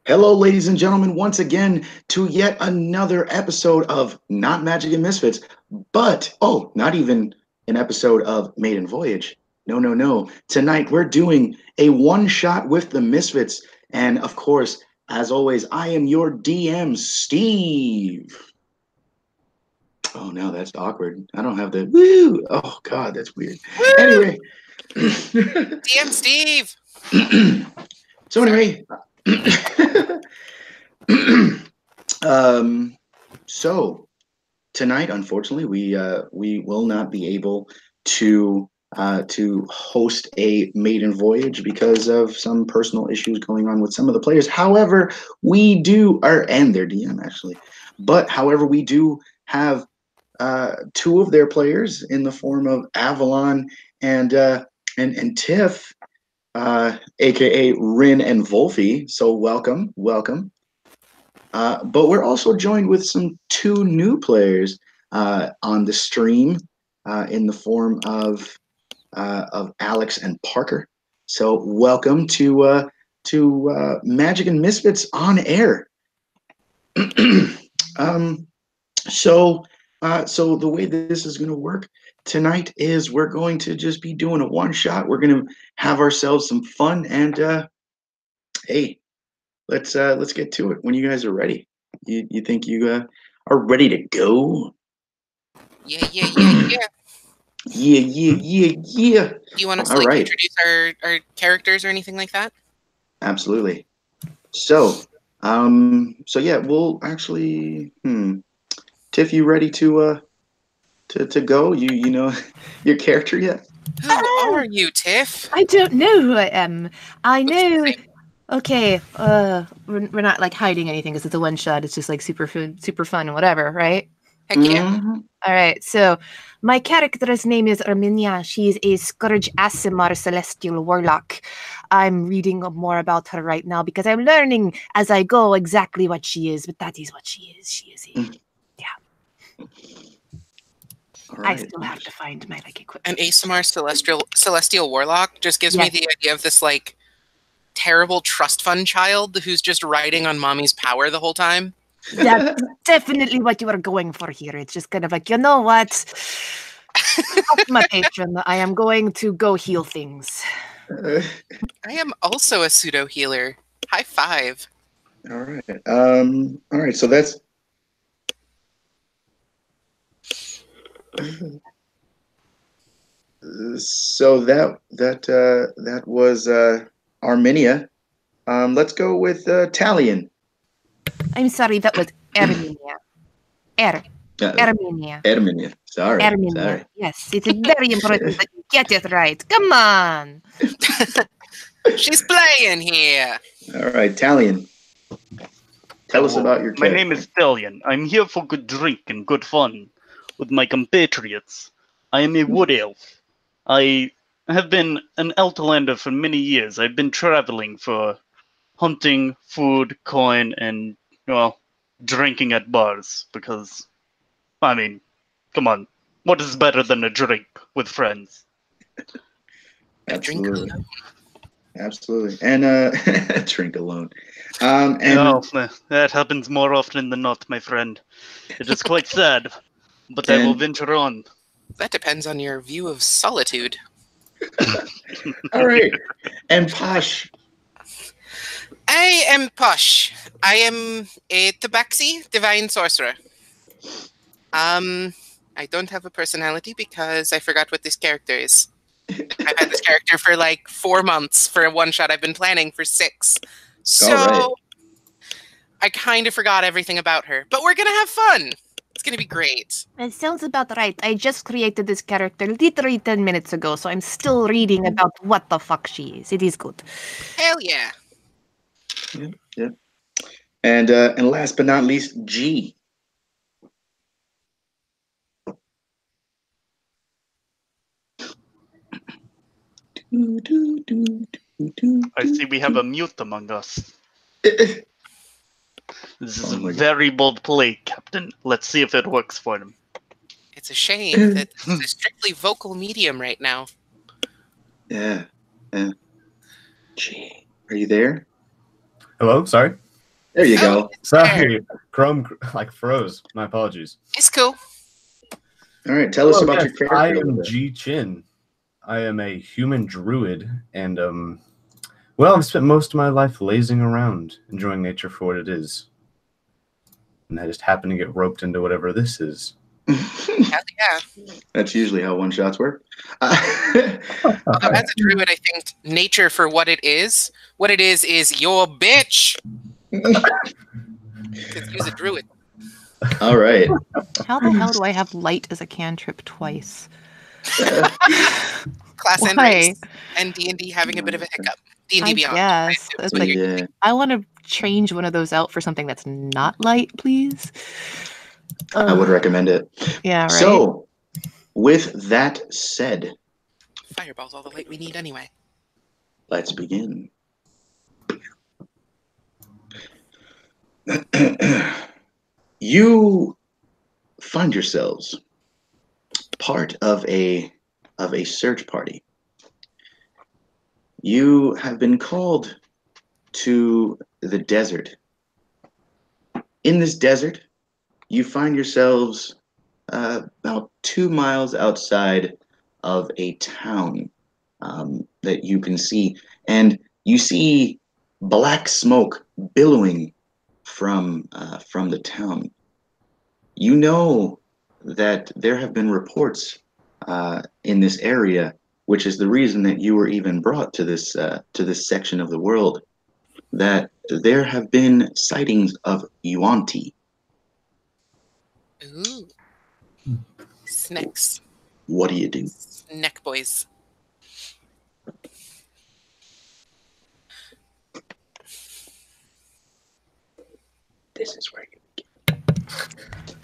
Hello, ladies and gentlemen, once again to yet another episode of Not Magic and Misfits, but not even an episode of Maiden Voyage. No, no, no. Tonight we're doing a one shot with the Misfits. And of course, as always, I am your DM, Steve. Oh, no, that's awkward. I don't have the woo. Oh, God, that's weird. Woo! Anyway. DM Steve. So, anyway. So tonight, unfortunately, we will not be able to host a maiden voyage because of some personal issues going on with some of the players. However, we do, and their DM actually, but however, we do have two of their players in the form of Avalon and Tiff, aka Rin and Wolfie. So welcome. But we're also joined with some two new players on the stream in the form of Alex and Parker. So welcome to Magic and Misfits on air. So the way this is going to work tonight is we're going to just be doing a one shot. We're going to have ourselves some fun, and hey, let's get to it when you guys are ready. You think you are ready to go? Yeah. Yeah. Do you want us to All right. introduce our characters or anything like that? Absolutely. So yeah, we'll actually. Tiff, you ready to go? You know your character yet? Who are you, Tiff? I don't know who I am. I know. Okay, we're not like hiding anything because it's a one shot. It's just like super fun and whatever, right? Heck yeah. Mm-hmm. All right, so my character's name is Arminia. She's a Scourge Asimar Celestial Warlock. I'm reading more about her right now because I'm learning as I go exactly what she is, but that is what she is. She is a, Right. I still have to find my like equipment. An Asimar Celestial Warlock just gives me the idea of this like terrible trust fund child who's just riding on mommy's power the whole time. That's definitely what you are going for here. It's just kind of like, you know what? My patron, I am going to go heal things. I am also a pseudo healer. High five. All right. All right. So that's. So that was Arminia. Let's go with Talion. I'm sorry, that was Arminia. Arminia. Arminia. Sorry. Arminia. Yes, it's very important that you get it right. Come on. She's playing here. All right, Talion. Tell us about your character. My name is Talion. I'm here for good drink and good fun with my compatriots. I am a wood elf. I have been an Outlander for many years. I've been traveling for hunting, food, coin, and, well, drinking at bars. Because, I mean, come on. What is better than a drink with friends? Absolutely. Absolutely. And drink alone. No, that happens more often than not, my friend. It is quite sad, but I will venture on. That depends on your view of solitude. All right. And Posh. I am Posh. I am a Tabaxi divine sorcerer. I don't have a personality because I forgot what this character is. I've had this character for like 4 months for a one shot. I've been planning for 6. So I kind of forgot everything about her. But we're going to have fun. It's going to be great. It sounds about right. I just created this character literally 10 minutes ago, so I'm still reading about what the fuck she is. It is good. Hell yeah. Yeah. And last but not least, G. I see we have a mute among us. This is a very bold play, Captain. Let's see if it works for him. It's a shame that it's a strictly vocal medium right now. Yeah. G, are you there? Hello, sorry? There you go. Sorry, Chrome froze. My apologies. It's cool. All right, tell us Hello, about yes, your character. I a little am bit. G Chin. I am a human druid, and well, I've spent most of my life lazing around, enjoying nature for what it is. And I just happen to get roped into whatever this is. Hell yeah. That's usually how one-shots work. Although as a druid, I think nature for what it is your bitch. Because you's a druid. All right. How the hell do I have light as a cantrip twice? Class and Why? race and D&D having a bit of a hiccup. D&D I Beyond. guess. It's like, Yeah. I want to change one of those out for something that's not light, please. I would recommend it. Yeah, right. So, with that said, Fireball's all the light we need anyway. let's begin. You find yourselves part of a search party. You have been called to the desert. In this desert, you find yourselves about 2 miles outside of a town that you can see, and you see black smoke billowing from the town. You know that there have been reports in this area, which is the reason that you were even brought to this section of the world, that there have been sightings of Yuan-Ti. Ooh. Snacks. What do you do? Snack boys. This is where you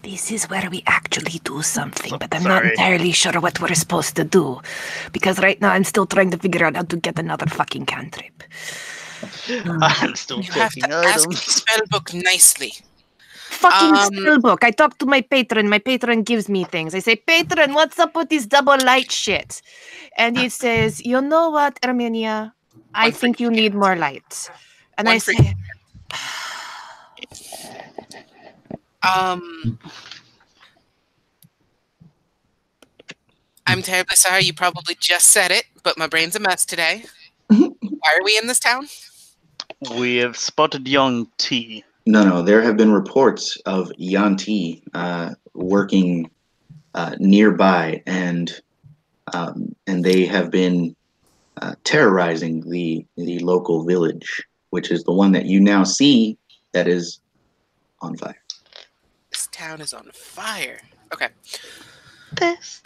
This is where we actually do something, but I'm Sorry. not entirely sure what we're supposed to do. Because right now I'm still trying to figure out how to get another fucking cantrip. I'm still You have checking to ask the items. spellbook nicely. Fucking spellbook. I talk to my patron. My patron gives me things. I say, patron, what's up with this double light shit? And he says, you know what, Armenia? I One think for you each need hand. more light. And One I for say, I'm terribly sorry. You probably just said it, but my brain's a mess today. Why are we in this town? We have spotted young T. No. There have been reports of Yuan-Ti working nearby, and they have been terrorizing the local village, which is the one that you now see that is on fire. This town is on fire. Okay. This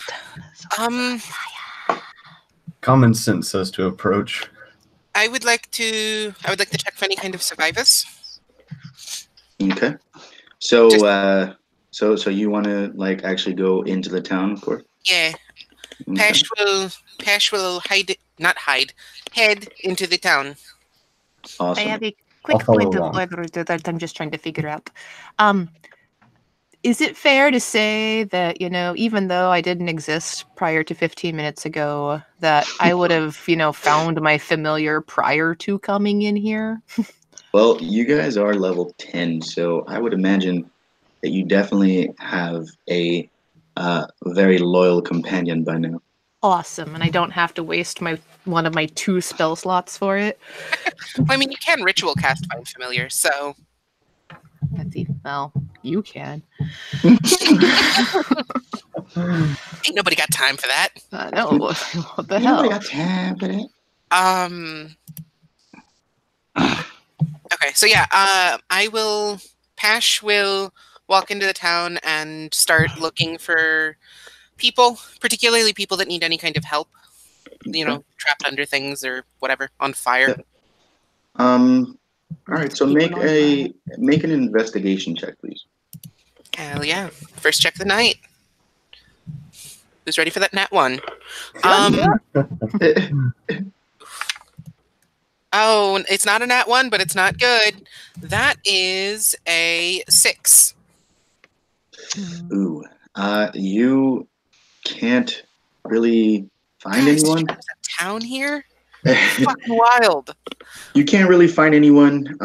Common sense says to approach. I would like to check for any kind of survivors. Okay. So so you want to actually go into the town, of course? Yeah. Okay. Pesh will head into the town. Awesome. I have a quick I'll follow point of along. order that I'm just trying to figure out. Is it fair to say that, even though I didn't exist prior to 15 minutes ago, that I would have, found my familiar prior to coming in here? Well, you guys are level 10, so I would imagine that you definitely have a very loyal companion by now. Awesome, and I don't have to waste one of my 2 spell slots for it. Well, I mean, you can ritual cast Find Familiar, so That's even, well, you can. ain't nobody got time for that. No, what the hell? Nobody got time for that. Okay, so yeah, Pash will walk into the town and start looking for people, particularly people that need any kind of help, trapped under things or whatever, on fire. All right, so People make an investigation check, please. Hell yeah. First check of the night. Who's ready for that nat 1? Oh, it's not a nat 1, but it's not good. That is a 6. Ooh, you can't really find Guys, did you anyone. know there's a town here? Fucking wild. You can't really find anyone,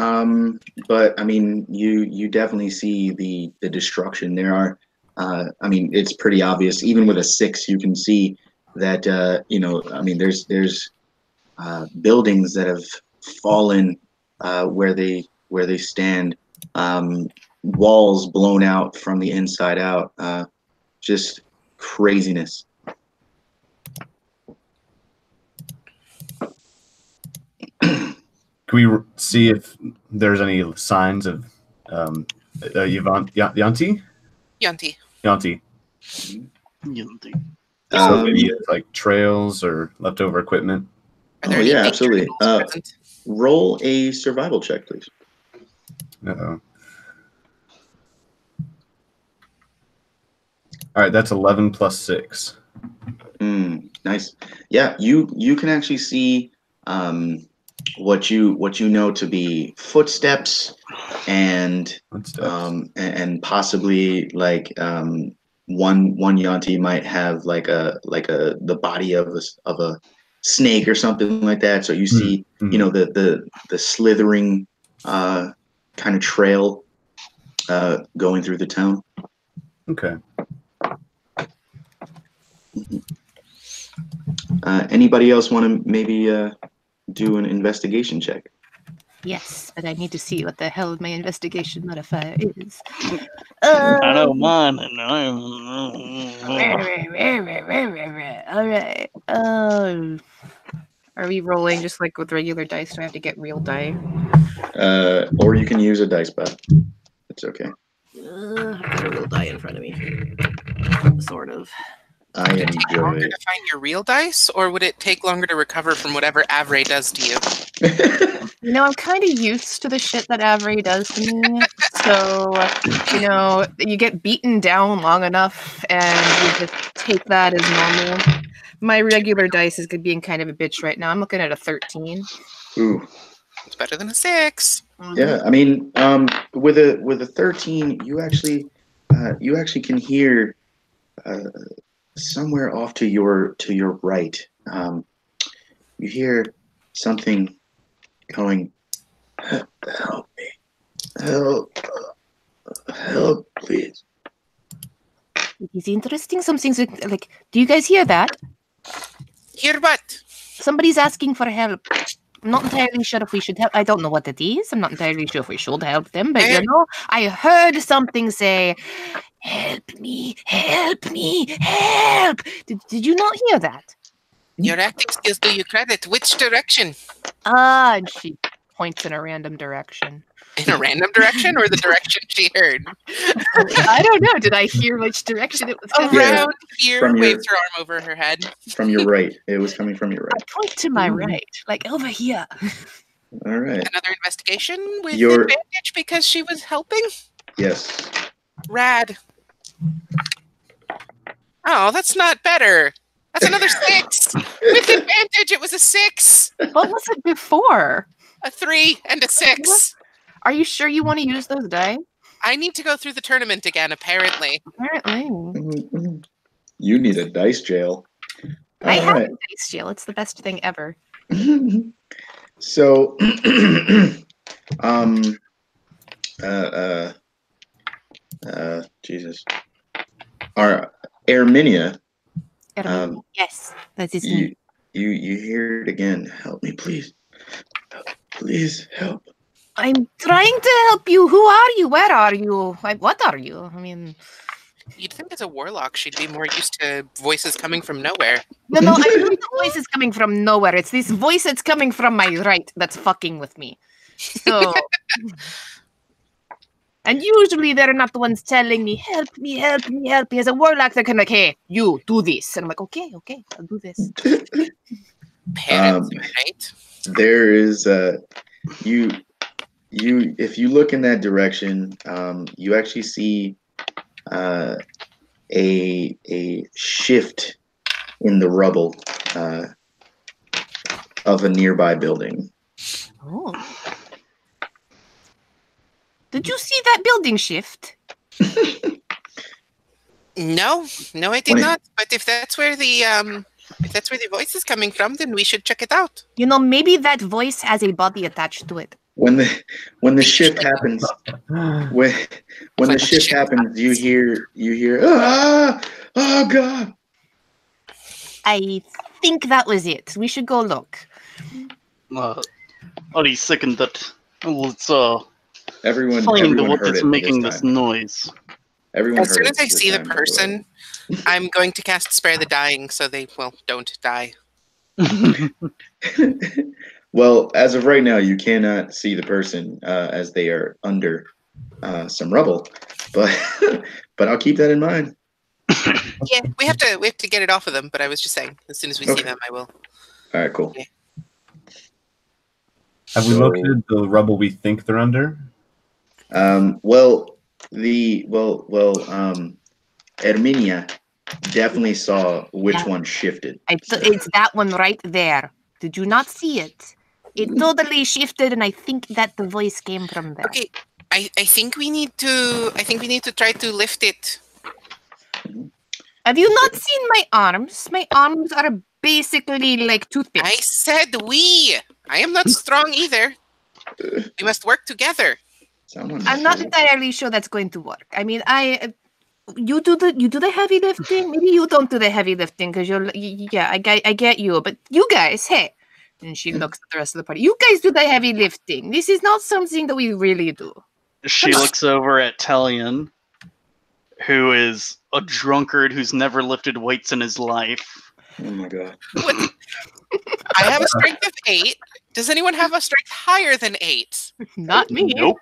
but I mean, you definitely see the destruction. There are, I mean, it's pretty obvious. Even with a 6, you can see that I mean, there's buildings that have fallen where they stand, walls blown out from the inside out, just craziness. Can we see if there's any signs of Yanti? Yanti. Yanti. So maybe it's like trails or leftover equipment. Are there Oh any yeah, danger absolutely. animals present? Roll a survival check, please. Uh-oh. All right, that's 11 plus 6. Nice. Yeah, you can actually see what you know to be footsteps and possibly like one Yanti might have like a the body of a snake or something like that. So you see the slithering kind of trail going through the town. Okay. Anybody else want to maybe do an investigation check? Yes, but I need to see what the hell my investigation modifier is. I know mine. All right. Are we rolling just like with regular dice? Do I have to get real die? Or you can use a dice pad. It's okay. I've got a real die in front of me. Sort of. I Would it take enjoy longer it. to find your real dice, or would it take longer to recover from whatever Avray does to you? You know, I'm kind of used to the shit that Avery does to me. So, you know, you get beaten down long enough and you just take that as normal. My regular dice is being kind of a bitch right now. I'm looking at a 13. Ooh. It's better than a 6. Yeah, I mean, with a 13, you actually can hear somewhere off to your right. You hear something going. Help me! Help, please! It is interesting. Something's like, do you guys hear that? Hear what? Somebody's asking for help. I'm not entirely sure if we should help. I don't know what it is. I'm not entirely sure if we should help them, but you know, I heard something say, "Help me! Help me! Help!" Did you not hear that? Your acting skills do you credit. Which direction? And she points in a random direction. In a random direction, or the direction she heard? I don't know. Did I hear which direction it was coming? Around here, From your- waves her arm over her head. From your right. It was coming from your I right. point to my right, like over here. All right. Another investigation with Your- advantage because she was helping? Yes. Rad. Oh, that's not better. That's another 6. With advantage, it was a 6. What was it before? A 3 and a 6. Are you sure you want to use those die? I need to go through the tournament again, apparently. Apparently. You need a dice jail. I All have right. a dice jail. It's the best thing ever. So, Jesus. Our Erminia, Yes, that is me. you hear it again. Help me, please. Please help. I'm trying to help you. Who are you? Where are you? What are you? I mean, You'd think as a warlock she'd be more used to voices coming from nowhere. you know, I know the voice is coming from nowhere. It's this voice that's coming from my right that's fucking with me. So, and usually they're not the ones telling me, help me, help me, help me. As a warlock, they're kind of like, hey, you do this. And I'm like, okay, I'll do this. Parents, right? There is you if you look in that direction, you actually see a shift in the rubble of a nearby building. Oh. Did you see that building shift? No, I did not. But if that's where the If that's where the voice is coming from, then we should check it out. You know, maybe that voice has a body attached to it. When the shift happens, when the shift happens, you hear oh god. I think that was it. We should go look. I second that. Let's Everyone find what heard is it making this this time. noise. Everyone As heard soon it as I this see the time, by way. person, I'm going to cast Spare the Dying so they, well, don't die. Well, as of right now, you cannot see the person as they are under some rubble, but but I'll keep that in mind. Yeah, we have to get it off of them. But I was just saying, as soon as we see them, I will. All right, cool. Okay. Have we located the rubble we think they're under? Herminia definitely saw which one shifted. It's that one right there. Did you not see it? It totally shifted, and I think that the voice came from there. Okay, I think we need to try to lift it. Have you not seen my arms? My arms are basically like toothpicks. I said we. I am not strong either. We must work together. I'm not entirely sure that's going to work. I mean, you do the heavy lifting. Maybe you don't do the heavy lifting because I get you. But you guys, hey. And she looks at the rest of the party. You guys do the heavy lifting. This is not something that we really do. She looks over at Talion, who is a drunkard who's never lifted weights in his life. Oh my god. What? I have a strength of 8. Does anyone have a strength higher than 8? Not me. Nope.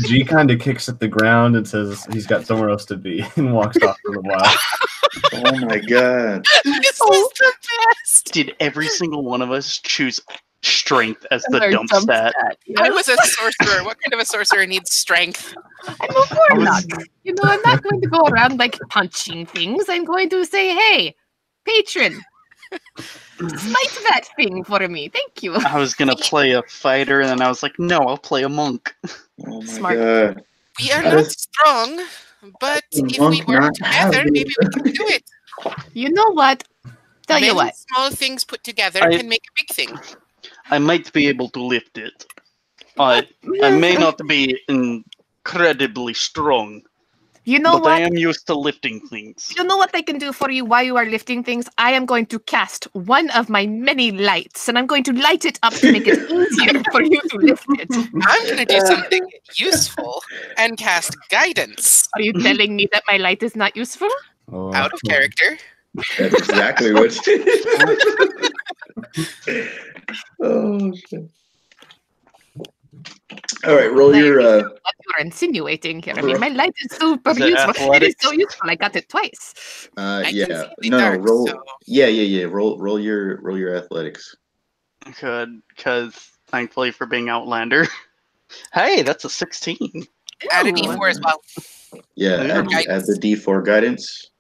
G kind of kicks at the ground and says he's got somewhere else to be and walks off for a while. Oh my god. This is the best. Did every single one of us choose strength as the dump stat? Yeah. I was a sorcerer. What kind of a sorcerer needs strength? I'm a warlock. You know, I'm not going to go around like punching things. I'm going to say, hey, patron, smite that thing for me. Thank you. I was gonna play a fighter, and then I was like, no, I'll play a monk. Oh my Smart. god. We are How not does strong, but the if we monk work not have together, it? maybe we can do it. You know what? Tell you Many what. small things put together I- can make a big thing. I might be able to lift it. I may not be incredibly strong, You know but I what? am used to lifting things. You know what I can do for you while you are lifting things? I am going to cast one of my many lights, and I'm going to light it up to make it easier for you to lift it. I'm going to do something useful and cast guidance. Are you telling me that my light is not useful? Oh, Out of character. That's exactly what Oh shit. All right, roll your What you're insinuating here. I mean, my light is super Is it useful. It is athletics? so useful. I got it twice. I can yeah. see in the No, dark, roll so- yeah. Roll your athletics. Good, because thankfully for being Outlander. Hey, that's a 16. Add a Ooh. D4 as well. Yeah, For add the D4 guidance.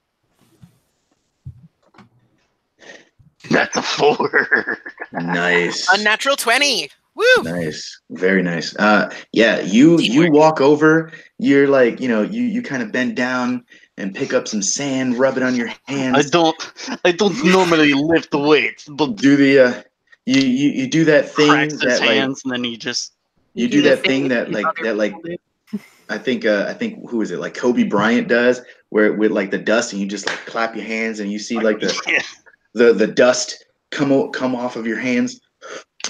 That's a 4. Nice. Unnatural 20. Woo! Nice. Very nice. Yeah, you Teamwork. walk over, you're like, you kind of bend down and pick up some sand, rub it on your I hands. don't normally lift the weights, but Do the you do that thing cracks his that like hands, and then he just you do that thing that I think who is it? Like Kobe Bryant does, where with like the dust and you just like clap your hands and you see like the dust come off of your hands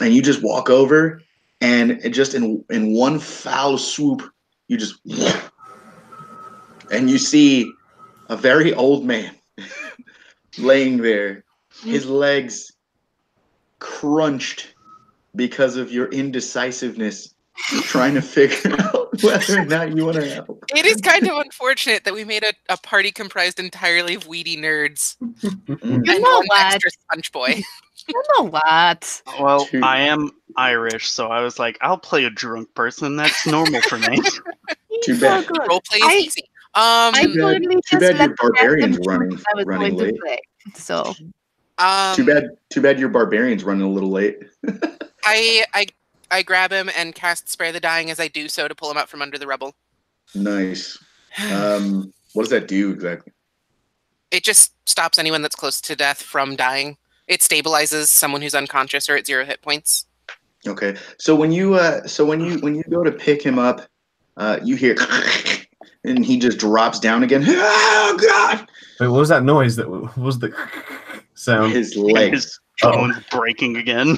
and you just walk over and it just in one foul swoop you just and you see a very old man laying there, his legs crunched because of your indecisiveness, trying to figure out whether or not you want to help. It is kind of unfortunate that we made a party comprised entirely of weedy nerds. You And know one what? extra sponge boy. You know what? Well, Two. I am Irish, so I was like, I'll play a drunk person. That's normal for me. Too He's bad. so good. Roleplay is I- easy. I Too bad- totally too just bad your let the barbarian's random choose running- I was running going late. to play. So Too bad your barbarian's running a little late. I grab him and cast Spare the Dying as I do so to pull him out from under the rubble. Nice. What does that do exactly? It just stops anyone that's close to death from dying. It stabilizes someone who's unconscious or at 0 hit points. Okay. So when you when you go to pick him up, you hear and he just drops down again. Oh God! Wait, what was that noise? What was the sound? His leg. His bones breaking again.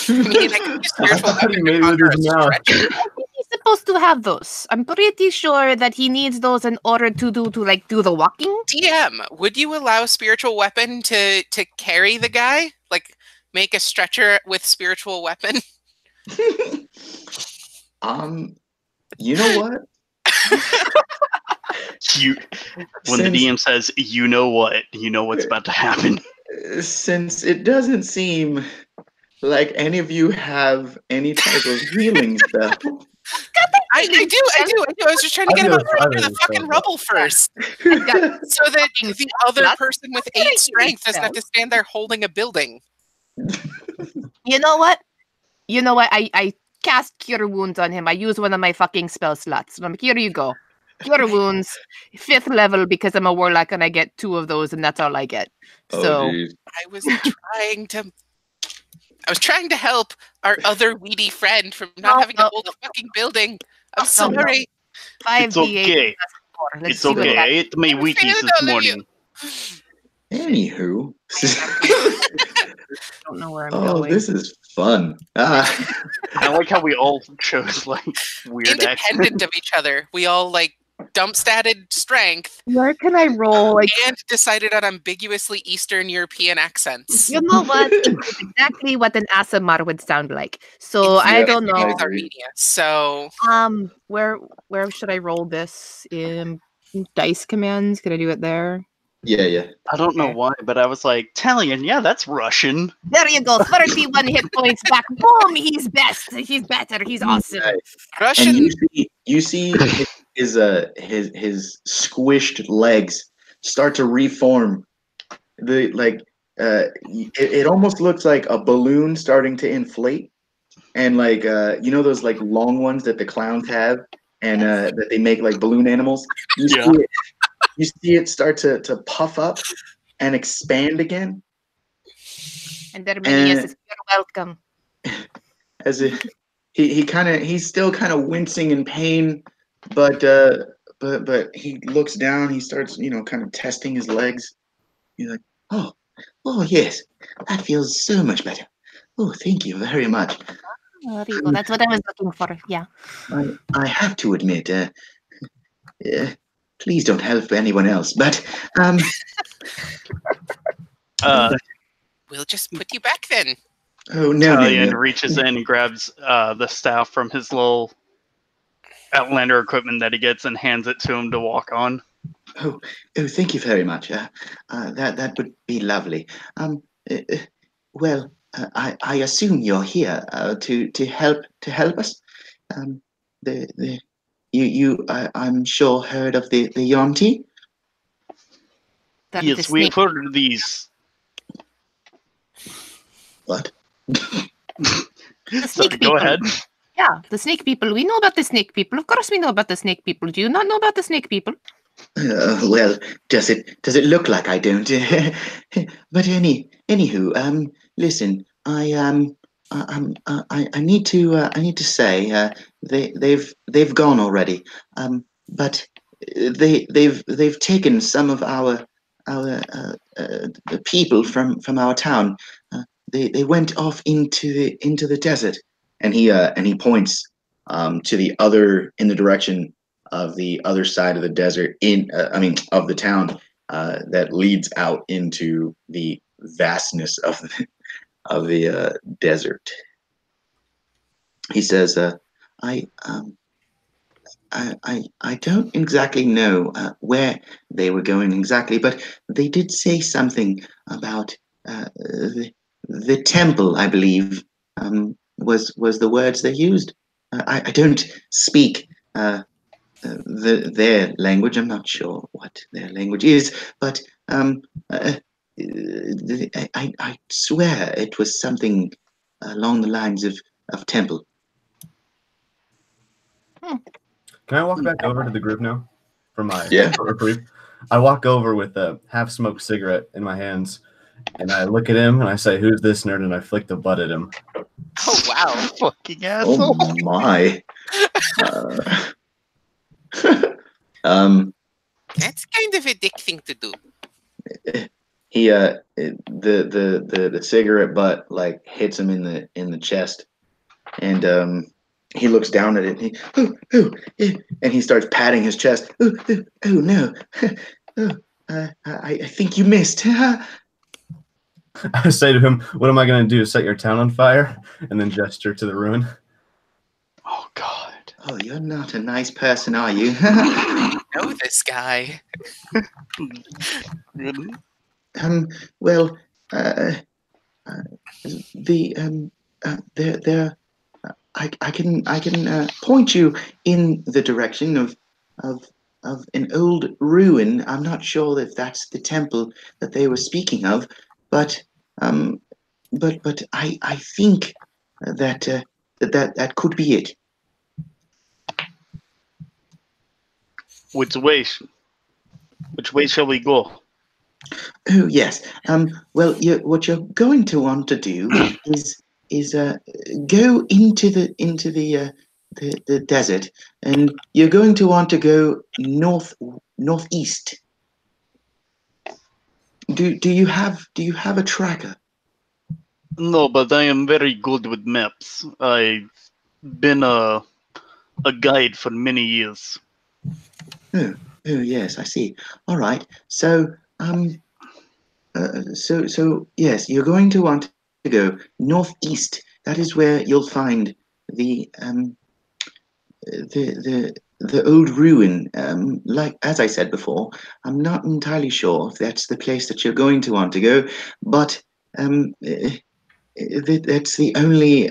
I mean, I could use spiritual thought he weapon made to it with conjure a his mouth. stretcher. I think he's supposed to have those. I'm pretty sure that he needs those in order to do the walking. DM, would you allow spiritual weapon to carry the guy? Like, make a stretcher with spiritual weapon? You know what? When the DM says, you know what's about to happen. Since it doesn't seem like any of you have any type of healing spell. I do. I was just trying to get him out from under the fucking rubble first. So that the other person with 8 strength doesn't have to stand there holding a building. You know what? I cast Cure Wounds on him. I use one of my fucking spell slots. I'm like, here you go. Cure Wounds, 5th level because I'm a warlock and I get 2 of those and that's all I get. So I was trying to help our other weedy friend from not having to hold a fucking building. I'm sorry. 5d8. It's okay. It's okay. I ate my Wheaties this morning. Anywho. I don't know where I'm going. This is fun. I like how we all chose like weird independent of each other. We all like dump statted strength. Where can I roll? And decided on ambiguously Eastern European accents. You know what? It's exactly what an Asimar would sound like. So I don't know. It's Armenia. So where should I roll this? In dice commands? Can I do it there? Yeah. I don't know why, but I was like, Talion, yeah, that's Russian. There you go. 31 hit points back. Boom! He's best. He's better. He's awesome. Russian. And you see his squished legs start to reform. It almost looks like a balloon starting to inflate, and those like long ones that the clowns have, and that they make like balloon animals. You see it start to puff up and expand again. And Arminius is welcome. As if he's still kind of wincing in pain, but he looks down. He starts kind of testing his legs. He's like, oh yes, that feels so much better. Oh, thank you very much. There you go. That's what I was looking for. Yeah. I have to admit, please don't help anyone else, but we'll just put you back then. Oh no! Talion reaches in and grabs the staff from his little Outlander equipment that he gets and hands it to him to walk on. Oh, thank you very much. That would be lovely. I assume you're here to help us. I'm sure heard of the Yonti. Yes, we've heard of these. What? Sorry, go ahead. Yeah, the snake people. We know about the snake people. Of course we know about the snake people. Do you not know about the snake people? Well, does it look like I don't? But anywho, listen, I need to say they've gone already. But they've taken some of our the people from our town. They went off into the desert, and he points to the other, in the direction of the other side of the desert, of the town, that leads out into the vastness of the desert. He says, I don't exactly know where they were going exactly, but they did say something about the temple, I believe, was the words they used. I don't speak their language. I'm not sure what their language is, but I swear it was something along the lines of temple. Can I walk back over to the group now for my reprieve? I walk over with a half-smoked cigarette in my hands, and I look at him and I say, "Who's this nerd?" And I flick the butt at him. Oh, wow. Fucking asshole. Oh my. Um, That's kind of a dick thing to do. he the cigarette butt like hits him in the chest, and he looks down at it. And and he starts patting his chest. Oh no, I think you missed. I say to him, "What am I going to do? Set your town on fire?" And then gesture to the ruin. Oh God. Oh, you're not a nice person, are you? I know this guy. Really? Well, the there I can point you in the direction of an old ruin. I'm not sure if that's the temple that they were speaking of, but I think that could be it. Which way? Which way shall we go? Oh yes. Well, what you're going to want to do is go into the desert, and you're going to want to go northeast. Do you have a tracker? No, but I am very good with maps. I've been a guide for many years. Oh yes, I see. All right. So so yes, you're going to want to go northeast. That is where you'll find the the old ruin. Like as I said before, I'm not entirely sure if that's the place that you're going to want to go, but that's the only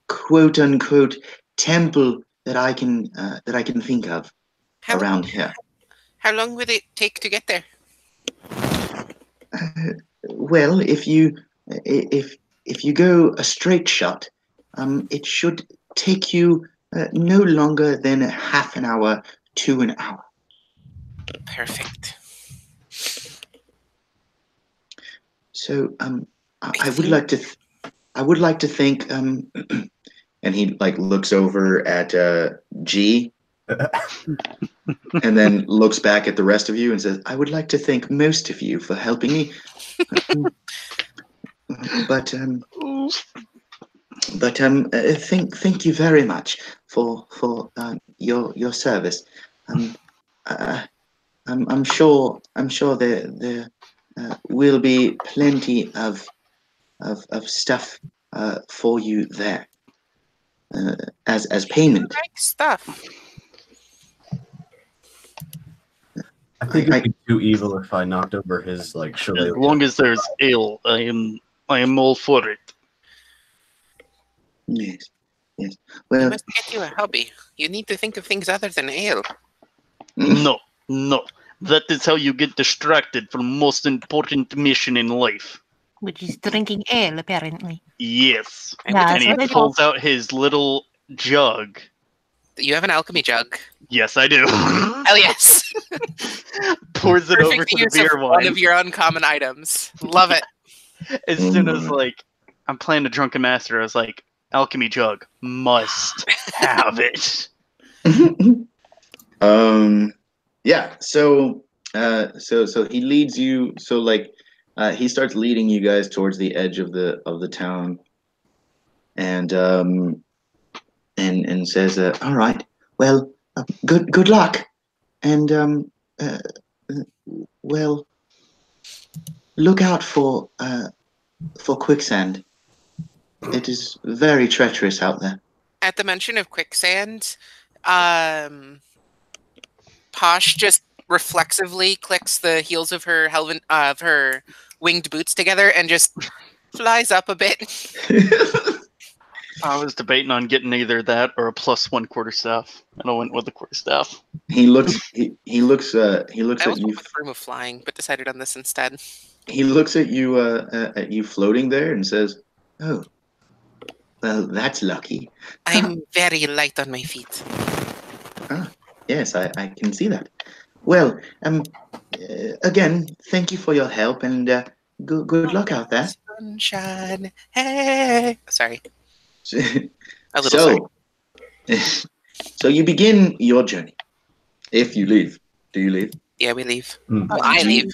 quote unquote temple that I can think of How, around here. how long would it take to get there? Well, if you go a straight shot, it should take you no longer than half an hour to an hour. Perfect. So I would like to think and he like looks over at G and then looks back at the rest of you and says, I would like to thank most of you for helping me. But thank you very much for your service. I'm sure there will be plenty of stuff for you there as payment. Like stuff. I think it'd be too evil if I knocked over his like As shillelagh. long as there's ale, I am all for it. Yes. You Well, must get you a hobby. You need to think of things other than ale. No. That is how you get distracted from most important mission in life. Which is drinking ale, apparently. Yes. I would Yeah, And he so they pulls out his little jug. You have an alchemy jug. Yes, I do. Hell yes. Pours it over Perfect to the use beer of one wine. of your uncommon items. Love it. As soon as like I'm playing a drunken master, I was like, alchemy jug must have it. Yeah, so he leads you, so like he starts leading you guys towards the edge of the town, and says, all right, well, good luck, and well, look out for quicksand. It is very treacherous out there. At the mention of quicksand, Posh just reflexively clicks the heels of her winged boots together and just flies up a bit. I was debating on getting either that or a +1 quarterstaff, and I went with the quarterstaff. He looks I at you. almost went with Broom of Flying, but decided on this instead. He looks at you floating there and says, "Oh, well, that's lucky." I'm very light on my feet. Yes, I can see that. Well, again, thank you for your help and good luck out there. Sunshine. Hey. Sorry. A little So, so you begin your journey. If you leave, do you leave? Yeah, we leave. Mm. Well, I leave.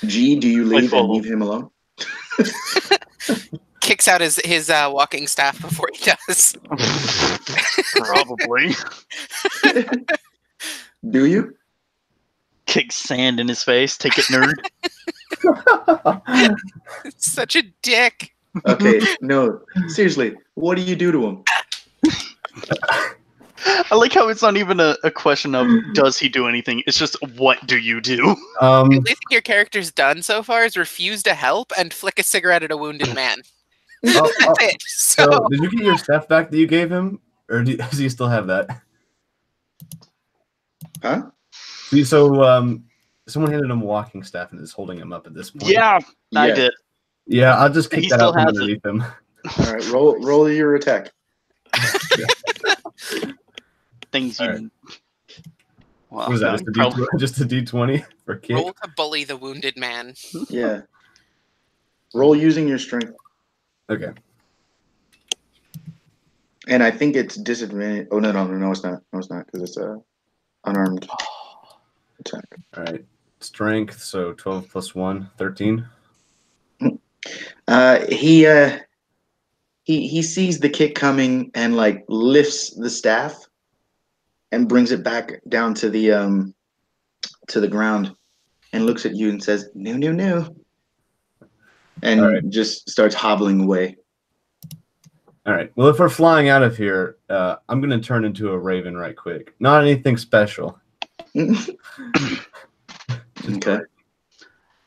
G, do you leave and follow. leave him alone? Kicks out his walking staff before he does. Probably. Do you? Kick sand in his face. Take it, nerd. Such a dick. Okay, no, seriously, what do you do to him? I like how it's not even a question of does he do anything. It's just what do you do? The only thing your character's done so far is refuse to help and flick a cigarette at a wounded man. That's it. So, did you get your staff back that you gave him, or does he still have that? Huh? Someone handed him a walking staff and is holding him up at this point. Yeah, I did. Yeah, I'll just kick He that still out from has it. underneath him. All right, roll your attack. Things you. All right. Well, What was that? no, Just a, probably- just a D20 for kick? Roll to bully the wounded man. Yeah. Roll using your strength. Okay. And I think it's disadvantage. Oh, no, it's not. No, it's not, because it's a unarmed attack. All right. Strength, so 12 plus 1, 13. He sees the kick coming and like lifts the staff and brings it back down to the ground and looks at you and says, No. And just starts hobbling away. All right. Well, if we're flying out of here, I'm going to turn into a raven right quick. Not anything special. Okay.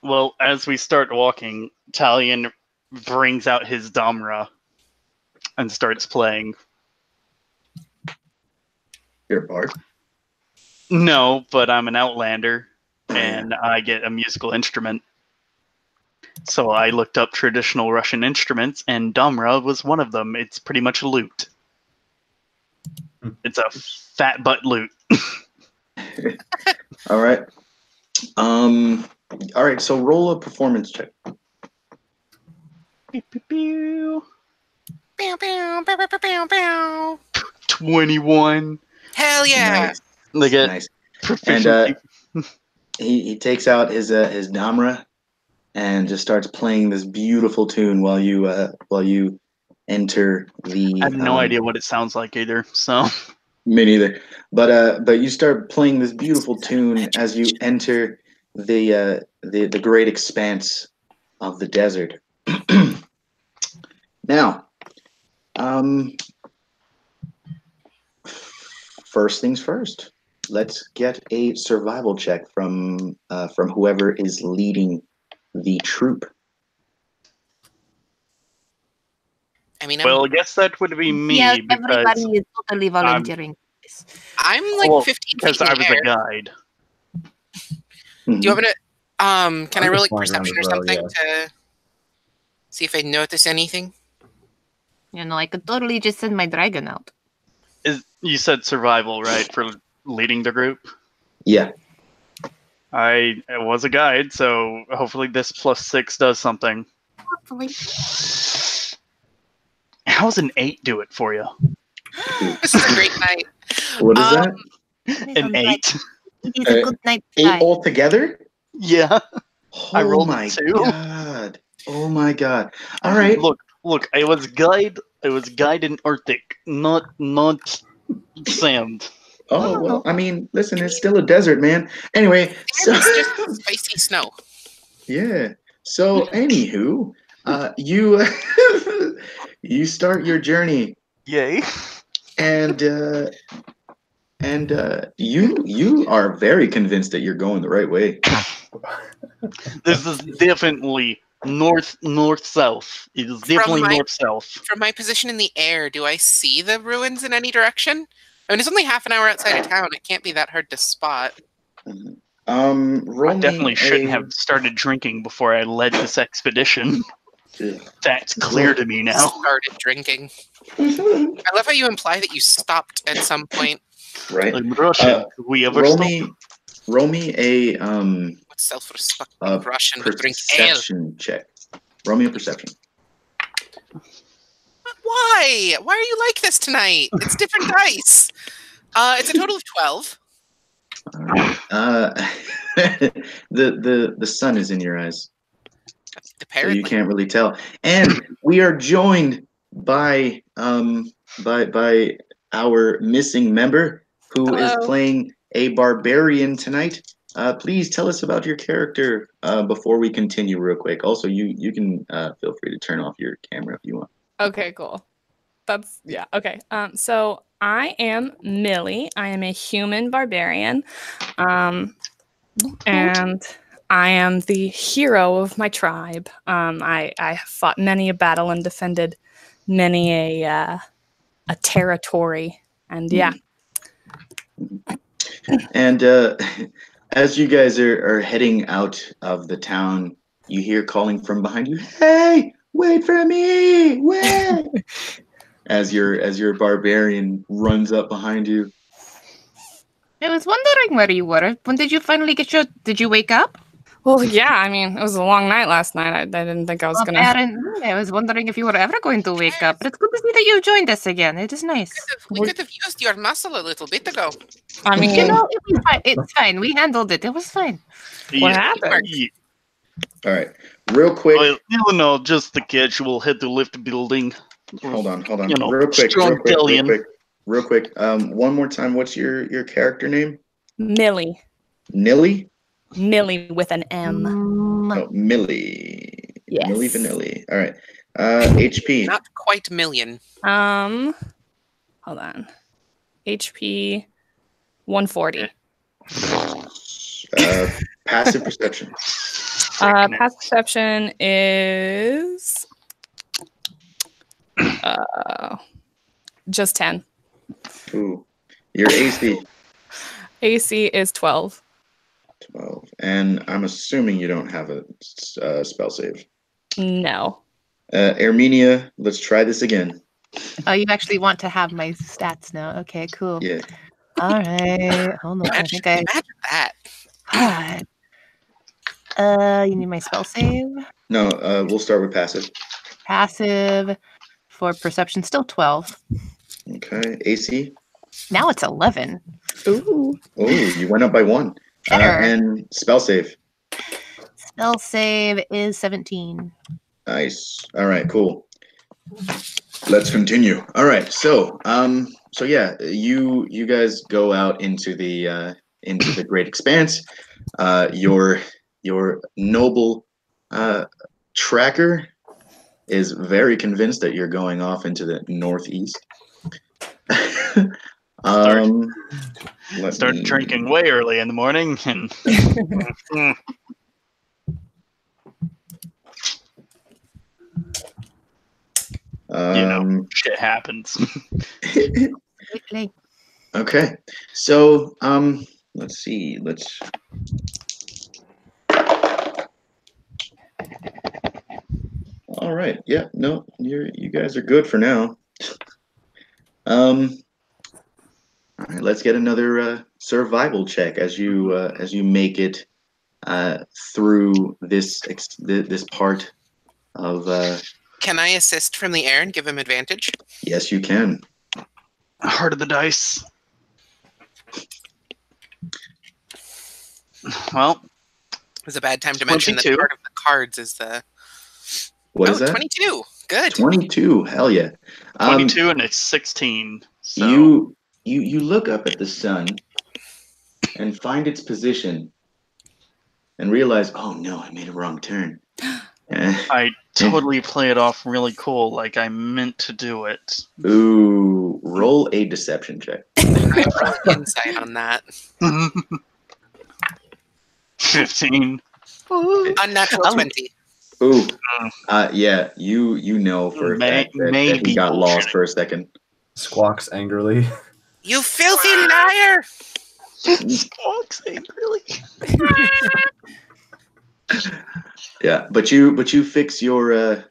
Well, as we start walking, Talion brings out his Damra and starts playing. You're a bard. No, but I'm an Outlander, and I get a musical instrument. So I looked up traditional Russian instruments, and Damra was one of them. It's pretty much a lute. It's a fat butt lute. All right. All right, so roll a performance check. Pew, pew, pew, pew, pew, pew. 21. Hell yeah! They get Nice. proficiency. And he takes out his Damra and just starts playing this beautiful tune while you enter the. I have no idea what it sounds like either. So Me neither. But you start playing this beautiful tune as you enter the great expanse of the desert. Now, first things first. Let's get a survival check from whoever is leading the troop. I mean, well, I guess that would be me Yes, because everybody is totally volunteering. I'm like 15 because feet I in was the air. a guide. Do you want me to? Can I roll like just flying around perception or as well, something to see if I notice anything? You know, I could totally just send my dragon out. You said survival, right, for leading the group? Yeah. I was a guide, so hopefully this +6 does something. Hopefully. How's an 8 do it for you? This is a great night. What is that? An 8? It is a good night. 8 altogether? Yeah. Oh I rolled my 2. god! Oh my god! All right. Look. I was guide in Arctic, not sand. Oh well. I mean, listen, it's still a desert, man. Anyway, so It's just spicy snow. yeah. So anywho, you you start your journey, Yay! and you are very convinced that you're going the right way. This is definitely north-south. It is definitely north-south. From my position in the air, do I see the ruins in any direction? I mean, it's only half an hour outside of town. It can't be that hard to spot. Roll I definitely me shouldn't a- have started drinking before I led this expedition. Yeah. That's clear to me now. Started drinking. I love how you imply that you stopped at some point. Right. In Russia, we ever Roll stop? me a What self-respecting Russian would drink ale? Perception check. Roll me a perception. Why? Why are you like this tonight? It's different dice. It's a total of 12. All right. The sun is in your eyes, so Apparently. you can't really tell. And we are joined by our missing member who is playing a barbarian tonight. Please tell us about your character before we continue real quick. Also, you can feel free to turn off your camera if you want. Okay, cool. Okay. So I am Millie. I am a human barbarian. And I am the hero of my tribe. I have fought many a battle and defended many a territory. And yeah. And as you guys are heading out of the town, you hear calling from behind you, "Hey, wait for me! Wait!" as your barbarian runs up behind you. I was wondering where you were. When did you finally did you wake up? Well, yeah, I mean, it was a long night last night. I didn't think I was going to... I was wondering if you were ever going to wake up. But it's good to see that you joined us again. It is nice. We could have used your muscle a little bit ago. I mean... You know, it's fine. We handled it. It was fine. What happened? All right. Real quick. Well, you know, just the casual head to lift building. Hold on. You know, real quick. Real quick. One more time. What's your character name? Millie. Nilly? Millie with an M. Oh, Millie. Yes. Millie Vanilli. All right. HP. Not quite million. Hold on. HP 140. Passive perception. Passive perception is just 10. Ooh. Your AC. AC is 12. 12. And I'm assuming you don't have a spell save. No. Armenia, let's try this again. Oh, you actually want to have my stats now. Okay, cool. Yeah. All right. Hold on. Imagine that. You need my spell save? No, we'll start with passive. Passive for perception, still 12. Okay. AC. Now it's 11. Ooh. Oh, you went up by 1. And spell save. Spell save is 17. Nice. All right, cool. Let's continue. All right, so yeah, you guys go out into the great expanse. Your noble tracker is very convinced that you're going off into the northeast. Start drinking way early in the morning, and you know, shit happens. Okay, so let's see. All right. Yeah. No, you guys are good for now. All right. Let's get another survival check as you make it through this part of. Can I assist from the air and give him advantage? Yes, you can. Heart of the dice. Well, it was a bad time to mention that part of the cards is the. What is that? 22. Good. 22. Hell yeah. 22 and it's 16. So you look up at the sun and find its position and realize, oh no, I made a wrong turn. I totally play it off really cool, like I meant to do it. Ooh, roll a deception check. I have insight on that. 15. Unnatural 20. Ooh, yeah, you know for a fact that he got lost for a second. Squawks angrily. You filthy liar! Squawks angrily. Yeah, but you fix your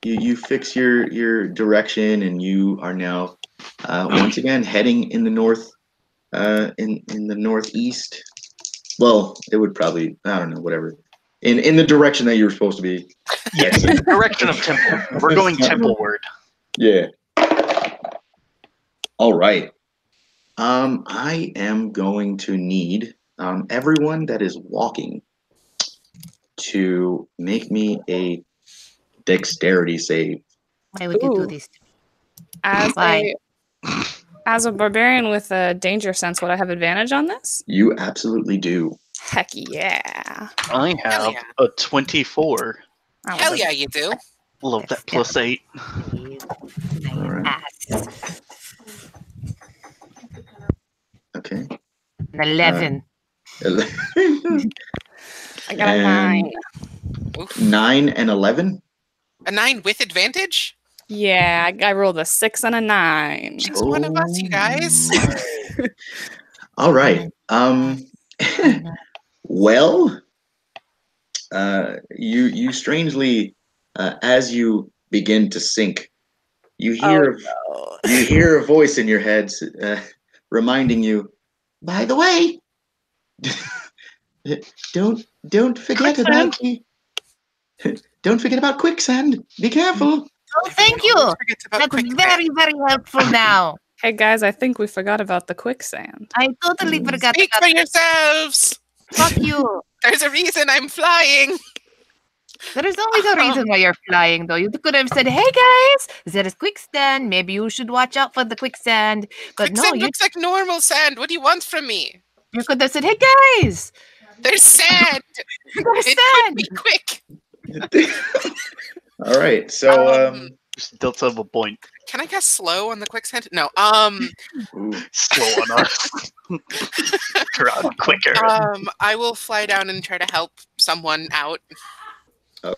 you fix your direction, and you are now once again heading in the north in the northeast Well, it would probably, I don't know, whatever. In the direction that you were supposed to be. Yeah, in the direction of temple. We're going templeward. Yeah. All right. I am going to need everyone that is walking to make me a dexterity save. Why would you do Ooh. this? As Why? as a barbarian with a danger sense, would I have advantage on this? You absolutely do. Heck yeah. I have yeah. a 24. I was Hell a- yeah, you do. Love that plus 8. Alright. Ass. Okay. 11. I got a And 9. Oof. 9 and 11. A 9 with advantage? Yeah, I rolled a 6 and a 9. She's one of us, you guys. All right. Well, you strangely, as you begin to sink, you hear you hear a voice in your head reminding you, by the way, don't forget about don't forget about quicksand. Be careful. Oh, thank you. That's very, very helpful now. Hey guys, I think we forgot about the quicksand. I totally forgot Speak for about yourselves. Fuck you. There's a reason I'm flying. There is always a reason why you're flying, though. You could have said, hey guys, there is quicksand. Maybe you should watch out for the quicksand. But no, Quicksand looks like normal sand. What do you want from me? you could have said, hey guys, There's sand. there's It sand. could be quick. All right. So That's have a point. Can I cast slow on the quicksand? No. ooh, Slow on us. Run quicker. I will fly down and try to help someone out.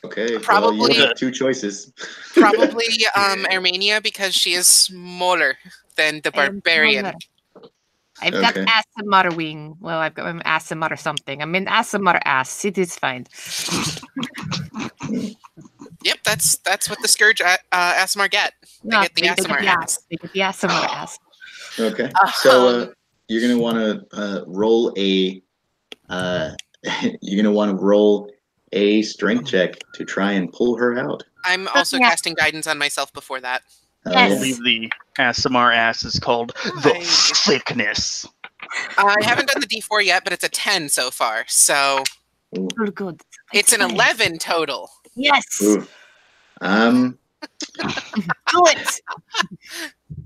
okay. Well, Probably- you have two choices. Probably Armenia, because she is smaller than the I am barbarian. smaller. I've got Okay. Asimar wing. Well, I've got an Asimar something. I'm in Asimar ass. It is fine. Yep, that's what the Scourge Asimar get. They get the Asimar ass. They get the Asimar ass. Okay. So you're gonna want to roll a you're gonna want to roll a strength check to try and pull her out. I'm also Yeah. casting guidance on myself before that. I Yes. believe the Asimar ass is called the Hi. thickness. I haven't done the D4 yet, but it's a 10 so far. So You're good. it's an fine. 11 total. Yes. Ooh. Do it.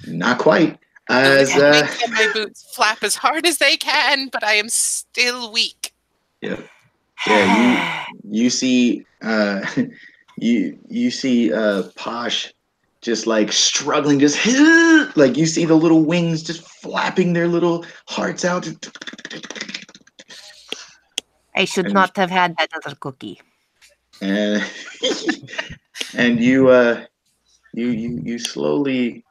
Not quite. The As legs and my boots flap as hard as they can, but I am still weak. yeah, you see you see Posh just like struggling, just like you see the little wings just flapping their little hearts out. I should not have had that other cookie. And and you slowly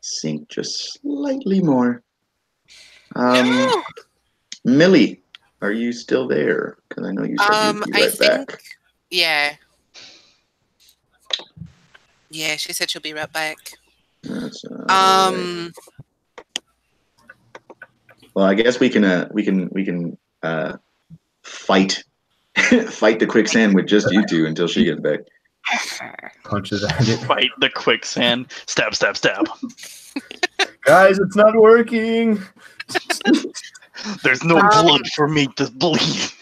sink just slightly more. Millie, are you still there? Because I know you said you'd be I right think, back. yeah. Yeah, she said she'll be right back. That's, right. Well, I guess we can fight fight the quicksand with just you two until she gets back. Punches at it. Fight the quicksand. Stab, stab, stab. Guys, it's not working. There's no blood for me to bleed.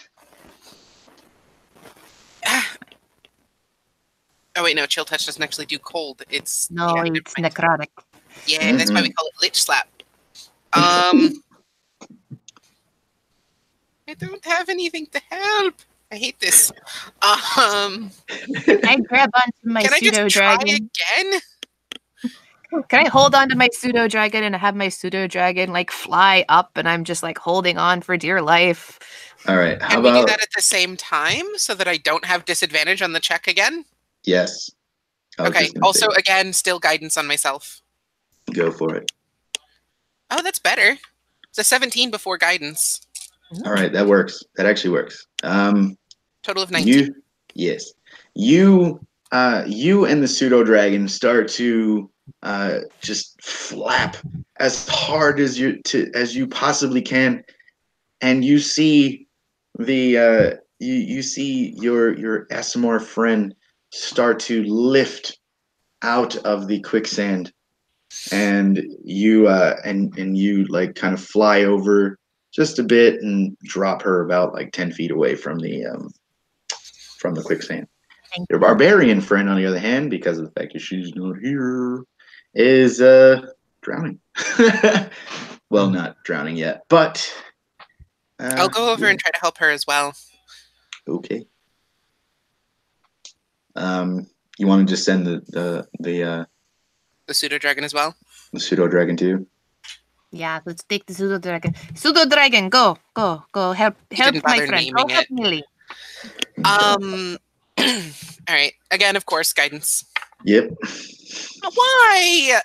Oh wait, no, chill touch doesn't actually do cold. It's No, yeah, it's necrotic. yeah, that's why we call it lich slap. I don't have anything to help. I hate this. Can I grab onto my Can I pseudo just try dragon? again? Can I hold on to my pseudo dragon and have my pseudo dragon like fly up and I'm just like holding on for dear life? All right. How Can we do about that at the same time so that I don't have disadvantage on the check again? yes? I was Okay. just gonna Also, say, again, still guidance on myself. go for it. Oh, that's better. It's a 17 before guidance. All right, that works. That actually works. Total of 19. You and the pseudo dragon start to just flap as hard as you possibly can, and you see you see your SMR friend start to lift out of the quicksand, and you like kind of fly over just a bit and drop her about like 10 feet away from the quicksand. Your barbarian friend, on the other hand, because of the fact that she's not here, is drowning. Well, not drowning yet, but I'll go over and try to help her as well. Okay. You want to just send the pseudo dragon as well? The pseudo dragon too? Yeah, let's take the pseudo dragon. Pseudo dragon, go, help my friend. Go help Millie. All right. Again, of course, guidance. Yep. Why?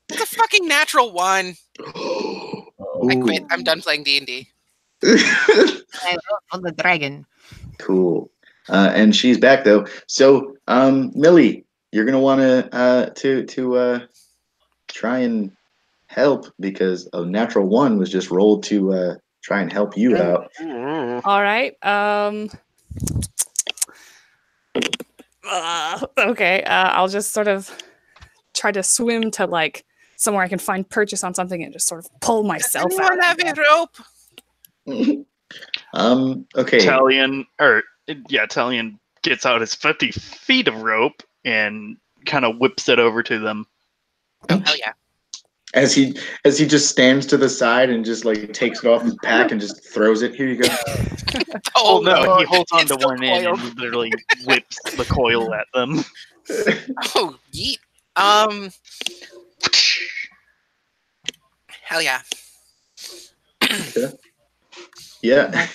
It's a fucking natural 1. I quit. I'm done playing D&D. I roll on the dragon. Cool. And she's back though. So, Millie, you're gonna want to try and help because a natural 1 was just rolled to try and help you out. All right. Okay. I'll just sort of try to swim to like somewhere I can find purchase on something and just sort of pull myself Does out. anyone have a rope? Okay. Talion gets out his 50 feet of rope and kind of whips it over to them. Oh, hell yeah. As he just stands to the side and just like takes it off his pack and just throws it. Here you go. Oh no, he holds on It's to still one end coiled. and literally whips the coil at them. Oh, yeet. Hell yeah. Yeah.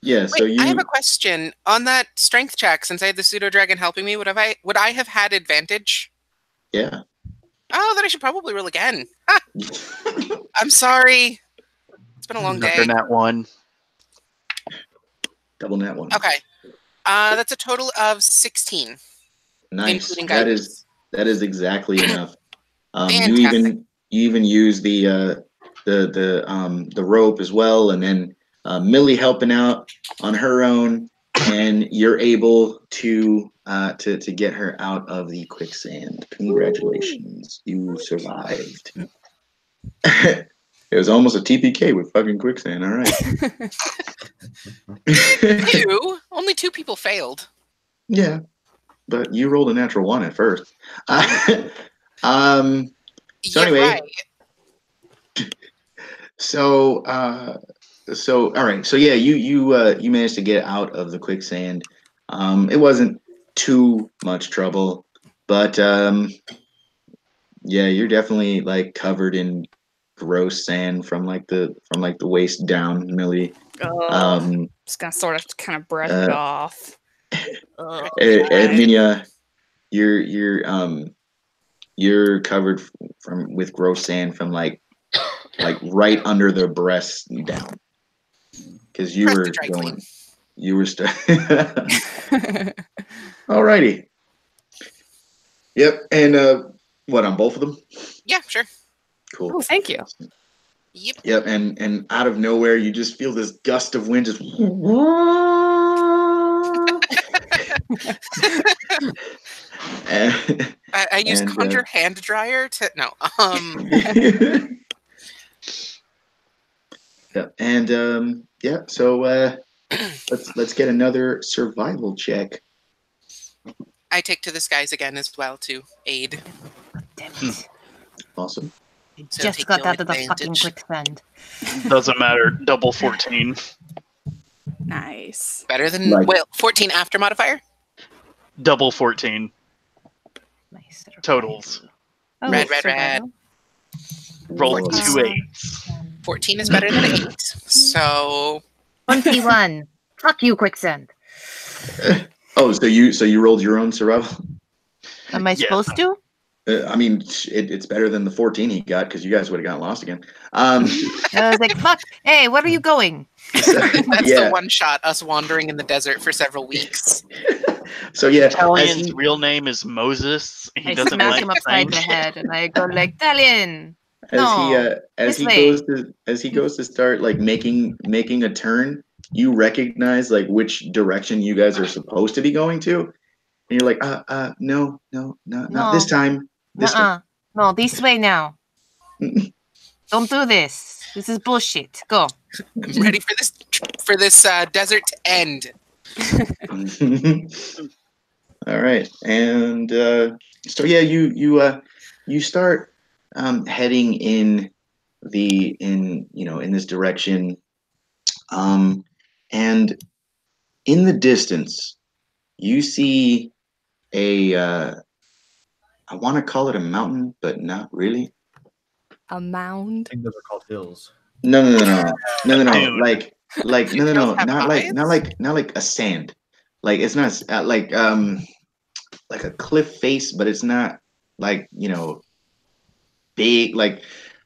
Yeah, so Wait, I have a question. On that strength check, since I had the pseudo dragon helping me, would I have had advantage? Yeah. Oh, then I should probably roll again. I'm sorry. It's been a long day. Another nat 1. Double nat 1. Okay. That's a total of 16. Nice. Including That guidance. is exactly enough. Fantastic. You even use the rope as well, and then Millie helping out on her own, and you're able to get her out of the quicksand. Congratulations, you survived. It was almost a TPK with fucking quicksand. All right. Only 2 people failed. Yeah, but you rolled a natural 1 at first. So anyway, right. So all right. So yeah, you managed to get out of the quicksand. It wasn't too much trouble, but yeah, you're definitely like covered in gross sand from the waist down, Millie. Just gonna sort of kind of brush it off. Minya, you're covered with gross sand from like right under the breast down, because you were going. You were Alrighty. Yep, and what, on both of them? Yeah, sure. Cool. Oh, thank you. Yep. Yep, and out of nowhere you just feel this gust of wind just I use conjure hand dryer to yeah, and yeah, so let's get another survival check. I take to the skies again as well to aid. Damn it. Awesome. I So just take got no out of the fucking advantage. quicksand. Doesn't matter. Double 14. Nice. Better than 14 after modifier? Double 14. Nice. Totals. Oh, Red. Rolled 2 8s. 14 is better than 8. So 21. Fuck you, quicksand. Oh, so you rolled your own survival? Am I supposed to? I mean, it's better than the 14 he got, because you guys would have gotten lost again. I was like, fuck. Hey, where are you going? that's the one shot, us wandering in the desert for several weeks. So yeah, Talion's real name is Moses. He I doesn't smack like him upside the saying head and I go like, Talion, as he goes to start like making a turn, you recognize like which direction you guys are supposed to be going to, and you're like, no, not this time. This way. No, this way now. Don't do this. This is bullshit. Go. I'm ready for this desert to end. All right, and so yeah, you start heading in this direction, and in the distance you see a I want to call it a mountain, but not really. A mound. I think those are called hills. No. Dude. Like no, Hills have not eyes? like a sand. Like it's not like a cliff face, but it's not like big. Like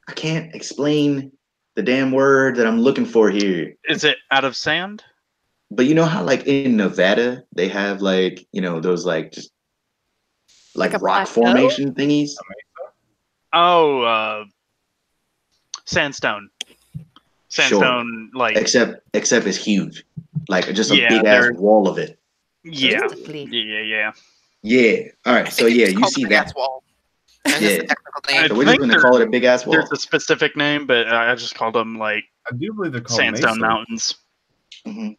I can't explain the damn word that I'm looking for here. Is it out of sand? But you know how like in Nevada they have like those like just like Like a rock plateau? formation thingies. Oh, sandstone. Sandstone, like Except it's huge, like just a Yeah, big ass they're- wall of it. yeah, Basically. yeah. Yeah. All I right. So think it's yeah, just you called see Big that. Ass Wall. That's Yeah. the technical I name. So we're just think gonna there- call it a big ass wall. There's a specific name, but I just called them like I do believe they're called sandstone mesa. mountains. Mhm.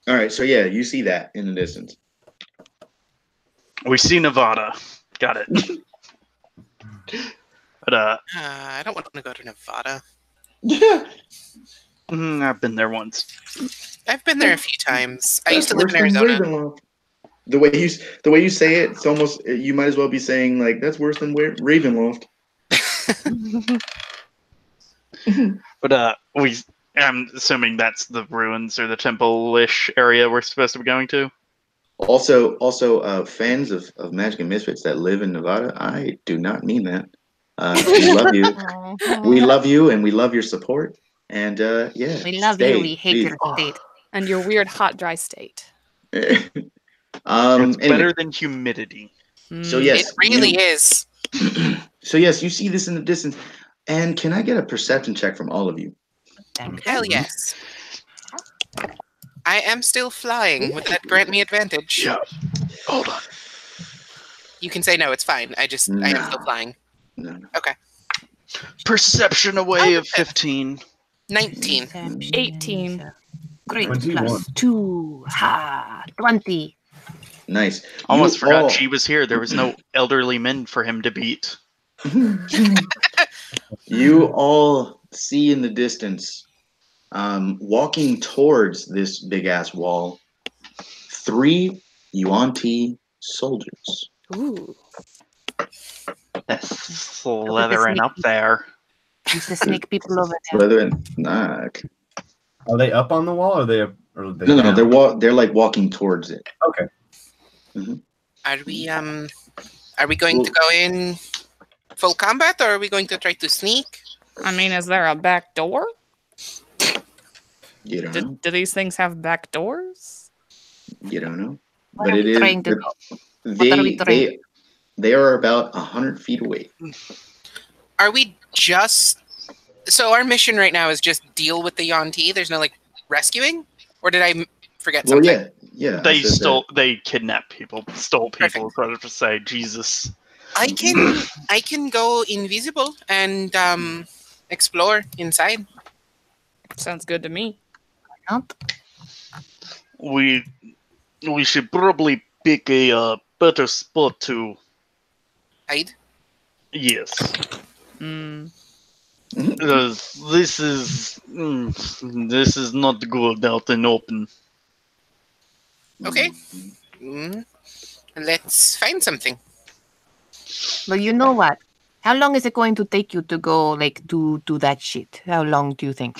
All right. So yeah, you see that in the distance. We see Nevada. Got it. But I don't want to go to Nevada. Yeah. I've been there once. I've been there a few times. I used to live in Arizona. Ravenloft. The way you say it, it's almost you might as well be saying like that's worse than Ravenloft. But I'm assuming that's the ruins or the temple-ish area we're supposed to be going to. Also, fans of Magic and Misfits that live in Nevada, I do not mean that. We love you. We love you, and we love your support. And yeah, We love stay, you. We hate please. your state. And your weird hot dry state. It's Anyway, better than humidity. so yes, It really is. So yes, you see this in the distance. And can I get a perception check from all of you? Hell yes. I am still flying. Would that grant me advantage? Yeah. Hold on. You can say no, it's fine. I am still No. flying. No. Perception away of 15. 19. 18. Great. 21. Plus 2. Ha. 20. Nice. Almost You forgot all- she was here. There was no elderly men for him to beat. You all see in the distance, walking towards this big ass wall, 3 Yuan-Ti soldiers. Ooh. That's slithering up there. Used to sneak people over there. Brethren, knock. Are they up on the wall or are they No, down? they're like walking towards it. Okay. Are we going to go in full combat, or are we going to try to sneak? I mean, is there a back door? You don't know. Do these things have back doors? You don't know. What But are it we is. trying to go? What are we trying? They are about 100 feet away. Are we just... So our mission right now is just deal with the Yuan-Ti? There's no, like, rescuing? Or did I forget Well, something? yeah. I They said that. they kidnapped people, stole people. So I was to say, Jesus. I can go invisible and explore inside. Sounds good to me. Not? We should probably pick a better spot to. Hide? Yes. Mm. Because this is not good out in open. Okay. Mm. Let's find something. Well, you know what? How long is it going to take you to go, like, do that shit? How long do you think?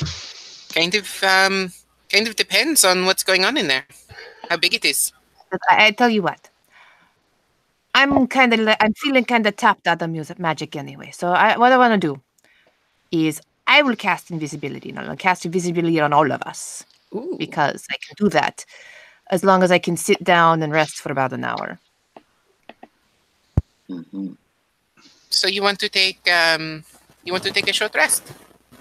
Kind of depends on what's going on in there. How big it is. But I tell you what. I'm feeling kind of tapped out of magic anyway. So what I want to do is I will cast invisibility. And I'll cast invisibility on all of us. Ooh. Because I can do that as long as I can sit down and rest for about an hour. Mhm. So you want to take You want to take a short rest?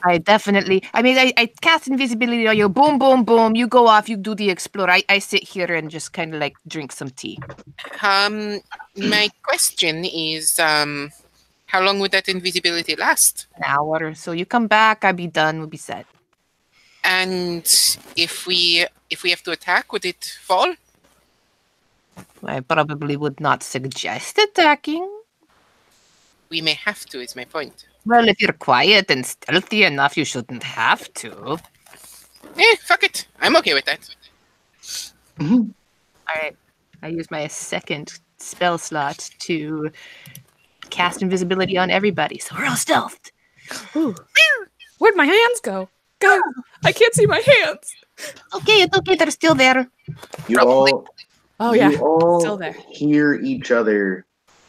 I definitely. I mean, I cast invisibility on you. Boom, boom, boom. You go off. You do the explore. I sit here and just kind of like drink some tea. My question is, how long would that invisibility last? An hour. So you come back. I'll be done. We'll be set. And if we have to attack, would it fall? I probably would not suggest attacking. We may have to, is my point. Well, if you're quiet and stealthy enough, you shouldn't have to. Fuck it. I'm okay with that. All right. I use my second spell slot to cast invisibility on everybody, so we're all stealthed. Ooh. Where'd my hands go? Go! I can't see my hands. Okay, it's okay. They're still there. You Probably. all, Oh yeah, you all still there. hear each other,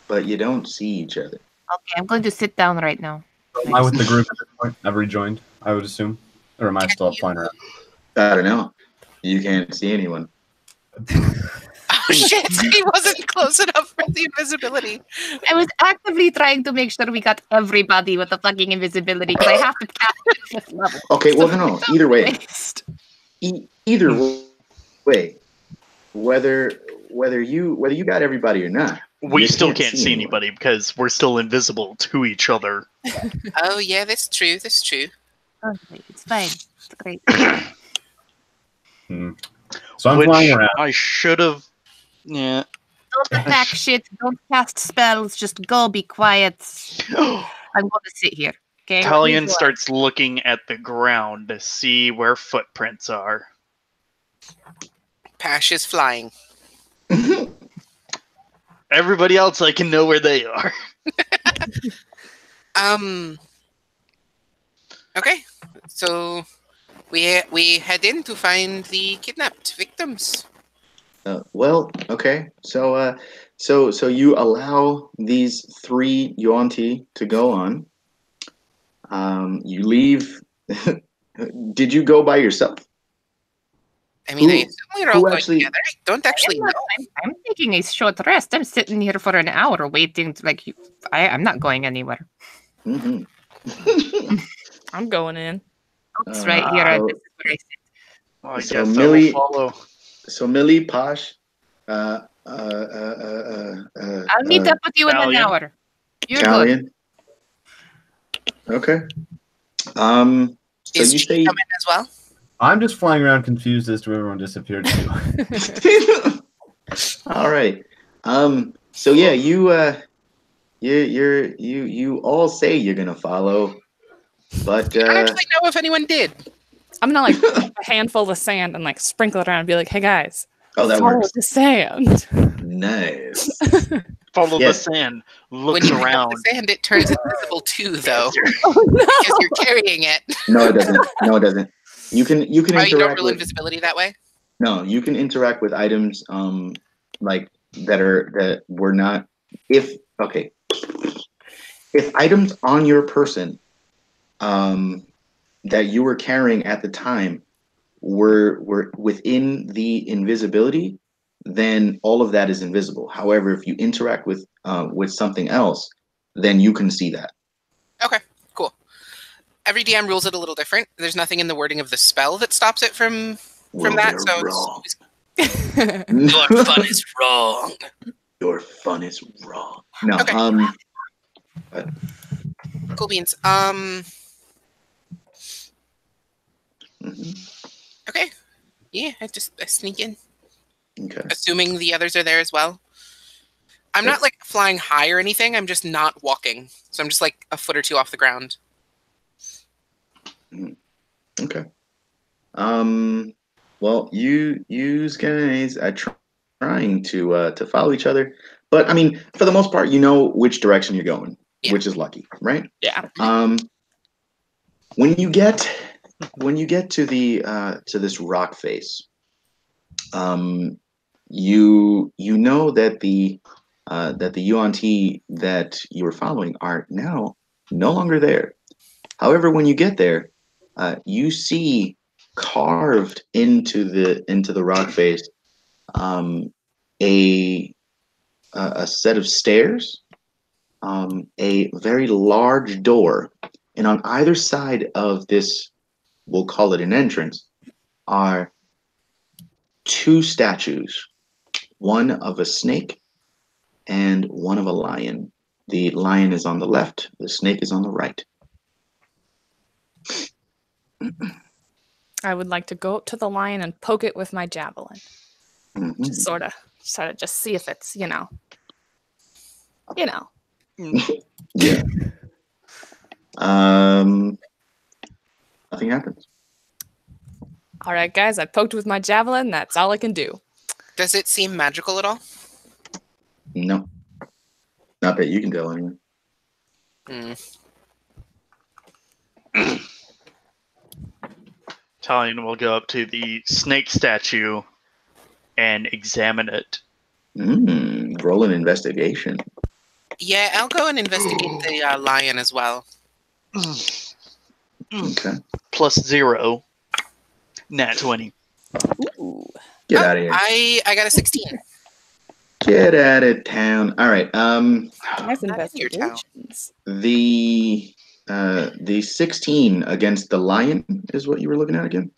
but you don't see each other. Okay, I'm going to sit down right now. Am I with the group at this point? I've rejoined, I would assume. Or am I still up flying around? I don't know. You can't see anyone. Oh shit! He wasn't close enough for the invisibility. I was actively trying to make sure we got everybody with the fucking invisibility because I have to cast it at this level. Okay, well, no. Either way, either way, whether you got everybody or not, We you still can't can't see anyone. anybody because we're still invisible to each other. Oh yeah, that's true. That's true. Okay, it's fine. It's great. So I'm Which flying around. I should have. Yeah. Don't attack shit. Don't cast spells. Just go. Be quiet. I'm going to sit here. Okay. Talion starts looking at the ground to see where footprints are. Pash is flying. Everybody else, I can know where they are. Okay, so we head in to find the kidnapped victims. Well, okay. So you allow these 3 Yuan-Ti to go on. You leave. Did you go by yourself? I mean, I Who- assume we're all going actually- together. I don't actually know. I'm taking a short rest. I'm sitting here for an hour waiting. I'm not going anywhere. Mm-hmm. I'm going in. It's right here. so- This is where I sit. Oh, I So guess Millie- I will follow. So Millie, Posh, I'll meet up with you in an Italian. hour. You're good. Italian. Okay. So Is you she say coming as well? I'm just flying around confused as to where everyone disappeared to. all right. So yeah, you all say you're gonna follow, but I don't actually know if anyone did. I'm gonna like a handful of sand and like sprinkle it around and be like, "Hey guys, oh, that follow works. the sand." Nice. Follow the Yes. sand. When Looks you pick up around. the sand, it turns invisible too, though, Oh no! because you're carrying it. No, it doesn't. No, it doesn't. You can Oh, you don't interact rule with invisibility that way? no. You can interact with items like that were not if items on your person that you were carrying at the time were within the invisibility, then all of that is invisible. However, if you interact with something else, then you can see that. Okay, cool. Every DM rules it a little different. There's nothing in the wording of the spell that stops it from Well, that. they're So wrong. your fun is wrong. Your fun is wrong. No. Okay. Cool beans. Mhm. Okay. Yeah, I sneak in, Okay. assuming the others are there as well. I'm not like flying high or anything. I'm just not walking, so I'm just like a foot or two off the ground. Okay. Well, you guys are trying to follow each other, but I mean, for the most part, you know which direction you're going, Yeah. which is lucky, right? Yeah. When you get to the to this rock face, you know that the Yuan-Ti that you were following are now no longer there. However, when you get there, you see carved into the rock face a set of stairs, a very large door, And on either side of this, we'll call it an entrance, are two statues, one of a snake and one of a lion. The lion is on the left, the snake is on the right. I would like to go up to the lion and poke it with my javelin. Mhm. Just sort of just see if it's, Yeah. Nothing happens. All right, guys, I poked with my javelin. That's all I can do. Does it seem magical at all? No. Not that you can tell anyway. Talion will go up to the snake statue and examine it. Roll an investigation. Yeah, I'll go and investigate the lion as well. Okay. +0. Nat 20. Ooh. Get out of here. I got a 16. Get out of town. All right. Nice Not in your town. investigations. The 16 against the lion is what you were looking at again?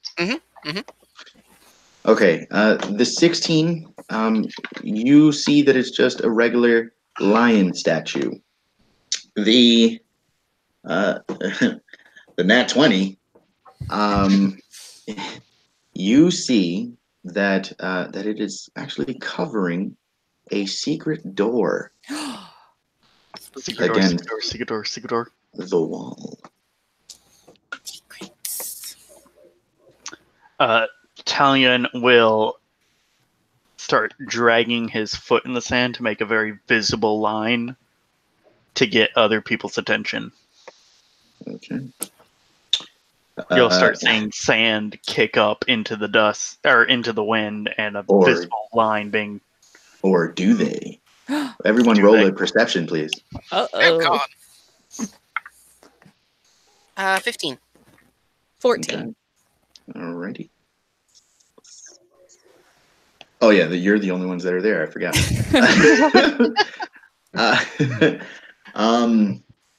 Okay. The 16, you see that it's just a regular lion statue. The the nat 20, you see that that it is actually covering a secret door. Secret door. The wall. Talion will start dragging his foot in the sand to make a very visible line to get other people's attention. Okay. You'll start seeing sand kick up into the dust or into the wind, and a visible line being. Or do they? Everyone roll a perception, please. Oh, God. 15. 14. Okay. Alrighty. Oh yeah, you're the only ones that are there. I forgot.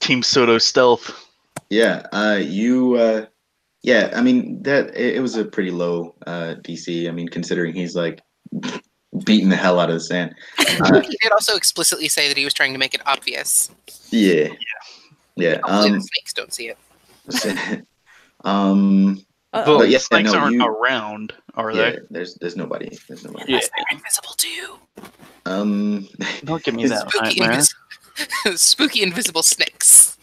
Team Soto stealth. Yeah. Yeah. I mean that it was a pretty low DC. I mean, considering he's like beating the hell out of the sand. He did also explicitly say that he was trying to make it obvious. Yeah. Hopefully the snakes don't see it. But yeah, snakes no, aren't around, are they? There's nobody. Yeah. They're invisible to you. Don't give me that Spooky, nightmare. spooky invisible snakes.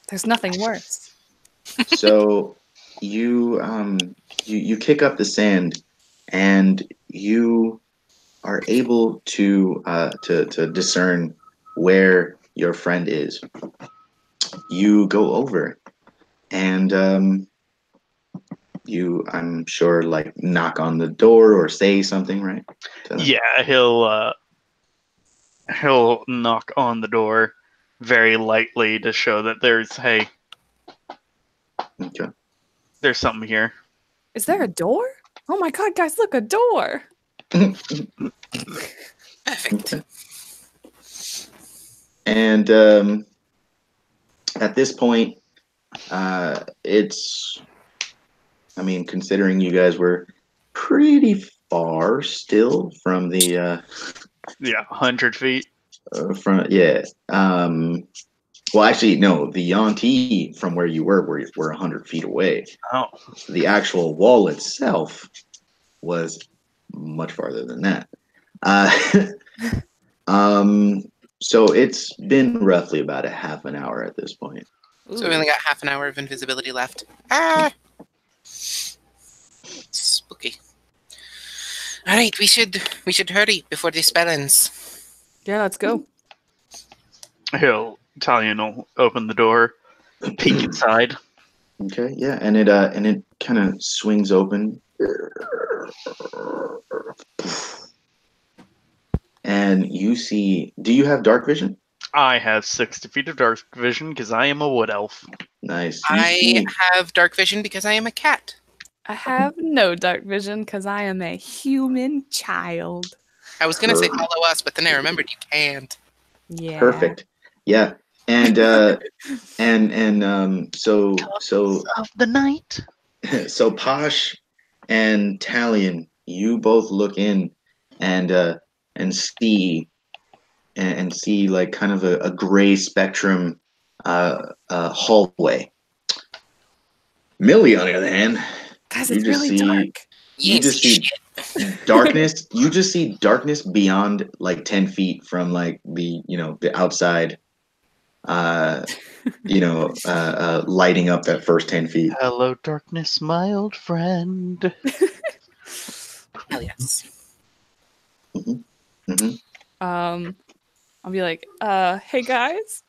There's nothing worse. So you kick up the sand, and you are able to discern where your friend is. You go over, and I'm sure, like, knock on the door or say something, right? Yeah, he'll knock on the door very lightly to show that there's Okay. there's something here. Is there a door? Oh my god, guys, look, a door! Perfect. Okay. And at this point, it's, I mean, considering you guys were pretty far still from the 100 feet. Well, actually, no, the Yonti from where you were 100 feet away. Oh. The actual wall itself was much farther than that. So it's been roughly about a half an hour at this point. So we only got half an hour of invisibility left. Ah! Spooky. All right, we should hurry before the spell ends. Yeah, let's go. Talion will open the door, peek inside. Okay, yeah, and it kind of swings open, and you see. Do you have dark vision? I have 60 feet of dark vision because I am a wood elf. Nice. I have dark vision because I am a cat. I have no dark vision because I am a human child. I was gonna say follow us, but then I remembered you can't. Yeah. Perfect. Yeah, And so Of the night. so Posh and Talion, you both look in and see and see like kind of a gray spectrum hallway. Millie, on the other hand, Guys, you it's just really see dark. you just see darkness. You just see darkness beyond like 10 feet from like the the outside. Lighting up that first 10 feet. Hello, darkness, my old friend. Hell yes. I'll be like, hey guys,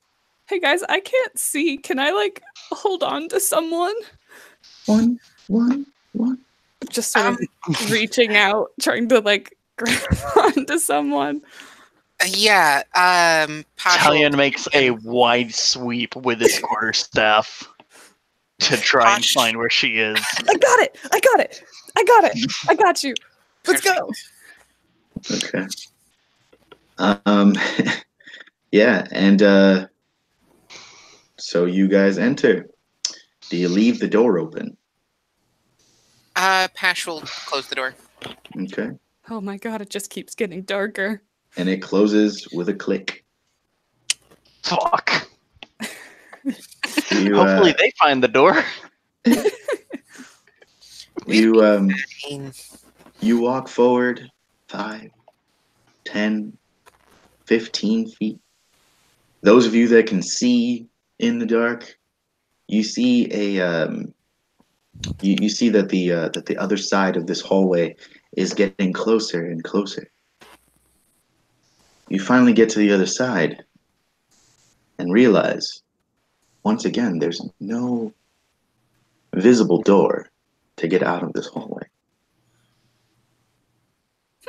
I can't see. Can I like hold on to someone? One. Just sort of reaching out, trying to like grab onto someone. Yeah. Talion makes a wide sweep with his quarterstaff to try and find where she is. I got it. I got you. Let's go. Okay. Yeah, and so you guys enter. Do you leave the door open? Pash will close the door. Okay. Oh my god, it just keeps getting darker. And it closes with a click. Fuck. Hopefully they find the door. You walk forward 5, 10, 15 feet. Those of you that can see in the dark, you see you see that the other side of this hallway is getting closer and closer. You finally get to the other side and realize, once again, there's no visible door to get out of this hallway.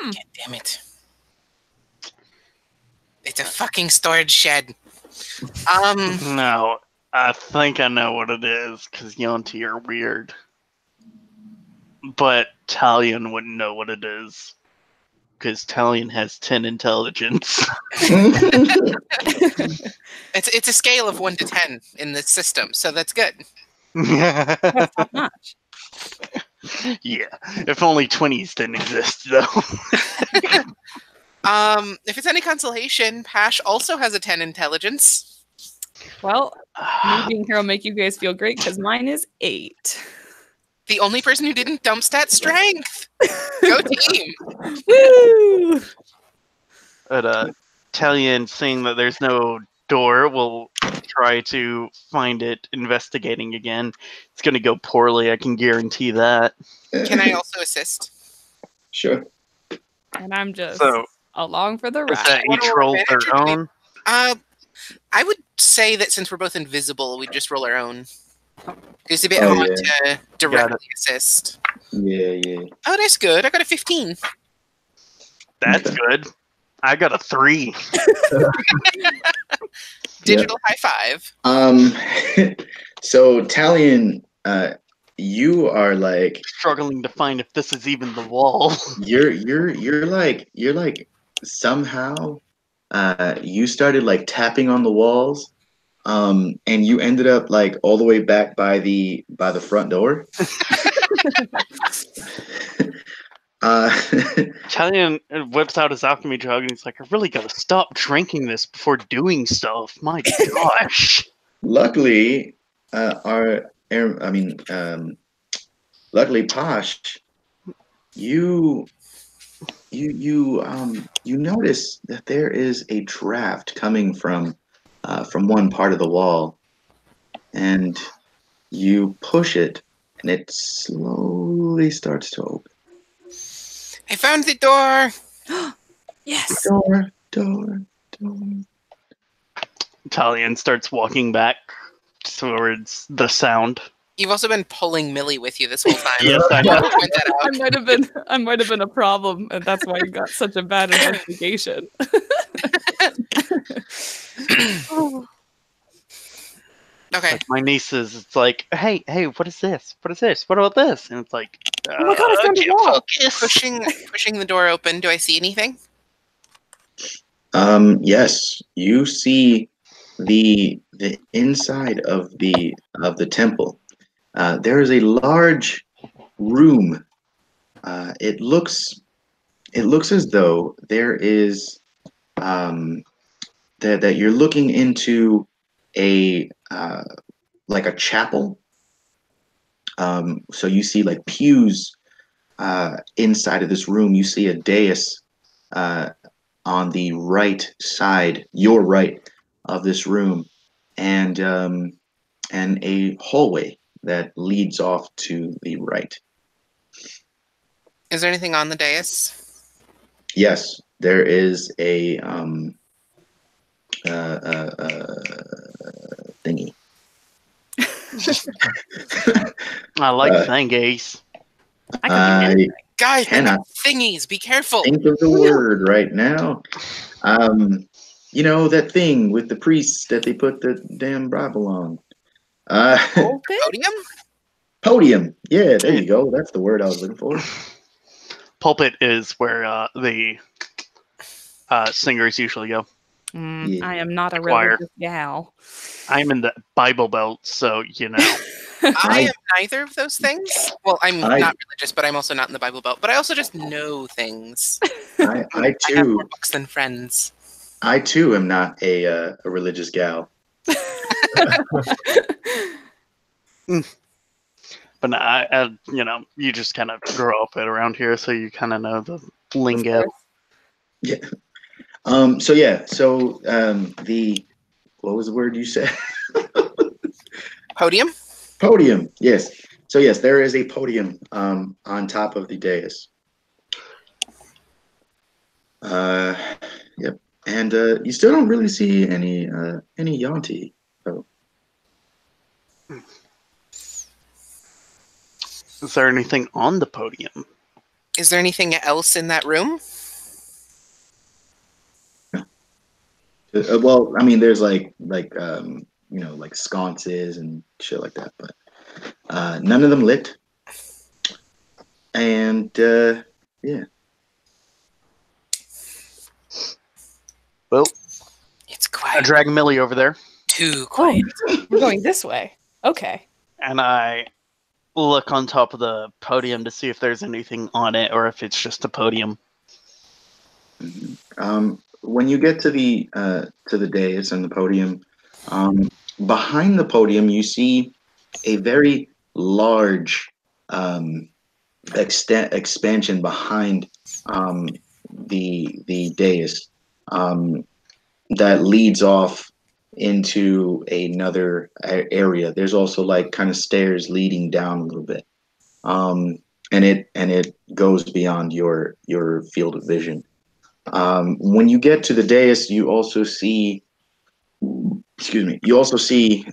God damn it. It's a fucking storage shed. No, I think I know what it is, because Yonti are weird. But Talion wouldn't know what it is, because Talion has 10 intelligence. It's a scale of 1 to 10 in this system, so that's good. That's top notch. Yeah, if only 20s didn't exist, though. If it's any consolation, Pash also has a 10 intelligence. Well, me being hero make you guys feel great because mine is 8. The only person who didn't dump stat strength. Go team. Woo! But Talion, seeing that there's no door, will try to find it, investigating again. It's going to go poorly, I can guarantee that. Can I also assist? Sure. And I'm just So, along for the is ride. that each roll their own? I would say that since we're both invisible, we just roll our own. It's a bit Oh, hard yeah. to directly assist. Yeah. Oh, that's good. I got a 15. That's good. I got a 3. Digital high five. So Talion, you are like Struggling to find if this is even the wall. you're like somehow you started like tapping on the walls, and you ended up like all the way back by the front door. Talion whips out his alchemy jug and he's like, I really gotta stop drinking this before doing stuff. My gosh. Luckily, luckily, Posh, you notice that there is a draft coming from one part of the wall, and you push it, and it slowly starts to open. I found the door. Yes. Door. Talion starts walking back towards the sound. You've also been pulling Millie with you this whole time. Yes, I know. Point that out. I might have been a problem, and that's why you got such a bad investigation. Okay. Like my nieces, it's like, hey, what is this? What is this? What about this? And it's like, Oh my god, I found a wall! Pushing the door open. Do I see anything? Yes, you see the inside of the temple, there is a large room. It looks as though there is that you're looking into a like a chapel. So you see like pews inside of this room. You see a dais on the right side, your right of this room, and a hallway that leads off to the right. Is there anything on the dais? Yes, there is a thingy. I like thingies. I could Guys, they cannot make thingies. Be careful. think of the word right now. You know that thing with the priests that they put the damn Bible on. Podium? Podium. Yeah, there you go. That's the word I was looking for. Pulpit is where the singers usually go. Yeah. I am not a Choir. religious gal. I'm in the Bible Belt, so you know. I am neither of those things. Well, I'm I- not religious, but I'm also not in the Bible Belt. But I also just know things. I I have too. more books than friends. I too am not a religious gal. But I, you know, you just kind of grow up around here, so you kind of know the lingo. Yeah. So yeah. So the what was the word you said? Podium? Podium. Yes. So yes, there is a podium on top of the dais. Yep. And you still don't really see any Yonti. So. Is there anything on the podium? Is there anything else in that room? Well, I mean, there's like you know, like sconces and shit like that, but none of them lit. And yeah. Well, It's I quiet. drag Millie over there, Too quiet. We're going this way. Okay. and I look on top of the podium to see if there's anything on it or if it's just a podium. When you get to the dais and the podium, behind the podium you see a very large expansion behind the dais that leads off into another area. There's also like kind of stairs leading down a little bit, and it goes beyond your field of vision. When you get to the dais, you also see, excuse me, you also see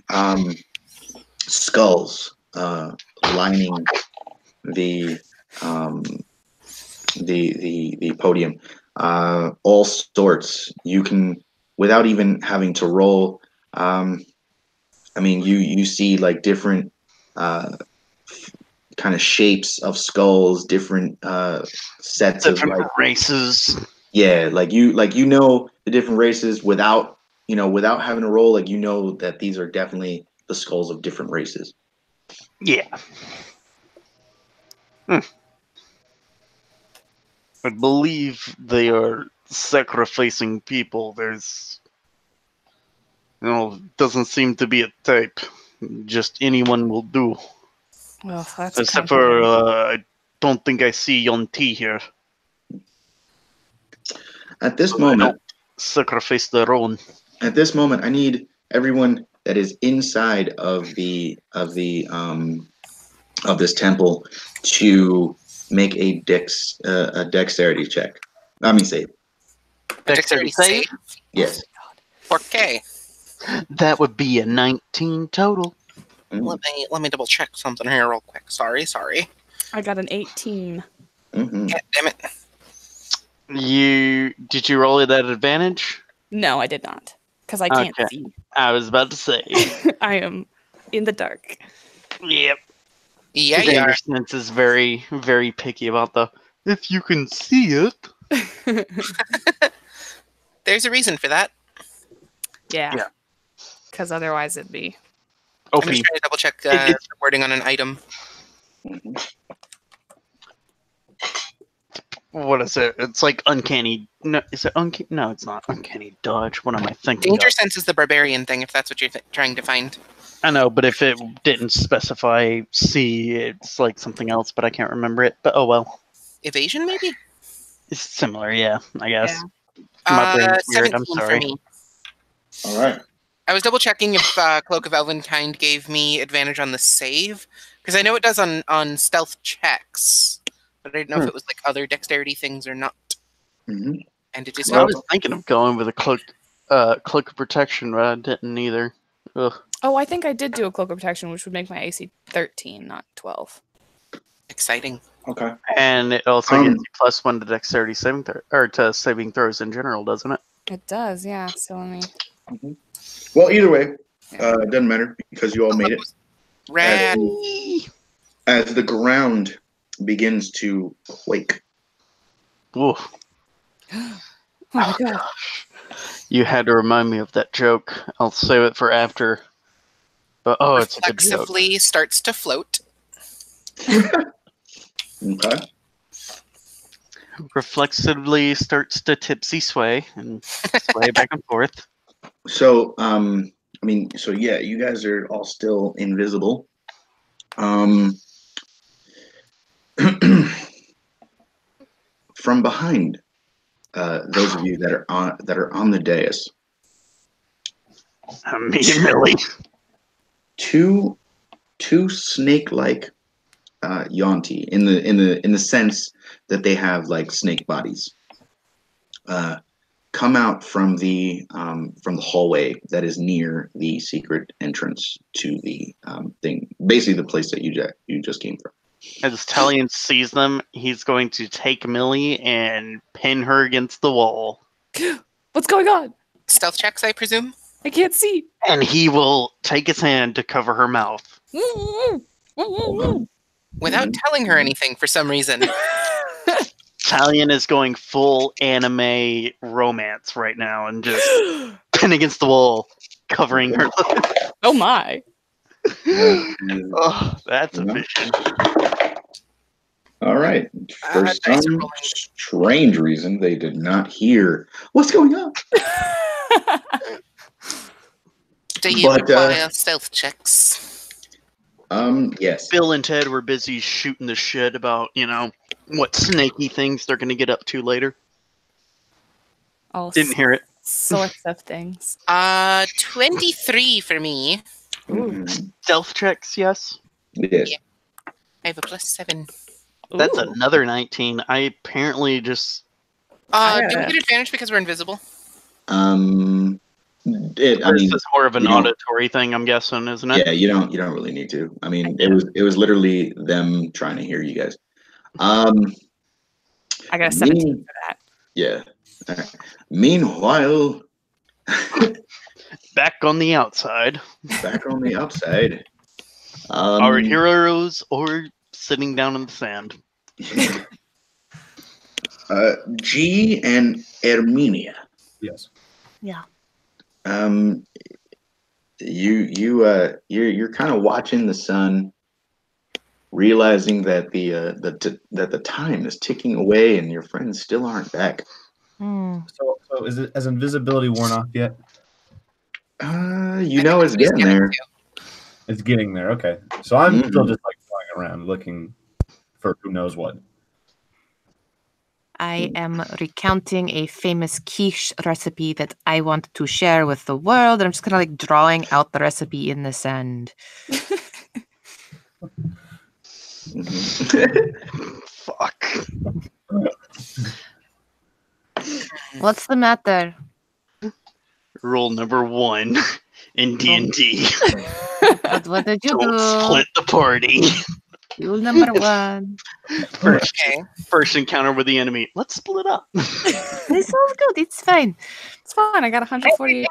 skulls lining the podium. All sorts. You can, without even having to roll. I mean, you see like different kind of shapes of skulls, different sets Different of like races. yeah, like you know the different races without without having to roll. Like you know that these are definitely the skulls of different races. Yeah. I believe they are sacrificing people. There's, doesn't seem to be a type. Just anyone will do. Well, that's Except for, I don't think I see Yon T here. At this I moment, don't sacrifice their own. at this moment, I need everyone that is inside of this temple to make a dexterity check. I mean, save. Dexterity save? Yes. Okay. That would be a 19 total. Let me double check something here real quick. Sorry. I got an 18. Mm-hmm. God damn it. Did you roll it at advantage? No, I did not. Because I can't Okay. see. I was about to say. I am in the dark. Yep. Yeah, you are. Dangerous is very, very picky about the if you can see it. There's a reason for that. Yeah. because otherwise it'd be. I'm just trying to double check the wording on an item. What is it? It's like uncanny. No, is it uncanny? No, it's not uncanny dodge. What am I thinking? Danger of? sense is the barbarian thing, if that's what you're trying to find. I know, but if it didn't specify C, it's like something else, but I can't remember it. But oh well. Evasion, maybe? It's similar, yeah, I guess. Yeah. My brain's weird, I'm 17 for sorry. me. All right. I was double checking if Cloak of Elvenkind gave me advantage on the save, because I know it does on stealth checks, but I didn't know if it was like other dexterity things or not. Mm-hmm. And it is I not. was thinking of going with a cloak of protection, but I didn't either. Ugh. Oh, I think I did do a cloak of protection, which would make my AC 13, not 12. Exciting. Okay. And it also gives you +1 to dexterity saving or to saving throws in general, doesn't it? It does, yeah. So let me. Mm-hmm. Well, either way, it doesn't matter because you all made it. Rad. As the ground begins to quake. Ooh. Oh my god. You had to remind me of that joke. I'll save it for after. But it's a good joke. Reflexively starts to float. Okay. Reflexively starts to tipsy sway and sway back and forth. So, yeah, you guys are all still invisible. From behind, those of you that are on the dais, Me and Millie. two snake-like Yonti in the sense that they have like snake bodies. Come out from the hallway that is near the secret entrance to the thing, basically the place that you just came from. As Talion sees them, he's going to take Millie and pin her against the wall. What's going on? Stealth checks, I presume? I can't see. And he will take his hand to cover her mouth. Without telling her anything for some reason. Talion is going full anime romance right now and just pin against the wall, covering her. Oh my. Oh, that's a vision. All right. For some strange reason, they did not hear what's going on. Do you require stealth checks? Yes. Bill and Ted were busy shooting the shit about, what snaky things they're going to get up to later. All Didn't hear it. Sorts of things. 23 for me. Mm-hmm. Stealth checks, yes. Yes. Yeah. I have a +7. That's another 19. I apparently just... do we get advantage because we're invisible? This is more of an auditory thing, I'm guessing, isn't it? Yeah, you don't really need to. I mean, it was literally them trying to hear you guys. I got a 17 for that. Yeah. Right. Meanwhile, back on the outside. Our heroes or sitting down in the sand. G and Erminia. Yes. Yeah. You're kind of watching the sun, realizing that the time is ticking away and your friends still aren't back. So is it has invisibility worn off yet? It's getting there. It's getting there. Okay, so I'm still just like flying around looking for who knows what. I am recounting a famous quiche recipe that I want to share with the world. And I'm just kind of like drawing out the recipe in the sand. Fuck. What's the matter? Rule number 1 in D&D. What did you Don't do? split the party. Rule number 1. First encounter with the enemy. Let's split up. This sounds good. It's fine. It's fine. I got 148.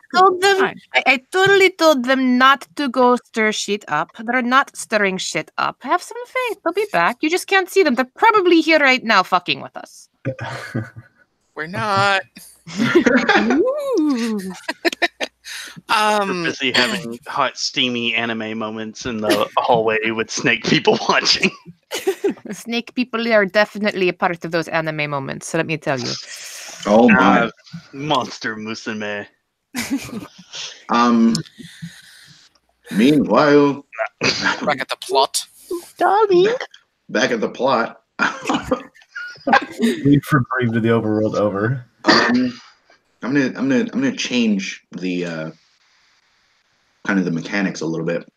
I totally told them not to go stir shit up. They're not stirring shit up. Have some faith. They'll be back. You just can't see them. They're probably here right now fucking with us. We're not. We're busy having hot, steamy anime moments in the hallway with snake people watching. Snake people are definitely a part of those anime moments, so let me tell you. Oh my. Monster Musume. Meanwhile, Back at the plot. back at the plot. Reprieve to the overworld over. I'm gonna change the kind of the mechanics a little bit.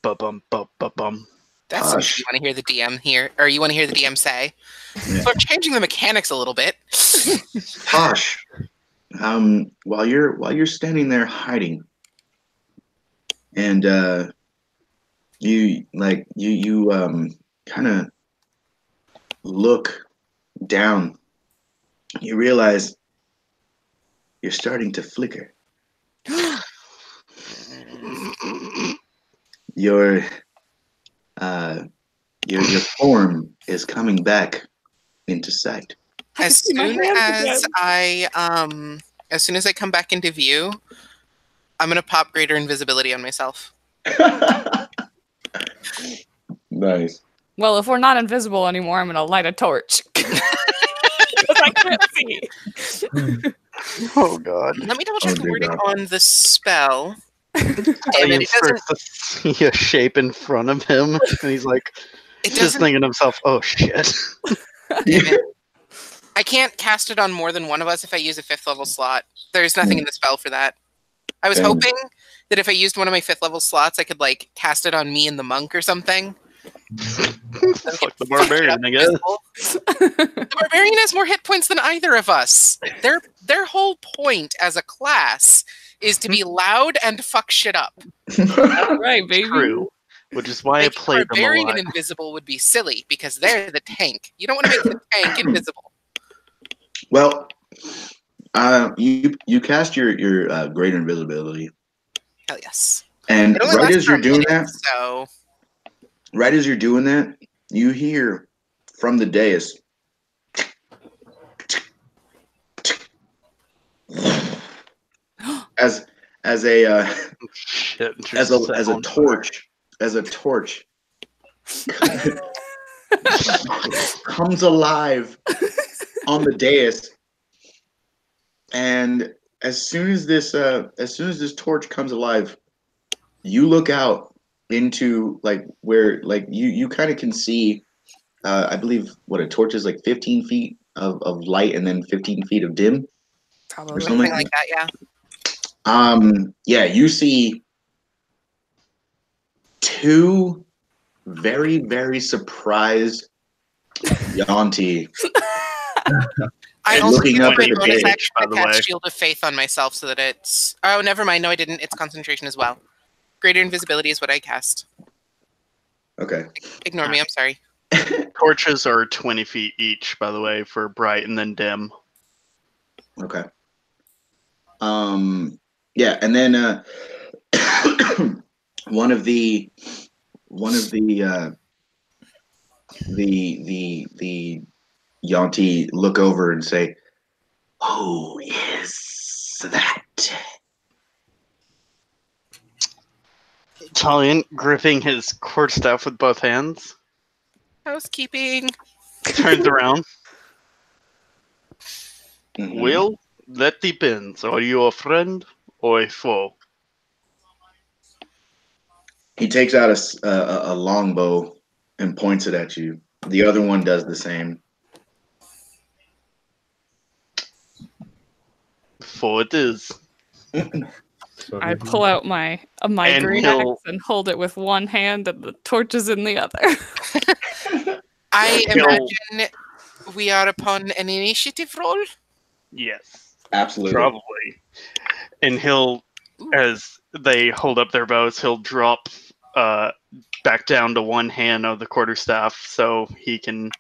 Ba-bum, ba-ba-bum. That's something you want to hear the DM here, or you want to hear the DM say. Yeah. So I'm changing the mechanics a little bit. Tosh, while you're standing there hiding, and you kind of look down, you realize you're starting to flicker. Your form is coming back into sight. As soon as I come back into view, I'm gonna pop greater invisibility on myself. Nice. Well, if we're not invisible anymore, I'm gonna light a torch. Because I can't see. Oh god. Let me double check the dear wording God. on the spell. Damn Ian it doesn't. starts to see a shape in front of him, and he's like, It just doesn't. thinking to himself, "Oh shit." Damn it. I can't cast it on more than one of us if I use a 5th level slot. There's nothing in the spell for that. I was Damn. hoping that if I used one of my 5th level slots, I could like cast it on me and the monk or something. Fuck the barbarian, I guess. The barbarian has more hit points than either of us. Their whole point as a class is to be loud and fuck shit up. Right, baby. True. Which is why I Making played them a barbarian lot. invisible would be silly because they're the tank. You don't want to make the tank invisible. Well, you cast your greater invisibility, Hell yes. and It only right lasts as for you're a doing minute, that, so right as you're doing that, you hear from the dais. As a Shit, as a torch comes alive on the dais, and as soon as this torch comes alive, you look out into like where like you kind of can see I believe what a torch is, like 15 feet of light and then 15 feet of dim Probably. or something something like that, yeah. Yeah, you see two very, very surprised Yanti I also looking used up my at the bonus dais, action by to the cast way. Shield of Faith on myself so that it's... Oh, never mind. No, I didn't. It's concentration as well. Greater invisibility is what I cast. Okay. Ignore me. I'm sorry. Torches are 20 feet each, by the way, for bright and then dim. Okay. Yeah, and then one of the Yanti look over and say, "Who is that?" Talion gripping his quarterstaff with both hands, Housekeeping. turns around. Mhm. Well, that depends. Are you a friend or a foe? He takes out a longbow and points it at you. The other one does the same. Foe it is. I pull out my And great he'll- axe and hold it with one hand and the torch is in the other. I He'll- imagine we are upon an initiative roll. Yes, Absolutely. probably. And he'll, as they hold up their bows, he'll drop back down to one hand of the quarterstaff so he can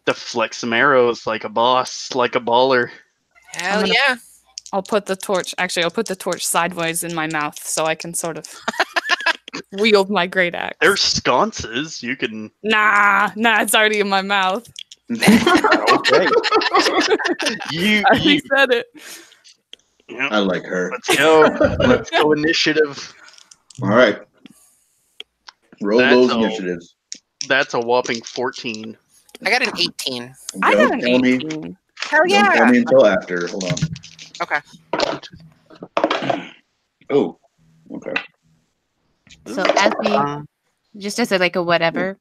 deflect some arrows like a boss, like a baller. Hell gonna- yeah. I'll put the torch sideways in my mouth so I can sort of wield my great axe. There's sconces. You can. Nah, it's already in my mouth. Okay. He said it. Yeah, I like her. let's go. Let's go initiative. All right. Roll That's those a- initiatives. That's a whopping 14. I got an 18. I got Don't an tell me. 18. Hell Don't tell yeah. me until after. Hold on. Okay. Oh. Okay. So as we Um, just as a whatever,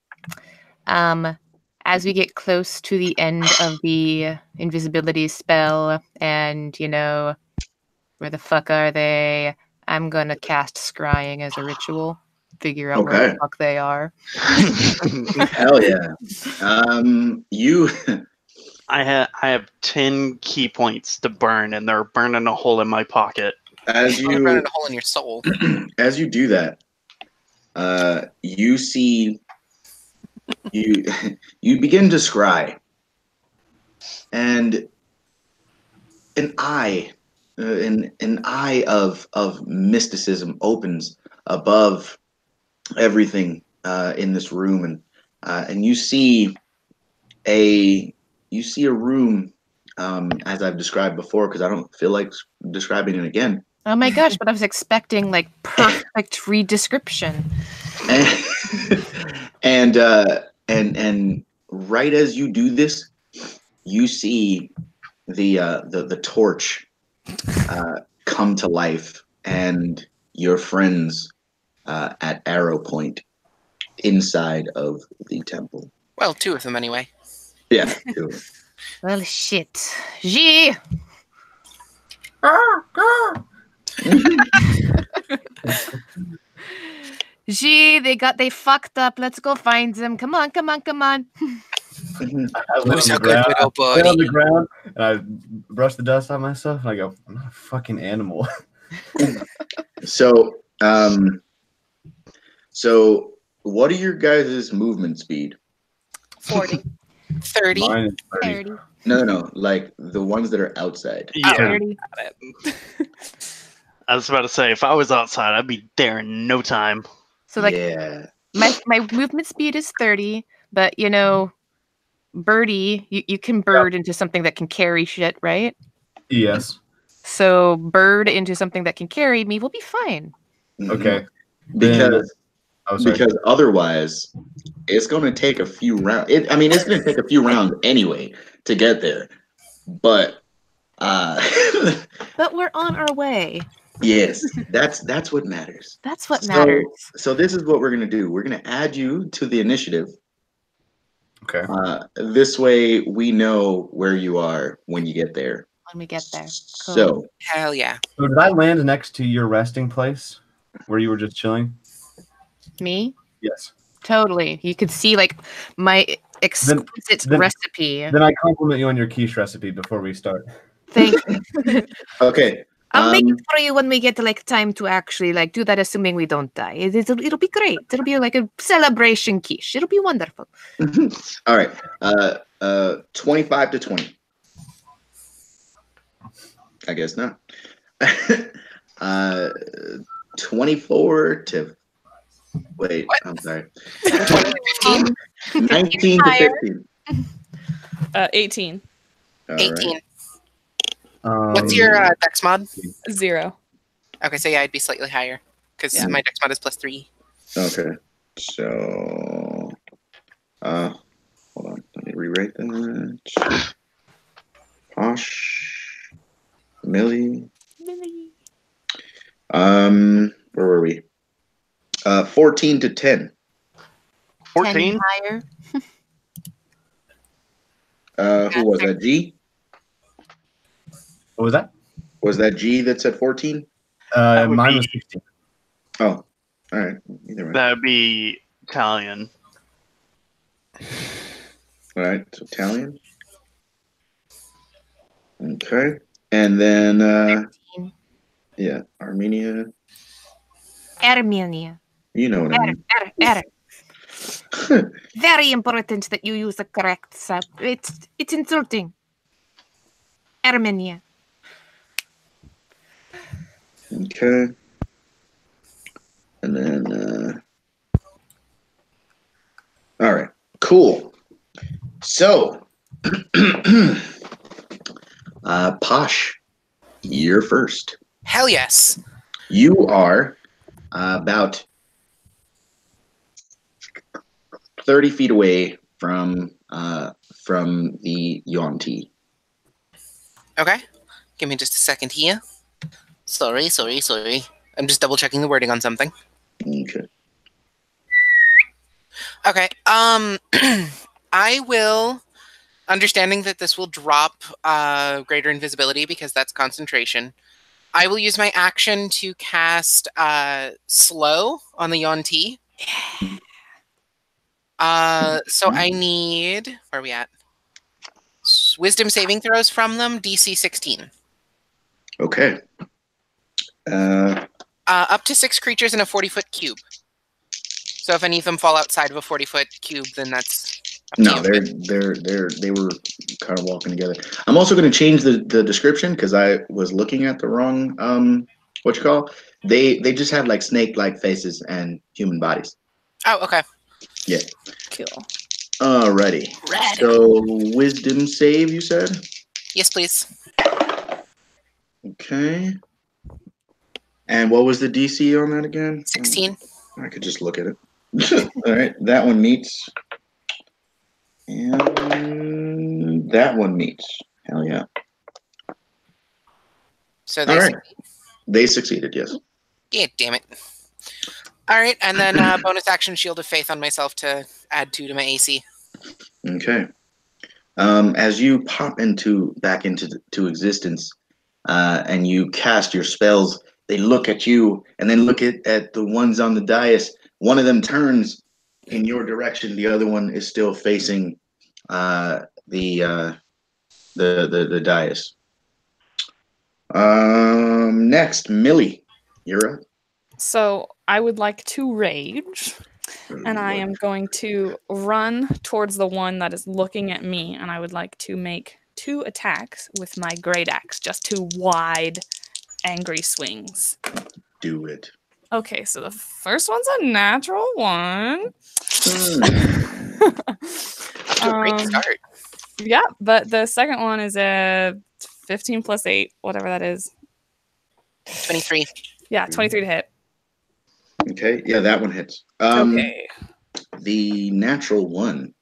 as we get close to the end of the invisibility spell, and where the fuck are they? I'm gonna cast scrying as a ritual. Figure out where Okay. the fuck they are. Hell yeah. You. I have 10 key points to burn, and they're burning a hole in my pocket. As You're burning you a hole in your soul. as you do that, you see you you begin to scry, and an eye, an eye of mysticism opens above everything in this room, and you see a room, as I've described before, because I don't feel like describing it again. Oh my gosh! But I was expecting perfect redescription. And right as you do this, you see the torch come to life, and your friends at Arrow Point inside of the temple. Well, 2 of them anyway. Yeah. Do it. Well, shit. G. Gee, they fucked up. Let's go find them. Come on. I lay Who's on a the good ground- little I lay on buddy? the ground, and I brush the dust off myself, and I go, I'm not a fucking animal. So, what are your guys' movement speed? 40. 30. Mine is 30. 30. No, like the ones that are outside. Yeah, 30. I was about to say, if I was outside, I'd be there in no time. So Yeah. my movement speed is 30, but birdie, you can bird into something that can carry shit, right? Yes. So bird into something that can carry me will be fine. Okay. Because Oh, sorry. because otherwise, it's going to take a few rounds. It's going to take a few rounds anyway to get there. But But we're on our way. yes, that's what matters. That's what matters. So this is what we're going to do. We're going to add you to the initiative. Okay. This way we know where you are when you get there. When we get there. Cool. So, Hell yeah. So did I land next to your resting place where you were just chilling? Me? Yes. Totally. You could see my exquisite then- recipe. Then I compliment you on your quiche recipe before we start. Thank you. okay. I'll make it for you when we get time to actually do that, assuming we don't die. It'll be great. It'll be like a celebration quiche. It'll be wonderful. All right. 25 to 20. I guess not. 24 to. Wait, What? I'm sorry. 15? 19 to 15. 18. All 18. Um, What's your dex mod? 0. Okay, so yeah, I'd be slightly higher. Because Yeah. my dex mod is +3. Okay. So, hold on. Let me rewrite that. Posh. Millie. Where were we? 14 to 10. 14? 10 higher. Who was that? G? What was that? Was that G that said 14? That would Mine be- was 16. Oh, all right. Either way. That'd be Italian. All right. So Italian. Okay. And then, yeah, Armenia. Armenia. You know what I mean. Very important that you use the correct sub. It's insulting. Armenia. Okay. And then, all right, cool. So Posh, you're first. Hell yes. You are about 30 feet away from the Yuan-Ti. Okay. Give me just a second here. Sorry. I'm just double checking the wording on something. Okay. Okay. I will, understanding that this will drop greater invisibility because that's concentration. I will use my action to cast slow on the Yuan-Ti. So I need, where are we at? Wisdom saving throws from them, DC 16. Okay. Up to 6 creatures in a 40-foot cube. So if any of them fall outside of a 40-foot cube, then that's up to No, you. they were kind of walking together. I'm also going to change the description because I was looking at the wrong what you call. They just have like snake-like faces and human bodies. Oh, okay. Yeah. Cool. Alrighty. So wisdom save, you said? Yes, please. Okay. And what was the DC on that again? 16. I could just look at it. All right, that one meets. And that one meets. Hell yeah. So they All right. They succeeded, yes. Yeah, damn it. All right, and then bonus action Shield of Faith on myself to add 2 to my AC. Okay. As you pop back into existence, and you cast your spells, they look at you and then look at the ones on the dais. One of them turns in your direction. The other one is still facing the dais. Next, Millie, you're up. So I would like to rage, and I am going to run towards the one that is looking at me, and I would like to make 2 attacks with my great axe, just 2 wide, angry swings. Do it. Okay, so the first one's a natural 1. Great start. Yeah, but the second one is a 15 plus 8, whatever that is. 23. Yeah, 23 to hit. Okay, yeah, that one hits. Okay. The natural 1.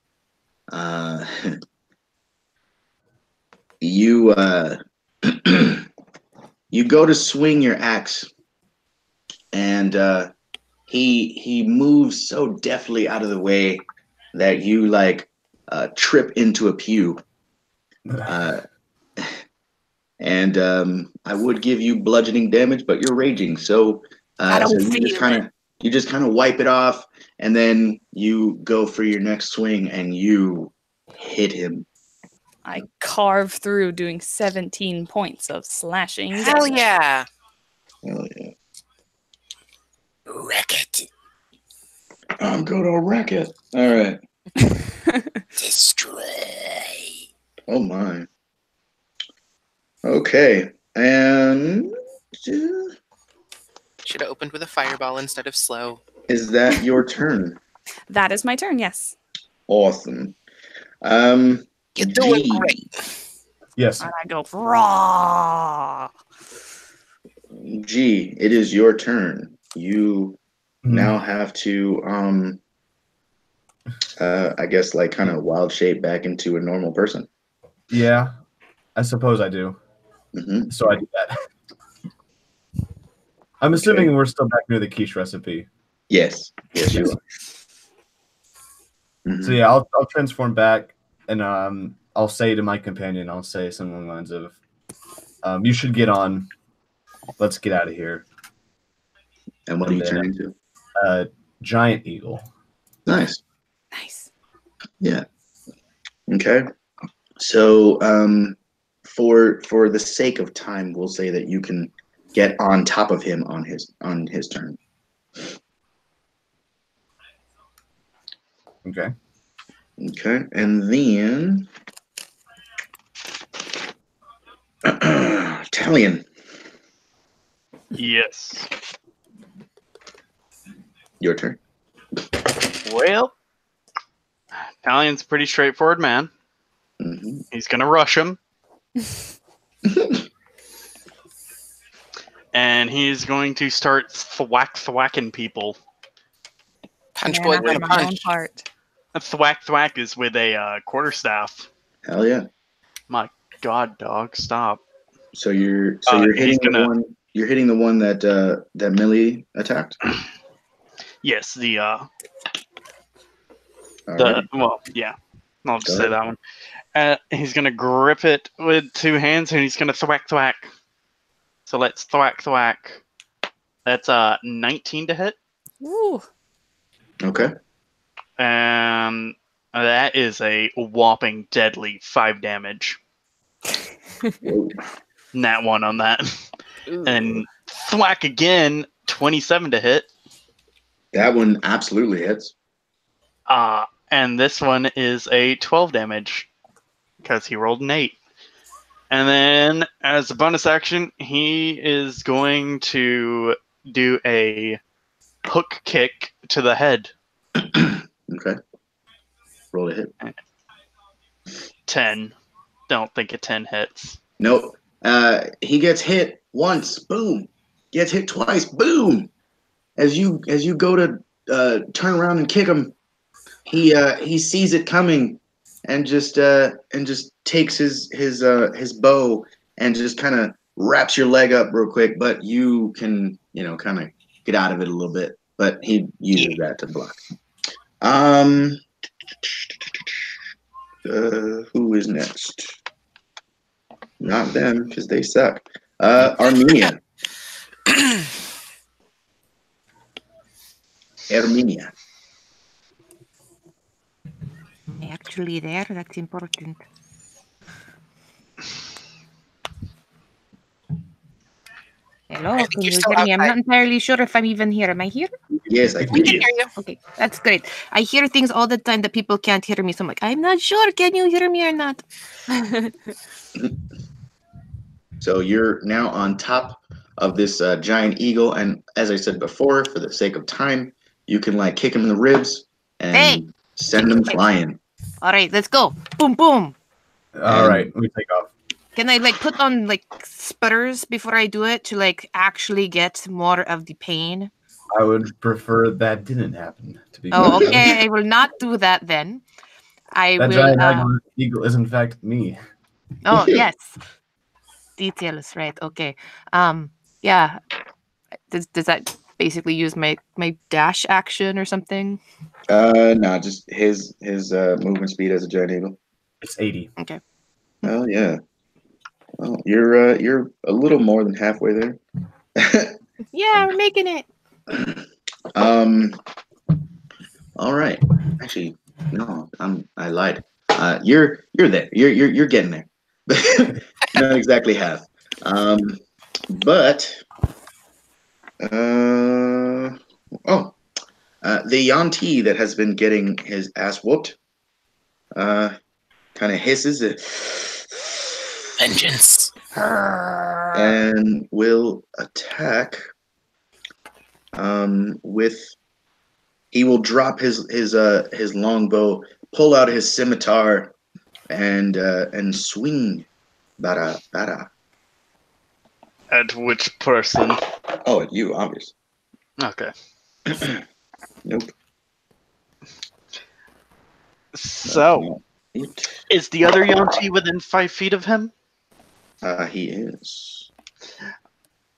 You you go to swing your axe, and he moves so deftly out of the way that you like trip into a pew. And I would give you bludgeoning damage, but you're raging, so you just kind of wipe it off, and then you go for your next swing, and you hit him. I carve through, doing 17 points of slashing. Hell yeah! Hell yeah! Wreck it. I'm gonna wreck it. All right. Destroy. Oh my. Okay, and should have opened with a fireball instead of slow. Is that your turn? That is my turn, yes. Awesome. You're doing great. Yes. And I go, raw. G, it is your turn. You now have to, I guess, like kind of wild shape back into a normal person. Yeah, I suppose I do. Mm-hmm. So I do that. I'm assuming we're still back near the quiche recipe. Yes. Yes, you are. Mm-hmm. So yeah, I'll transform back, and I'll say to my companion, I'll say something along the lines of, "You should get on. Let's get out of here." And what do you turn into? Giant eagle. Nice. Nice. Yeah. Okay. So, for the sake of time, we'll say that you can get on top of him on his turn. Okay. Okay, and then Talion. Yes. Your turn. Well, Talion's a pretty straightforward man. Mm-hmm. He's gonna rush him. And he's going to start thwacking people. Punch Man boy after gonna my own punch. heart. A thwack is with a quarterstaff. Hell yeah! My God, dog, stop. So you're he's hitting the gonna- one. You're hitting the one that that Millie attacked. Yes, All the right. well, yeah. I'll just Go say ahead. that one. He's gonna grip it with 2 hands, and he's gonna thwack. So let's thwack. That's 19 to hit, Woo. Okay. and that is a whopping deadly 5 damage. Whoa. Nat 1 on that, Ooh. and thwack again, 27 to hit. That one absolutely hits. And this one is a 12 damage because he rolled an 8. And then, as a bonus action, he is going to do a hook kick to the head. Okay. Roll a hit. 10. Don't think a 10 hits. Nope. He gets hit once. Boom. Gets hit twice. Boom. As you go to turn around and kick him, he sees it coming, and just takes his bow and just kind of wraps your leg up real quick. But you can kind of get out of it a little bit. But he uses that to block. Who is next? Not them, because they suck. Armenia. Armenia. Actually, there, that's important. Hello, think can you're you still hear me? I'm outside. not entirely sure if I'm even here. Am I here? Yes, I We think. can hear you. Okay, that's great. I hear things all the time that people can't hear me, so I'm like, I'm not sure. Can you hear me or not? So you're now on top of this giant eagle, and as I said before, for the sake of time, you can like kick him in the ribs and Hey! send him flying. All right, let's go. Boom, boom. All right, we take off. Can I like put on like spurs before I do it to like actually get more of the pain? I would prefer that didn't happen. To be Oh, quite okay. I will not do that then. I That will. giant eagle is in fact me. Oh yes. Details, right? Okay. Yeah. Does that basically use my dash action or something? No, just his movement speed as a giant eagle. It's 80. Okay. Oh yeah. Well, you're a little more than halfway there. Yeah, we're making it. All right. Actually, no, I lied. You're there. You're getting there. Not exactly half. But the Yanti that has been getting his ass whooped, kind of hisses it. Vengeance. And will attack he will drop his longbow, pull out his scimitar, and swing bada. At which person? Oh, at you, obvious. Okay. Nope. So, is the other Yonti within 5 feet of him? He is.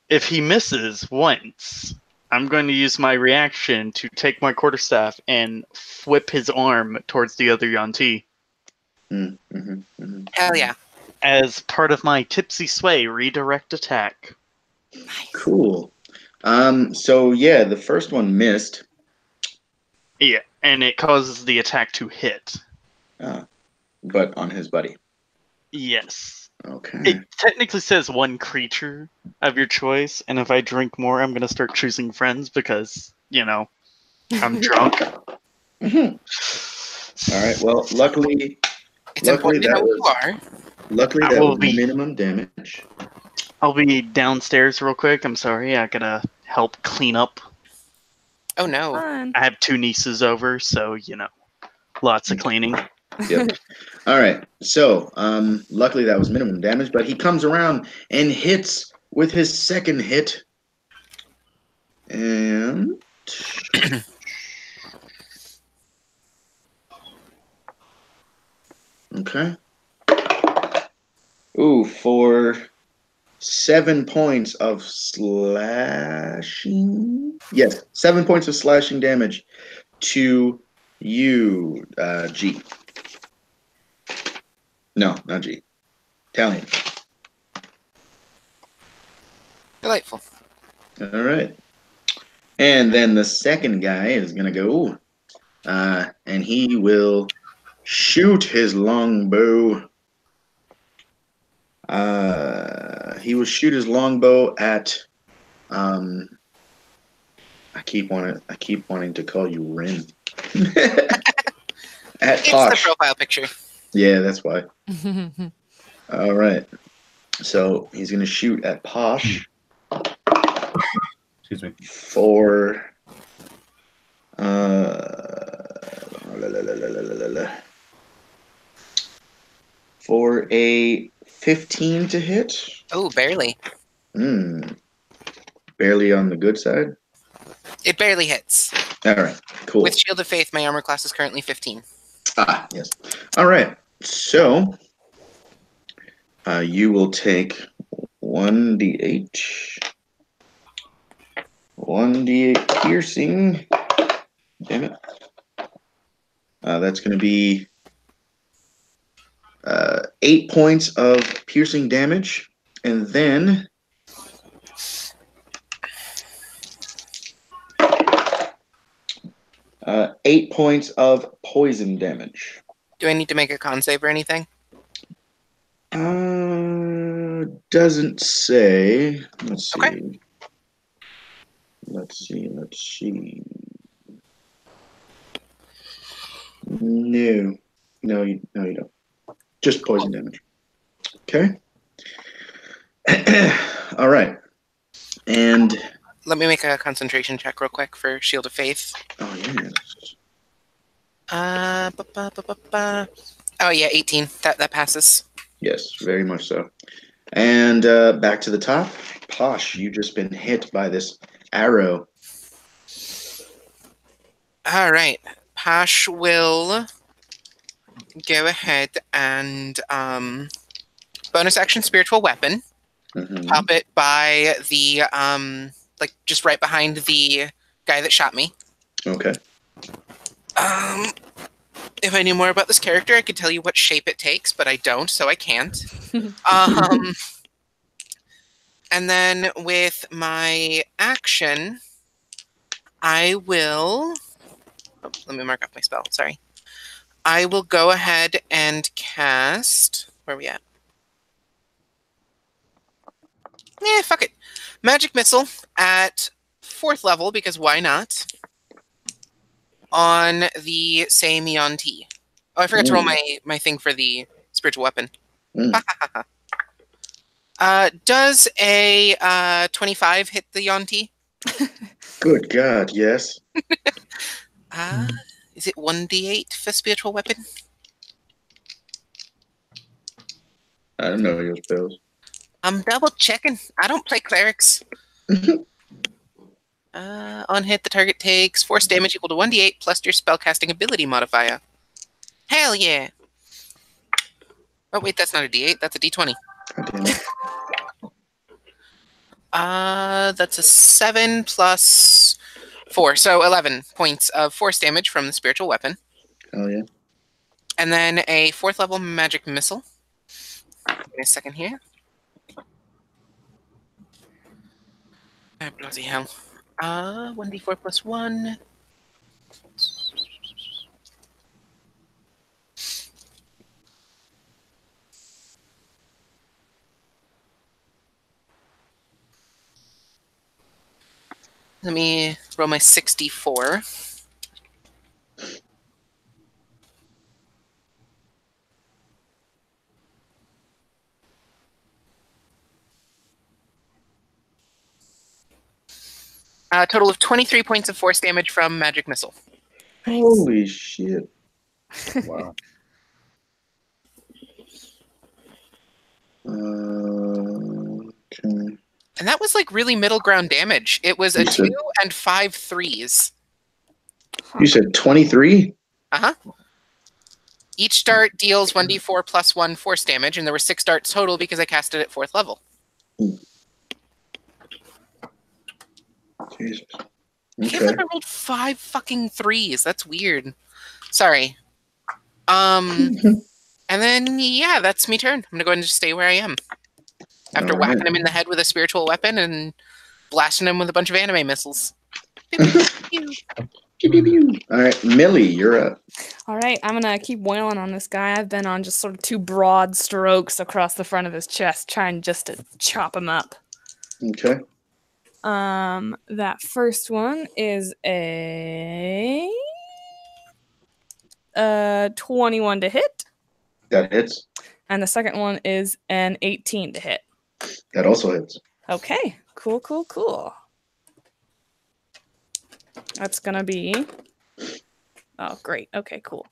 If he misses once, I'm going to use my reaction to take my quarterstaff and whip his arm towards the other Yonti. Hell yeah. As part of my tipsy sway redirect attack. Cool. So yeah, the first one missed. Yeah, and it causes the attack to hit. But on his buddy. Yes. Okay. It technically says one creature of your choice, and if I drink more, I'm going to start choosing friends because, I'm drunk. All right. Well, luckily It's important to know who you are. Luckily, that was minimum damage. I'll be downstairs real quick. I'm sorry. I gotta help clean up. Oh no. Fun. I have 2 nieces over, so, lots of cleaning. Yep. All right. So, luckily that was minimum damage, but he comes around and hits with his second hit. And okay. Ooh, for 7 points of slashing. Yes, 7 points of slashing damage to you, G. No, not G. Italian. Delightful. All right. And then the second guy is going to go, and he will shoot his longbow. He will shoot his longbow at. I keep wanting to call you Rin. At It's Posh. the profile picture. Yeah, that's why. All right. So he's going to shoot at Posh. Excuse me. For for a 15 to hit. Oh, barely. Barely on the good side. It barely hits. All right, cool. With Shield of Faith, my armor class is currently 15. Ah, yes. All right. So you will take 1d8. 1d8 piercing. Damn it. That's going to be 8 points of piercing damage. And then uh, 8 points of poison damage. Do I need to make a con save or anything? Doesn't say. Let's see. Okay. Let's see. No, you don't. Just poison damage. Okay. All right. And let me make a concentration check real quick for Shield of Faith. Oh yes. Oh yeah, 18. That passes. Yes, very much so. And back to the top. Posh, you've just been hit by this arrow. All right. Posh will go ahead and bonus action spiritual weapon. Mm-hmm. Pop it by the like just right behind the guy that shot me. Okay. If I knew more about this character, I could tell you what shape it takes, but I don't, so I can't. And then with my action, I will... Oh, let me mark off my spell, sorry. I will go ahead and cast... Where are we at? Fuck it. Magic Missile at 4th level, because why not? On the same Eon T. Oh, I forgot to roll my thing for the spiritual weapon. Does a 25 hit the Eon T? Good God, yes. Is it 1d8 for spiritual weapon? I don't know your spells. I'm double checking. I don't play clerics. On hit, the target takes force damage equal to 1d8 plus your spellcasting ability modifier. Hell yeah! Oh wait, that's not a d8. That's a d20. God damn it. That's a 7 plus 4, so 11 points of force damage from the spiritual weapon. Oh yeah. And then a 4th level magic missile. Give me a second here. Bloody hell. 1d4 plus 1. Let me roll my 64. A total of 23 points of force damage from magic missile. Holy shit. Wow. Okay. And that was like really middle ground damage. It was a 2 and 5 threes. You said 23? Uh-huh. Each dart deals 1d4 plus 1 force damage, and there were 6 darts total because I cast it at 4th level. Jesus. I can't Okay. believe I rolled 5 fucking threes. That's weird. Sorry. And then, yeah, that's me turn. I'm going to go ahead and just stay where I am. After whacking him in the head with a spiritual weapon and blasting him with a bunch of anime missiles. All right, Millie, you're up. All right, I'm gonna keep wailing on this guy. I've been on just sort of 2 broad strokes across the front of his chest, trying just to chop him up. Okay. That first one is a 21 to hit. That hits. And the second one is an 18 to hit. That also hits. Okay, cool. That's gonna be... Oh, great. Okay, cool.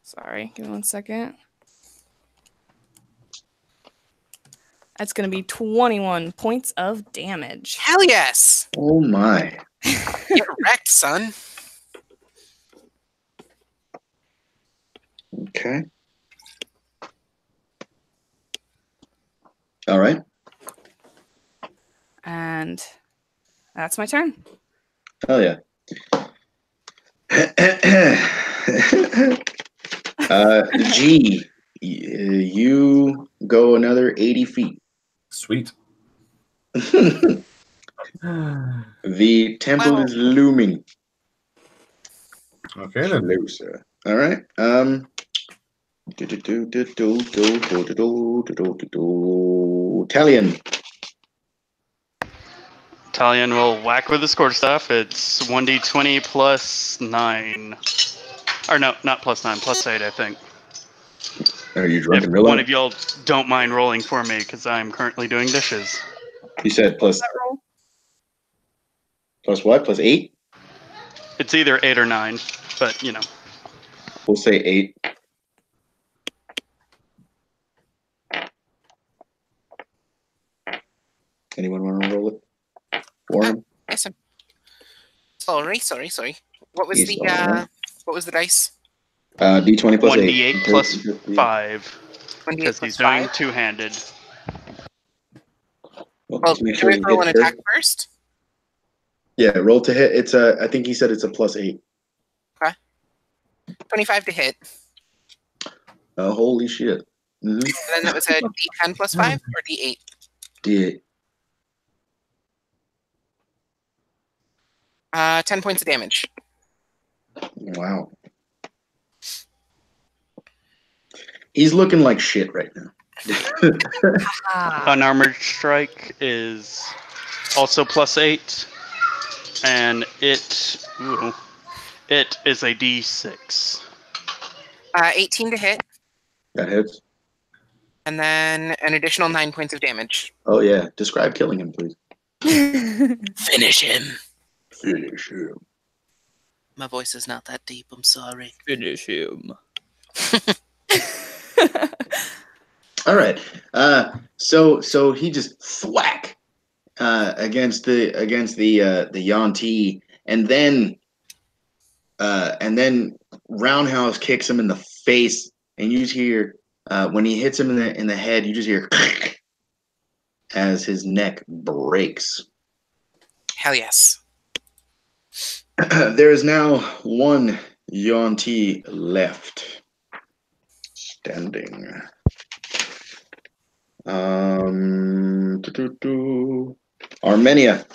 Sorry, give me 1 second. That's gonna be 21 points of damage. Hell yes! Oh my. Get wrecked, son. Okay. All right. And that's my turn. Hell yeah. G, you go another 80 feet. Sweet. The temple is looming. Okay, then. Closer. All right. Talion. Talion will whack with the scorch staff. It's 1d20 plus 9. Or no, not plus 9, plus 8, I think. Are you drunk If and real one life? of y'all don't mind rolling for me, because I'm currently doing dishes. You said plus what? Plus 8? It's either 8 or 9, but you know. We'll say 8. Anyone want to roll it? Warren? Yes, sir. Sorry. What was Yes, the alright. what was the dice? D20 plus 8. 1d8 plus 5. 1d8 Because plus he's doing 5. two-handed. Well, Just make do sure we you roll an hit attack first. first? Yeah, roll to hit. It's a. I think he said it's a plus 8. Okay. 25 to hit. Holy shit. And then that was a D10 plus 5 or D8? D8. 10 points of damage. Wow. He's looking like shit right now. Unarmored strike is also plus 8. And it is a d6. 18 to hit. That hits. And then an additional 9 points of damage. Oh yeah. Describe killing him, please. Finish him. Finish him. My voice is not that deep. I'm sorry. Finish him. All right. So he just thwack against the Yanti, and then Roundhouse kicks him in the face, and you just hear when he hits him in the head, you just hear as his neck breaks. Hell yes. There is now one Yanti left standing. Armenia,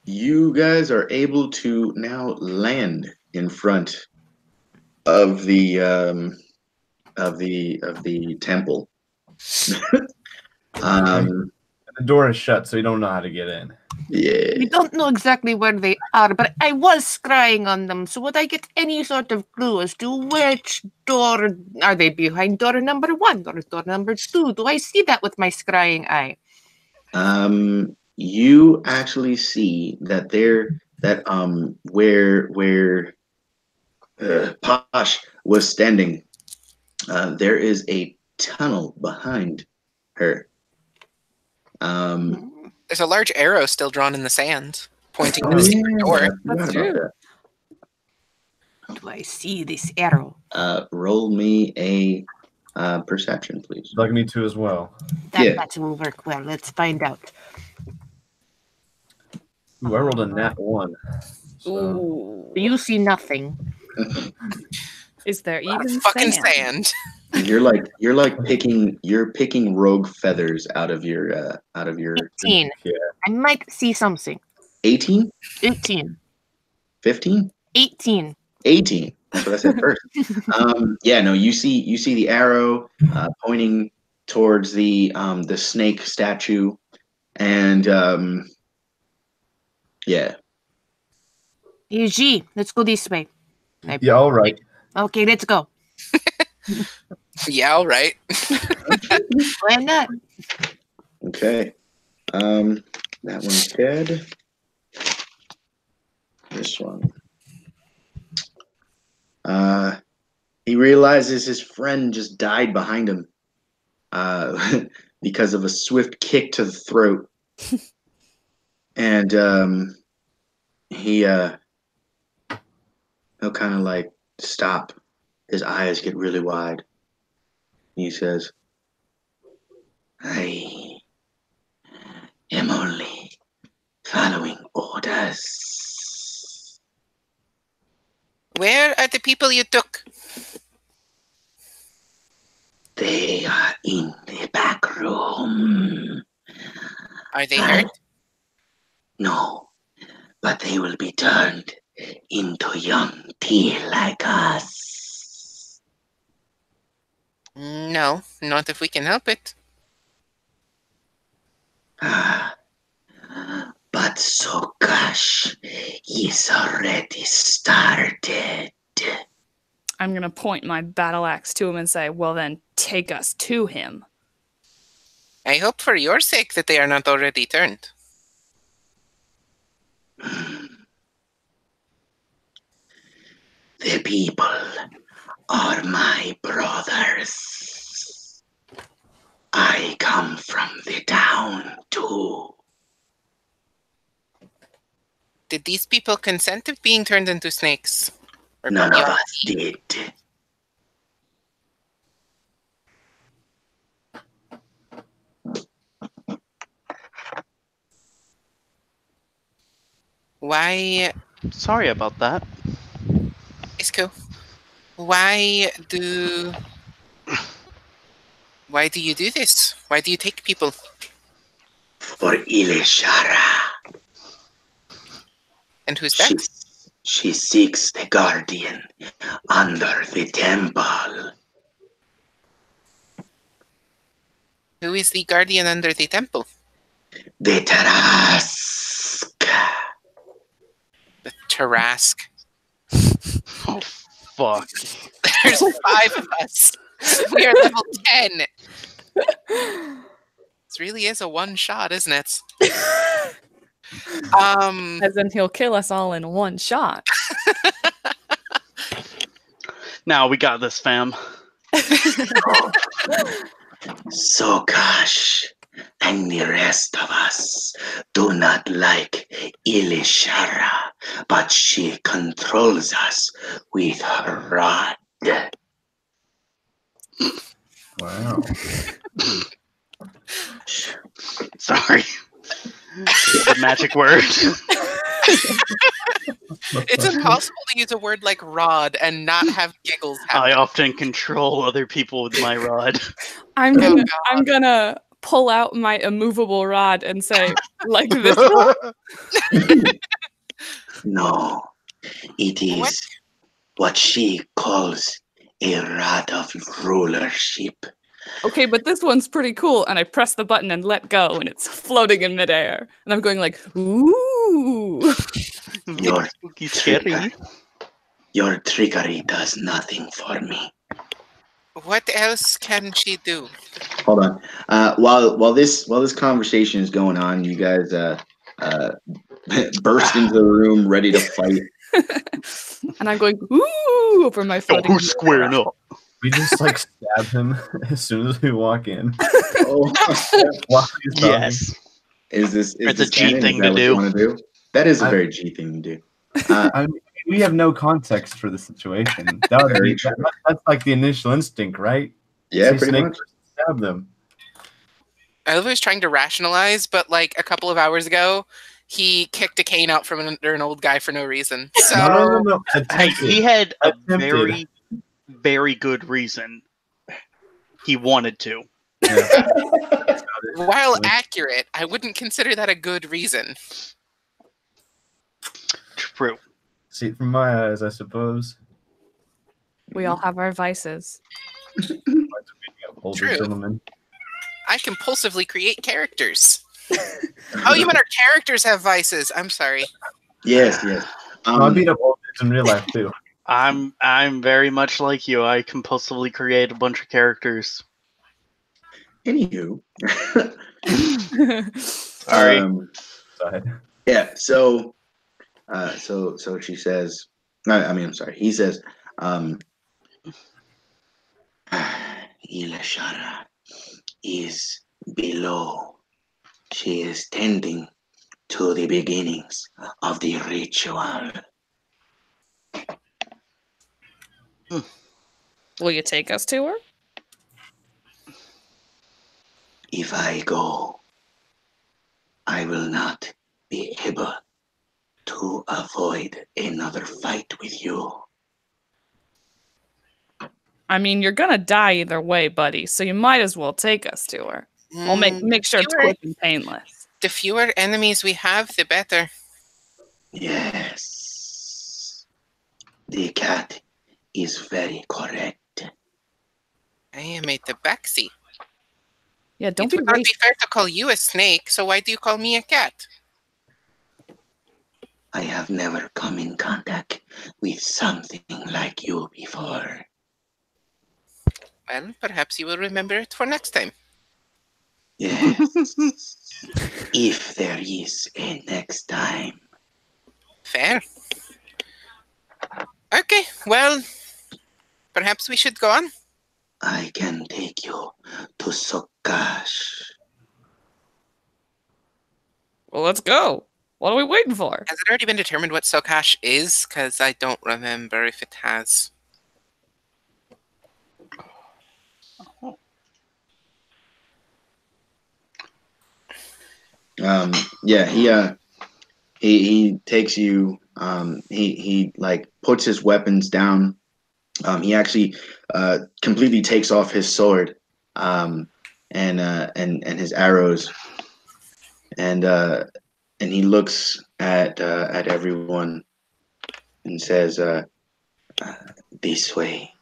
you guys are able to now land in front of the temple. The door is shut, so you don't know how to get in. Yeah. We don't know exactly where they are, but I was scrying on them. So would I get any sort of clue as to which door are they behind? Door number 1 or door number 2? Do I see that with my scrying eye? you actually see that where Posh was standing, there is a tunnel behind her. There's a large arrow still drawn in the sand, pointing to Oh, the secret door. I forgot That's about true. that. Do I see this arrow? Roll me a perception, please. Like me too as well. That will work well. Let's find out. Ooh, I rolled a nat 1. So Ooh. You see nothing. Is there even Fucking sand? You're picking rogue feathers out of your 18. yeah. I might see something. 18? 18. 15? 18. 18. That's what I said first. Yeah, no, you see the arrow pointing towards the snake statue, and yeah. Eugene, let's go this way. Yeah, all right. Okay, let's go. Yeah, all right. Why not? Okay. That one's dead. This one. He realizes his friend just died behind him because of a swift kick to the throat. And he'll kind of like stop. His eyes get really wide. He says, I am only following orders. Where are the people you took? They are in the back room. Are they hurt? No, but they will be turned into young deer like us. No, not if we can help it. But Sokash is already started. I'm going to point my battle axe to him and say, well, then take us to him. I hope for your sake that they are not already turned. The people are my brothers. I come from the town too. Did these people consent to being turned into snakes? Or None of beyond? us did. Why? Sorry about that. It's cool. Why do you do this? Why do you take people? For Ilishara. And who's that? She seeks the guardian under the temple. Who is the guardian under the temple? The Tarask. The Tarask. Oh, fuck. There's 5 of us. We are level 10. This really is a one shot, isn't it? As in he'll kill us all in one shot. Now we got this, fam. Sokash and the rest of us do not like Ilishara, but she controls us with her rod. Wow. Sorry. The magic word. It's impossible to use a word like rod and not have giggles happen. I often control other people with my rod. I'm gonna pull out my immovable rod and say, like this one? No, it is what she calls a rod of rulership. Okay, but this one's pretty cool. And I press the button and let go, and it's floating in midair. And I'm going like, ooh. Your Scary. Your trickery does nothing for me. What else can she do? Hold on. While this conversation is going on, you guys burst into the room ready to fight. And I'm going, ooh, over my Yo, floating. who's squaring up? We just like stab him as soon as we walk in. Oh, While he's talking. Yes. is this It's this a G canon? thing Is that to what do. you want to do? That is a I- very G thing to do. I mean, we have no context for the situation. That would Very be true. that's like the initial instinct, right? Yeah, See pretty snake much. first, stab them. I was trying to rationalize, but like a couple of hours ago, he kicked a cane out from under an old guy for no reason. So No. Hey, he had a Attempted. very, very good reason. He wanted to. Yeah. while accurate, I wouldn't consider that a good reason. True. See it from my eyes, I suppose. We all have our vices. Older True. gentlemen. I compulsively create characters. Oh, you mean our characters have vices? I'm sorry. Yes. I beat up old dudes in real life too. I'm very much like you. I compulsively create a bunch of characters. Anywho. Sorry. Side. Yeah. So she says. I'm sorry. He says. Ilashara is below. She is tending to the beginnings of the ritual. Will you take us to her? If I go, I will not be able to avoid another fight with you. I mean, you're gonna die either way, buddy, so you might as well take us to her. We'll make sure it's quick and painless. The fewer enemies we have, the better. Yes. The cat is very correct. I am at the backseat. Yeah, don't It be would not be racist. fair to call you a snake, so why do you call me a cat? I have never come in contact with something like you before. Well, perhaps you will remember it for next time. Yes. If there is a next time. Fair. Okay, well, perhaps we should go on. I can take you to Sokash. Well, let's go. What are we waiting for? Has it already been determined what Sokash is? Because I don't remember if it has. He takes you. He like puts his weapons down. He actually completely takes off his sword, and his arrows, and he looks at everyone and says, "This way."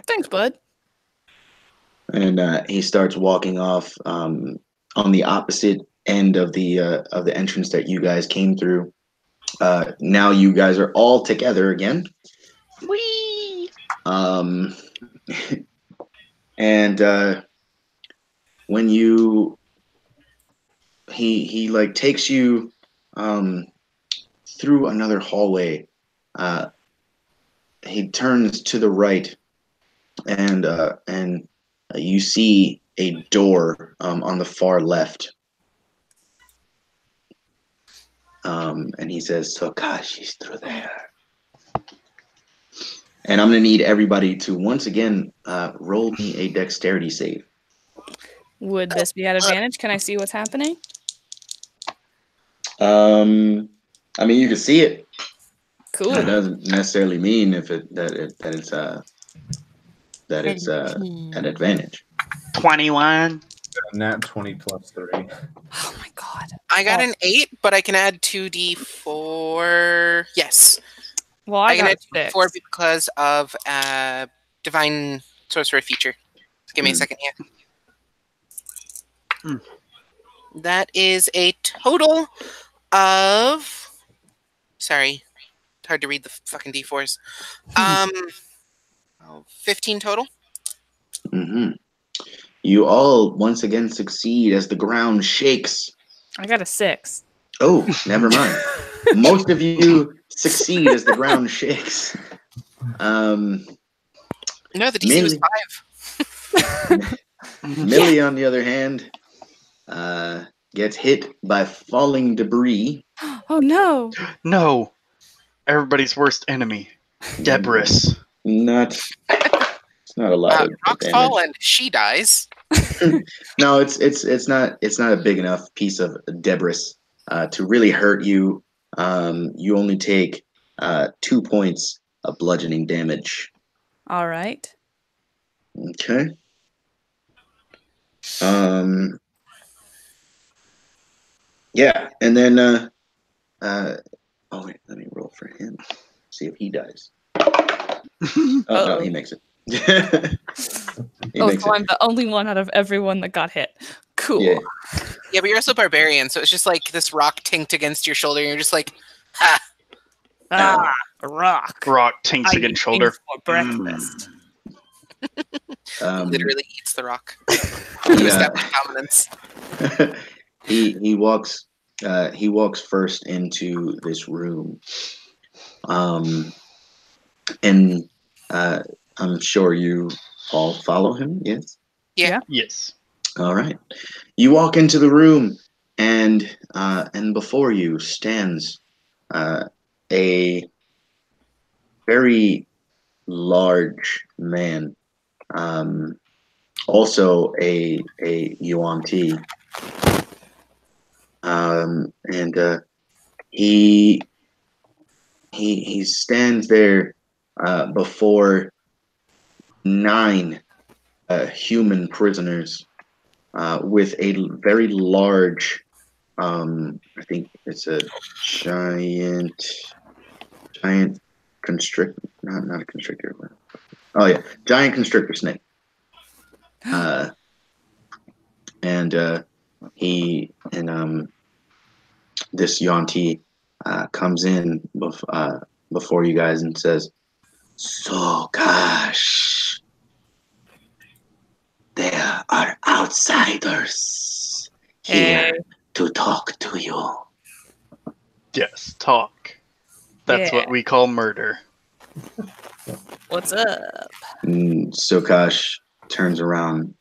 Thanks, bud. And he starts walking off on the opposite end of the entrance that you guys came through. Now you guys are all together again. Whee! And when he like takes you through another hallway, he turns to the right, and you see a door on the far left. And he says, "Sokashi's through there." And I'm gonna need everybody to once again roll me a dexterity save. Would this be at advantage? Can I see what's happening? I mean, you can see it. Cool. It doesn't necessarily mean that it's an advantage. 21. Nat 20 plus 3. Oh my god. I got an 8, but I can add 2d4. Yes. Well, I can got add a 6. 4 because of Divine Sorcerer feature. Just give me a second here. That is a total of... Sorry. It's hard to read the fucking d4s. 15 total. Mm-hmm. You all once again succeed as the ground shakes. I got a 6. Oh, never mind. Most of you succeed as the ground shakes. No, the DC was Millie, 5. Millie, on the other hand, gets hit by falling debris. Oh no! No. Everybody's worst enemy. Debris. It's not a lot of Rocks damage. fall and she dies. No, it's not a big enough piece of debris to really hurt you. You only take 2 points of bludgeoning damage. All right. Okay. Yeah, and then oh wait, let me roll for him. See if he dies. Oh no, he makes it. So I'm the only one out of everyone that got hit. Cool. Yeah. Yeah, but you're also barbarian, so it's just like this rock tinked against your shoulder, and you're just like, ha! A rock. Rock tinks I against eat shoulder. things for breakfast. Literally eats the rock. Yeah. Dominance. he walks first into this room. And I'm sure you all follow him, yes? Yeah. Yes. All right. You walk into the room, and before you stands a very large man, also a Yuan Ti, and he stands there before 9 human prisoners with a very large, I think it's a giant constrictor, not a constrictor. Oh yeah, giant constrictor snake. And this Yuan-Ti comes in before you guys and says, "So gosh, there are outsiders here to talk to you." Yes, talk. That's what we call murder. What's up? Sokash turns around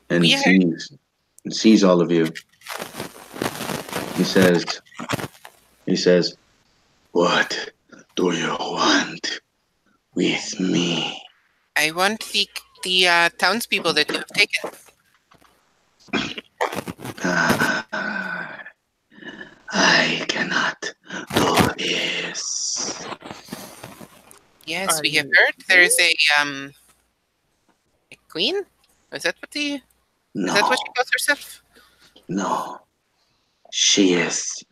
and sees all of you. He says, "What do you want with me?" I want the townspeople that you have taken. I cannot do this. Yes, we have heard there's a queen? Is that what she calls herself? No. She is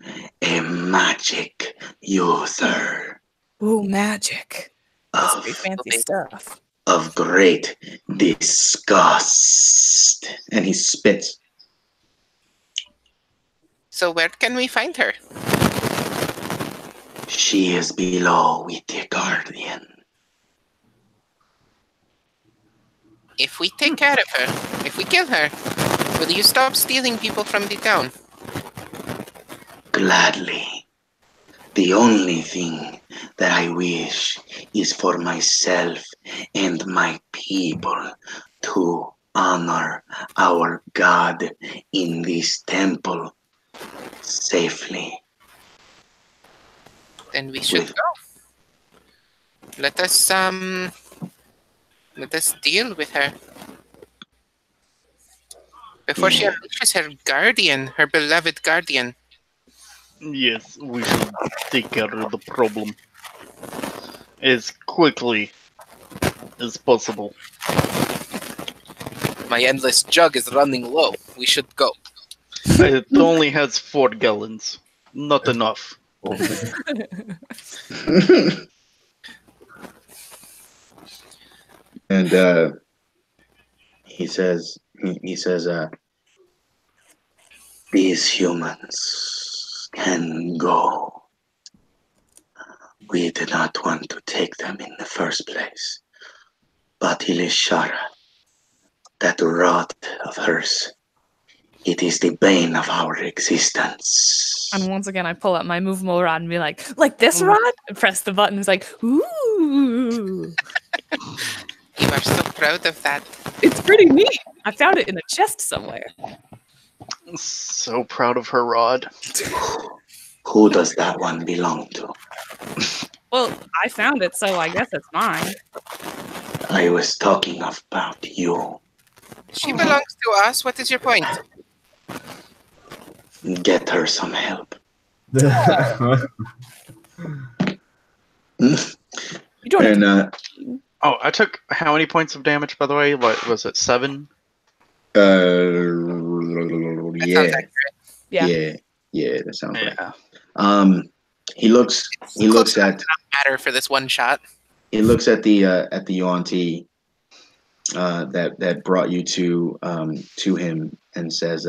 a magic user. Ooh, magic. That's Of, pretty fancy stuff. Of great disgust. And he spits. So where can we find her? She is below with the Guardian. If we take care of her, if we kill her, will you stop stealing people from the town? Gladly. The only thing that I wish is for myself and my people to honor our God in this temple safely. Then we should go. Let us deal with her. Before she unleashes her guardian, her beloved guardian. Yes, we should take care of the problem as quickly as possible. My endless jug is running low. We should go. It only has 4 gallons. Not enough. And he says, these humans can go. We did not want to take them in the first place, but Ilishara That rod of hers. It is the bane of our existence. And once again, I pull out my movable rod and be like this rod? And press the button. It's like, ooh. You are so proud of that. It's pretty neat. I found it in a chest somewhere. So proud of her rod. Who does that one belong to? Well, I found it, so I guess it's mine. I was talking about you. She belongs to us. What is your point? Get her some help. You don't have And Oh, I took how many points of damage, by the way? What was it, 7? That sounds accurate. Yeah, that sounds right. Yeah. He looks Close enough at to not matter for this one shot. the Yuan-Ti that brought you to him and says,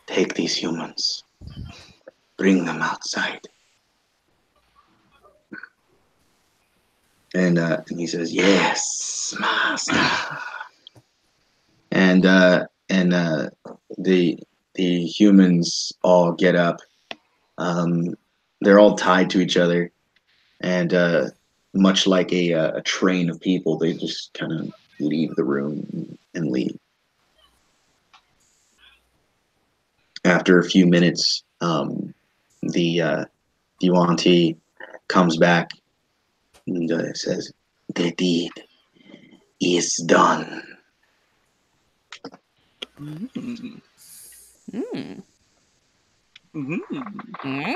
take these humans, bring them outside. And he says, yes, master. And the humans all get up. They're all tied to each other, and much like a train of people, they just kind of leave the room and leave. After a few minutes, the Yuan-Ti comes back and says, "The deed is done." Mm. I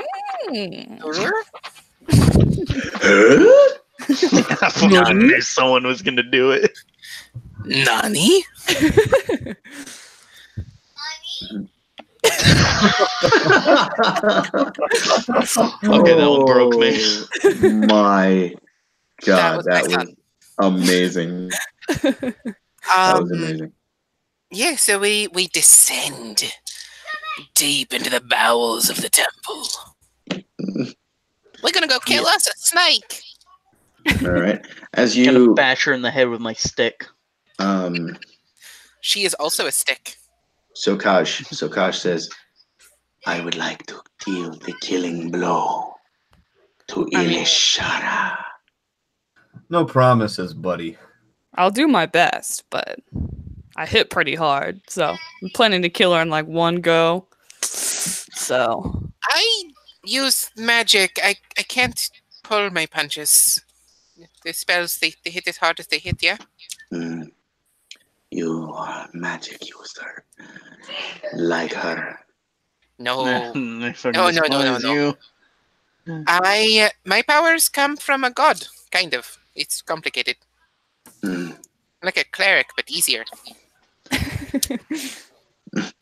fucking knew someone was gonna do it. Nani? Okay, that one broke me. My God, That that was my was amazing. That was amazing. Yeah, so we descend deep into the bowels of the temple. We're gonna go kill us a snake. All right, as Gonna you bash her in the head with my stick. She is also a stick. Sokash says, "I would like to deal the killing blow to Ilishara." No promises, buddy. I'll do my best, but I hit pretty hard, so I'm planning to kill her in like one go. So I use magic. I can't pull my punches. The spells, they hit as hard as they hit, yeah? You are a magic user, like her. No. I fucking No. despise you. My powers come from a god, kind of. It's complicated. Like a cleric, but easier.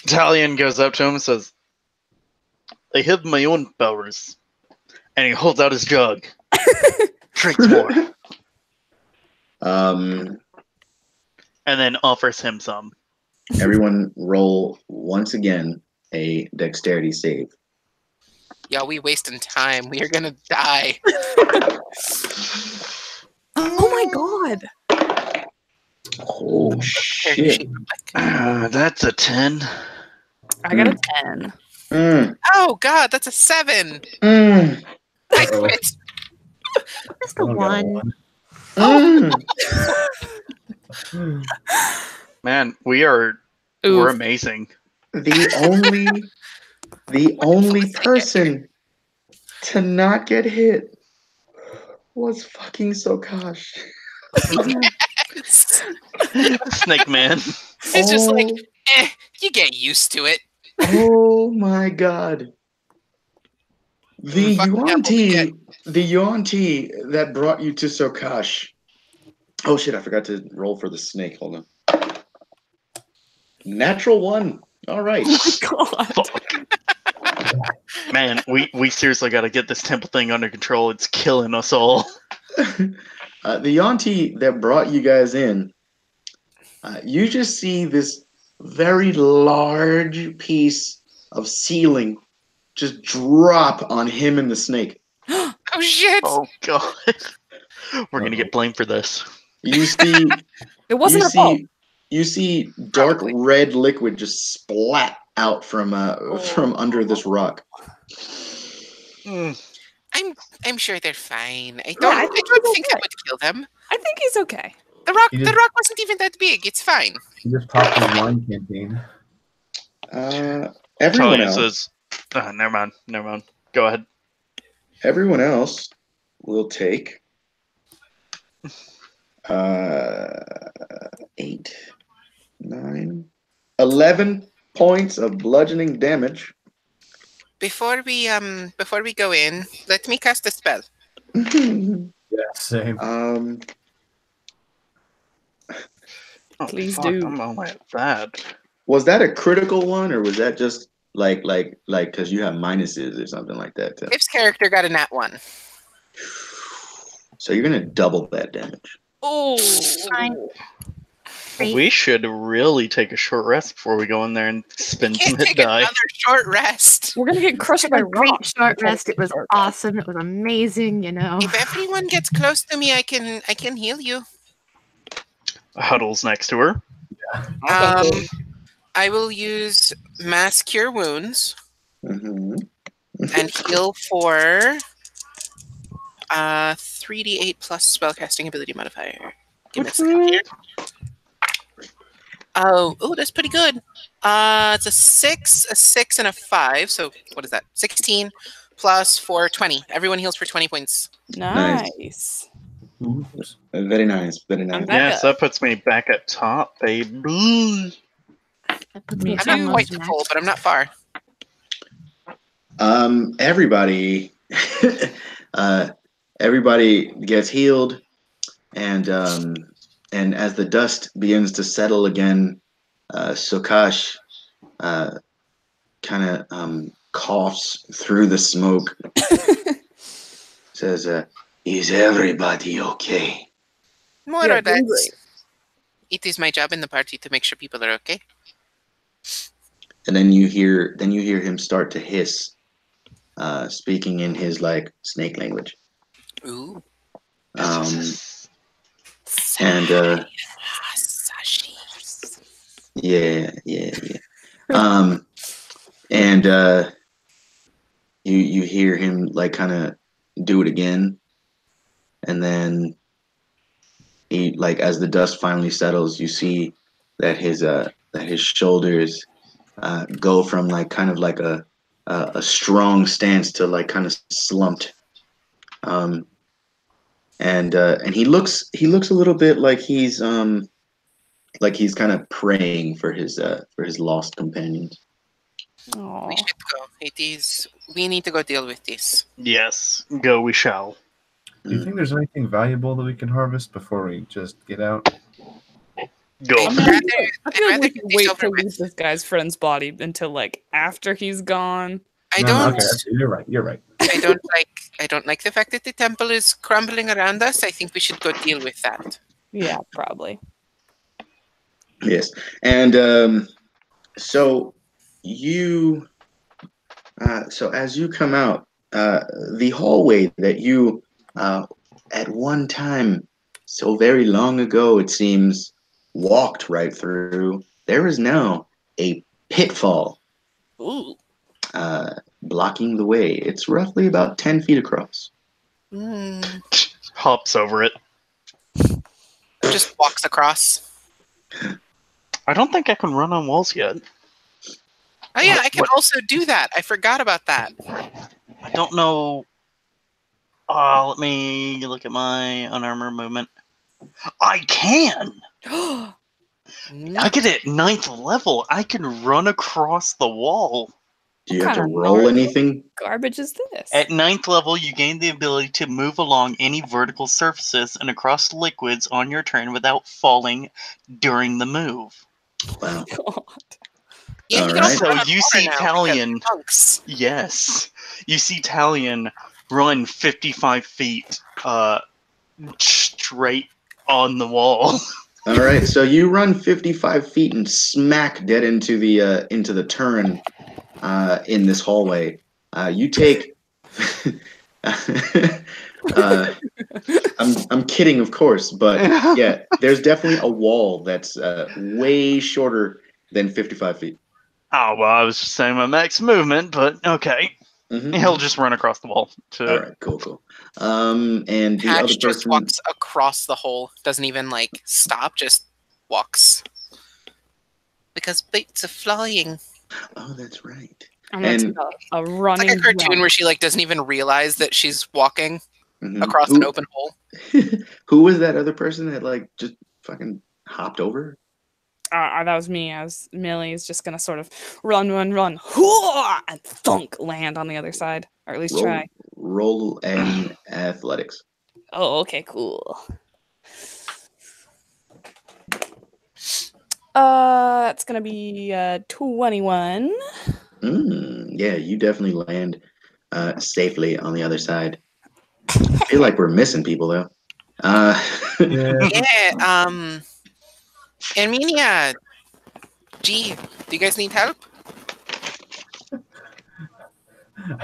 Talion goes up to him and says, I have my own powers. And he holds out his jug. Drinks more. And then offers him some. Everyone roll once again a dexterity save. Yeah, we wasting time. We are gonna die. oh my god. Oh shit! That's a 10. I got a 10. Oh god, that's a 7. I quit. Just a one. Man, we're amazing. The only person to not get hit was fucking Sokash. Snake Man. It's just like, you get used to it. Oh my god. The Yuan-Ti that brought you to Sokash. Oh shit, I forgot to roll for the snake. Hold on. Natural 1. All right. Oh my god. Man, we seriously got to get this temple thing under control. It's killing us all. The Yuan-Ti that brought you guys in, you just see this very large piece of ceiling just drop on him and the snake. Oh shit! Oh god. We're going to get blamed for this. You see... It wasn't her fault. You see dark red liquid just splat out from under this rock. I'm sure they're fine. I I don't think think he's that okay. would kill them. I think he's okay. The rock He the just- rock wasn't even that big. It's fine. He just popped his wine campaign. Everyone Talia else. says, never mind. Go ahead. Everyone else will take 8, 9, 11 points of bludgeoning damage. Before we go in, let me cast a spell. Yeah, same. Please fuck, do. I'm only at that. Was that a critical one, or was that just like because you have minuses or something like that? Too? Pip's character got a nat 1. So you're gonna double that damage. Oh. Fine. We should really take a short rest before we go in there and spend some Can't hit take die. another short rest. We're gonna get crushed by A great rocks. short rest. It was awesome. It was amazing. If everyone gets close to me, I can heal you. Huddles next to her. I will use Mass Cure Wounds Mm-hmm. and heal for 3d8 plus spellcasting ability modifier. Give me a second here. Oh, that's pretty good. It's a 6, and a 5. So what is that? 16 plus 4, 20. Everyone heals for 20 points. Nice. Very nice. Very nice. I'm back Yes, up. that puts me back at top, baby. That puts Me me I'm not almost quite to max. full, but I'm not far. Everybody, everybody gets healed, and as the dust begins to settle again, Sokash kind of coughs through the smoke. Says, "Is everybody okay?" More Yeah, or doing less. great. It is my job in the party to make sure people are okay. And then you hear him start to hiss, speaking in his like snake language. Ooh. And Sashi. yeah. And you hear him like kind of do it again, and then he like as the dust finally settles, you see that his shoulders go from like kind of like a strong stance to like kind of slumped, and he looks a little bit like he's kind of praying for his lost companions. Aw. We should go. We need to go deal with this. Yes, go we shall. Do you think there's anything valuable that we can harvest before we just get out? Go. I'd I rather feel like we get can this wait over to with. leave this guy's friend's body until like after he's gone. I No, don't. okay, you're right. You're right. I don't like the fact that the temple is crumbling around us. I think we should go deal with that. Yeah, probably. Yes, and so as you come out, the hallway that you at one time, so very long ago, it seems, walked right through, there is now a pitfall Ooh. blocking the way. It's roughly about 10 feet across. Hops over it. Just walks across. I don't think I can run on walls yet. Oh yeah, I can also do that. I forgot about that. I don't know. Let me look at my unarmored movement. I can! I get it at 9th level. I can run across the wall. Do you have to Kinda roll gnarly. anything? Garbage is this? At 9th level, you gain the ability to move along any vertical surfaces and across liquids on your turn without falling during the move. Wow. God. Yeah, you can Alright. also So run on you water see now because Talion. monks. Yes. You see Talion run 55 feet straight on the wall. All right, so you run 55 feet and smack dead into the turn in this hallway. You take I'm kidding, of course, but yeah, there's definitely a wall that's way shorter than 55 feet. Oh, well, I was just saying my max movement, but okay. He'll just run across the wall. All right, cool. And the Hatch other just person walks across the hole. Doesn't even like stop. Just walks. Because boots are flying. Oh, that's right. I'm gonna take a running. It's like a cartoon jump. where she like doesn't even realize that she's walking across an open hole. Who was that other person that like just fucking hopped over? That was me. As Millie is just gonna sort of run, and thunk land on the other side, or at least try. Roll and athletics. Oh, okay, cool. That's gonna be 21. Yeah, you definitely land safely on the other side. I feel like we're missing people though. Yeah. Armenia. Gee, do you guys need help?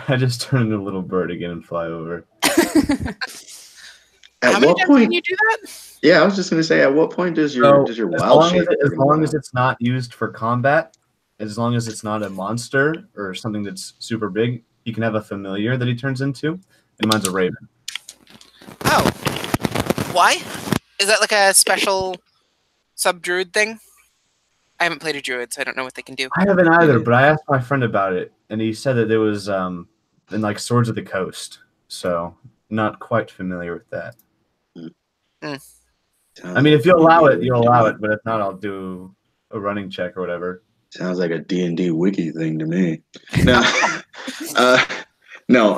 I just turn into a little bird again and fly over. How many times can you do that? Yeah, I was just gonna say, at what point does your wild shape? As long as it's not used for combat, as long as it's not a monster or something that's super big, he can have a familiar that he turns into, and mine's a raven. Oh, why? Is that like a special sub-druid thing? I haven't played a druid, so I don't know what they can do. I haven't either, but I asked my friend about it, and he said that there was in like Swords of the Coast, so not quite familiar with that. I mean, if you allow it, you'll allow it, but if not, I'll do a running check or whatever. Sounds like a D&D wiki thing to me. No, no.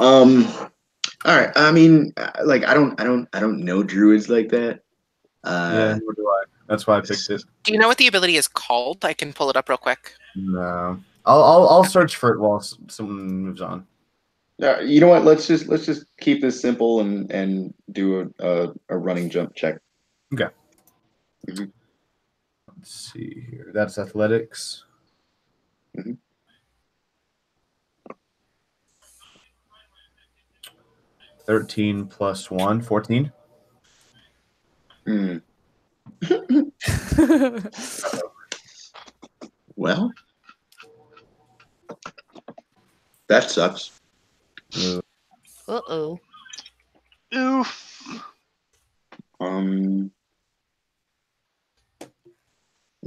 All right. I mean, like, I don't know druids like that. Yeah, nor do I. That's why I picked it. Do you know what the ability is called? I can pull it up real quick. No, I'll search for it while someone moves on. You know what? Let's just keep this simple and do a running jump check. Okay. Let's see here. That's athletics. 13 plus 1, 14. Well, that sucks. Uh-oh. Oof.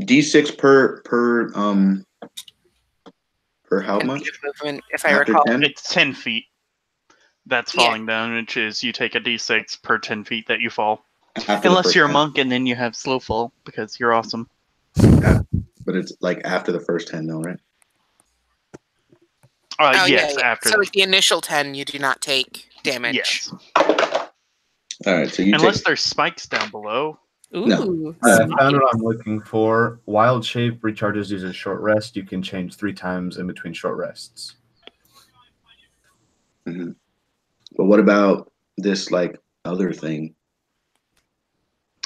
D6 per how much? Movement, if I recall. 10? It's 10 feet. That's falling down, which is you take a d6 per 10 feet that you fall. Unless you're a monk, and then you have slow fall because you're awesome. But it's like after the first 10, though, right? Yes, after. So like the initial 10, you do not take damage. Yes. All right, so you unless there's spikes down below. Ooh. No. I found what I'm looking for. Wild shape recharges using short rest. You can change 3 times in between short rests. But what about this like other thing?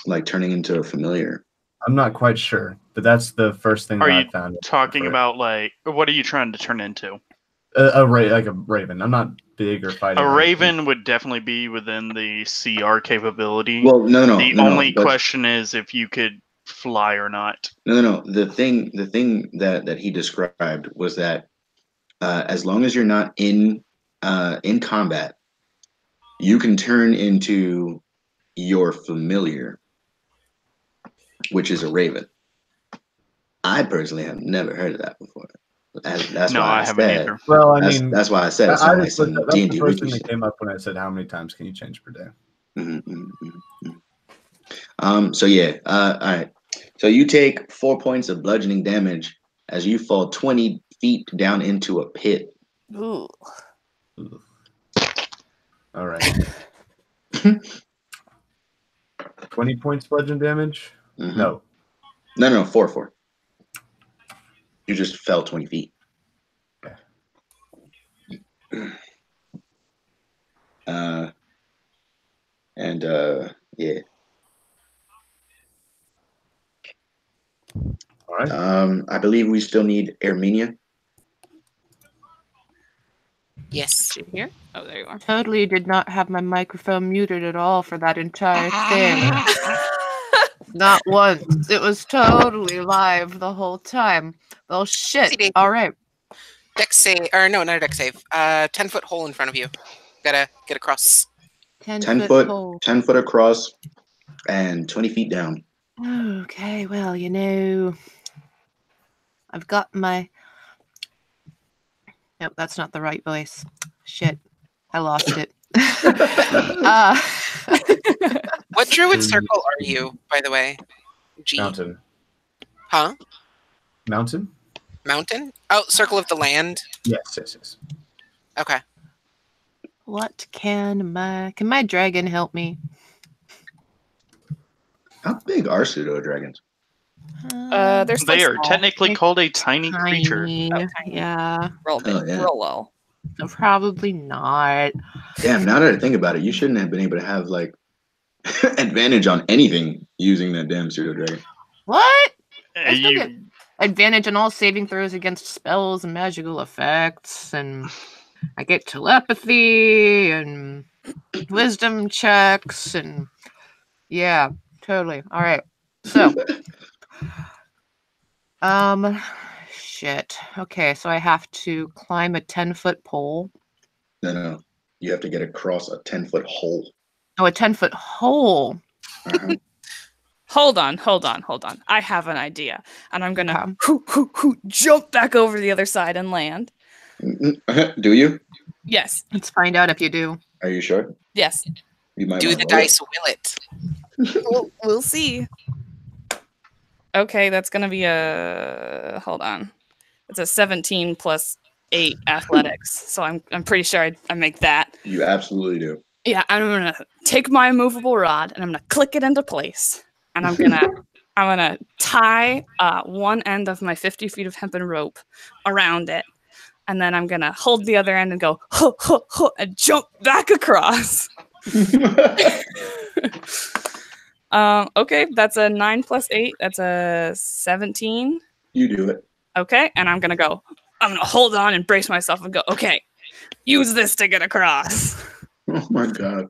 Like turning into a familiar? I'm not quite sure, but that's the first thing that I found. Are you talking about like what are you trying to turn into? Like a raven. I'm not big or fighting. A raven would definitely be within the CR capability. Well, no. The only question is if you could fly or not. No. The thing that he described was that as long as you're not in combat, you can turn into your familiar, which is a raven. I personally have never heard of that before. That's no, why I haven't said, either. Well, I mean, that's why I said it's not like some D&D that's the first thing wiki that came up when I said how many times can you change per day. So yeah, all right. So you take 4 points of bludgeoning damage as you fall 20 feet down into a pit. Ooh. All right. 20 points bludgeoning damage? No. No, 4. You just fell 20 feet. Yeah. All right. I believe we still need Armenia. Yes. Is she here? Oh, there you are. Totally did not have my microphone muted at all for that entire thing. Not once. It was totally live the whole time. Well, shit. CD. All right. Dex save, or no, not a dex save. 10-foot hole in front of you. Gotta get across. 10 10 foot foot, hole. 10 foot across, and 20 feet down. Okay, well, you know, I've got my. Nope, that's not the right voice. Shit, I lost it. What druid circle are you, by the way? G. Mountain. Huh? Mountain? Mountain? Oh, circle of the land. Yes. Okay. What can my dragon help me? How big are pseudo dragons? They're still They are small. technically called a tiny creature. Tiny. Tiny. Yeah, Real big, Oh, yeah. real low. probably not. Damn, now that I think about it, you shouldn't have been able to have like advantage on anything using that damn pseudo dragon. What? I still You- get advantage on all saving throws against spells and magical effects, and I get telepathy and wisdom checks, and yeah, totally. All right, so shit. Okay, so I have to climb a 10-foot pole. No. You have to get across a 10-foot hole. Oh, a 10-foot hole. Uh-huh. Hold on. I have an idea. And I'm gonna Okay. jump back over the other side and land. Do you? Yes. Let's find out if you do. Are you sure? Yes. You might Do wanna the roll it. dice will it. We'll see. Okay, that's gonna be a hold on. It's a 17 plus 8 athletics. So I'm pretty sure I make that. You absolutely do. Yeah, I'm gonna take my immovable rod and I'm gonna click it into place. And I'm gonna tie one end of my 50 feet of hempen rope around it. And then I'm gonna hold the other end and go and jump back across. Okay, that's a 9 plus 8. That's a 17. You do it. Okay, and I'm gonna hold on and brace myself and go, okay, use this to get across. Oh my god.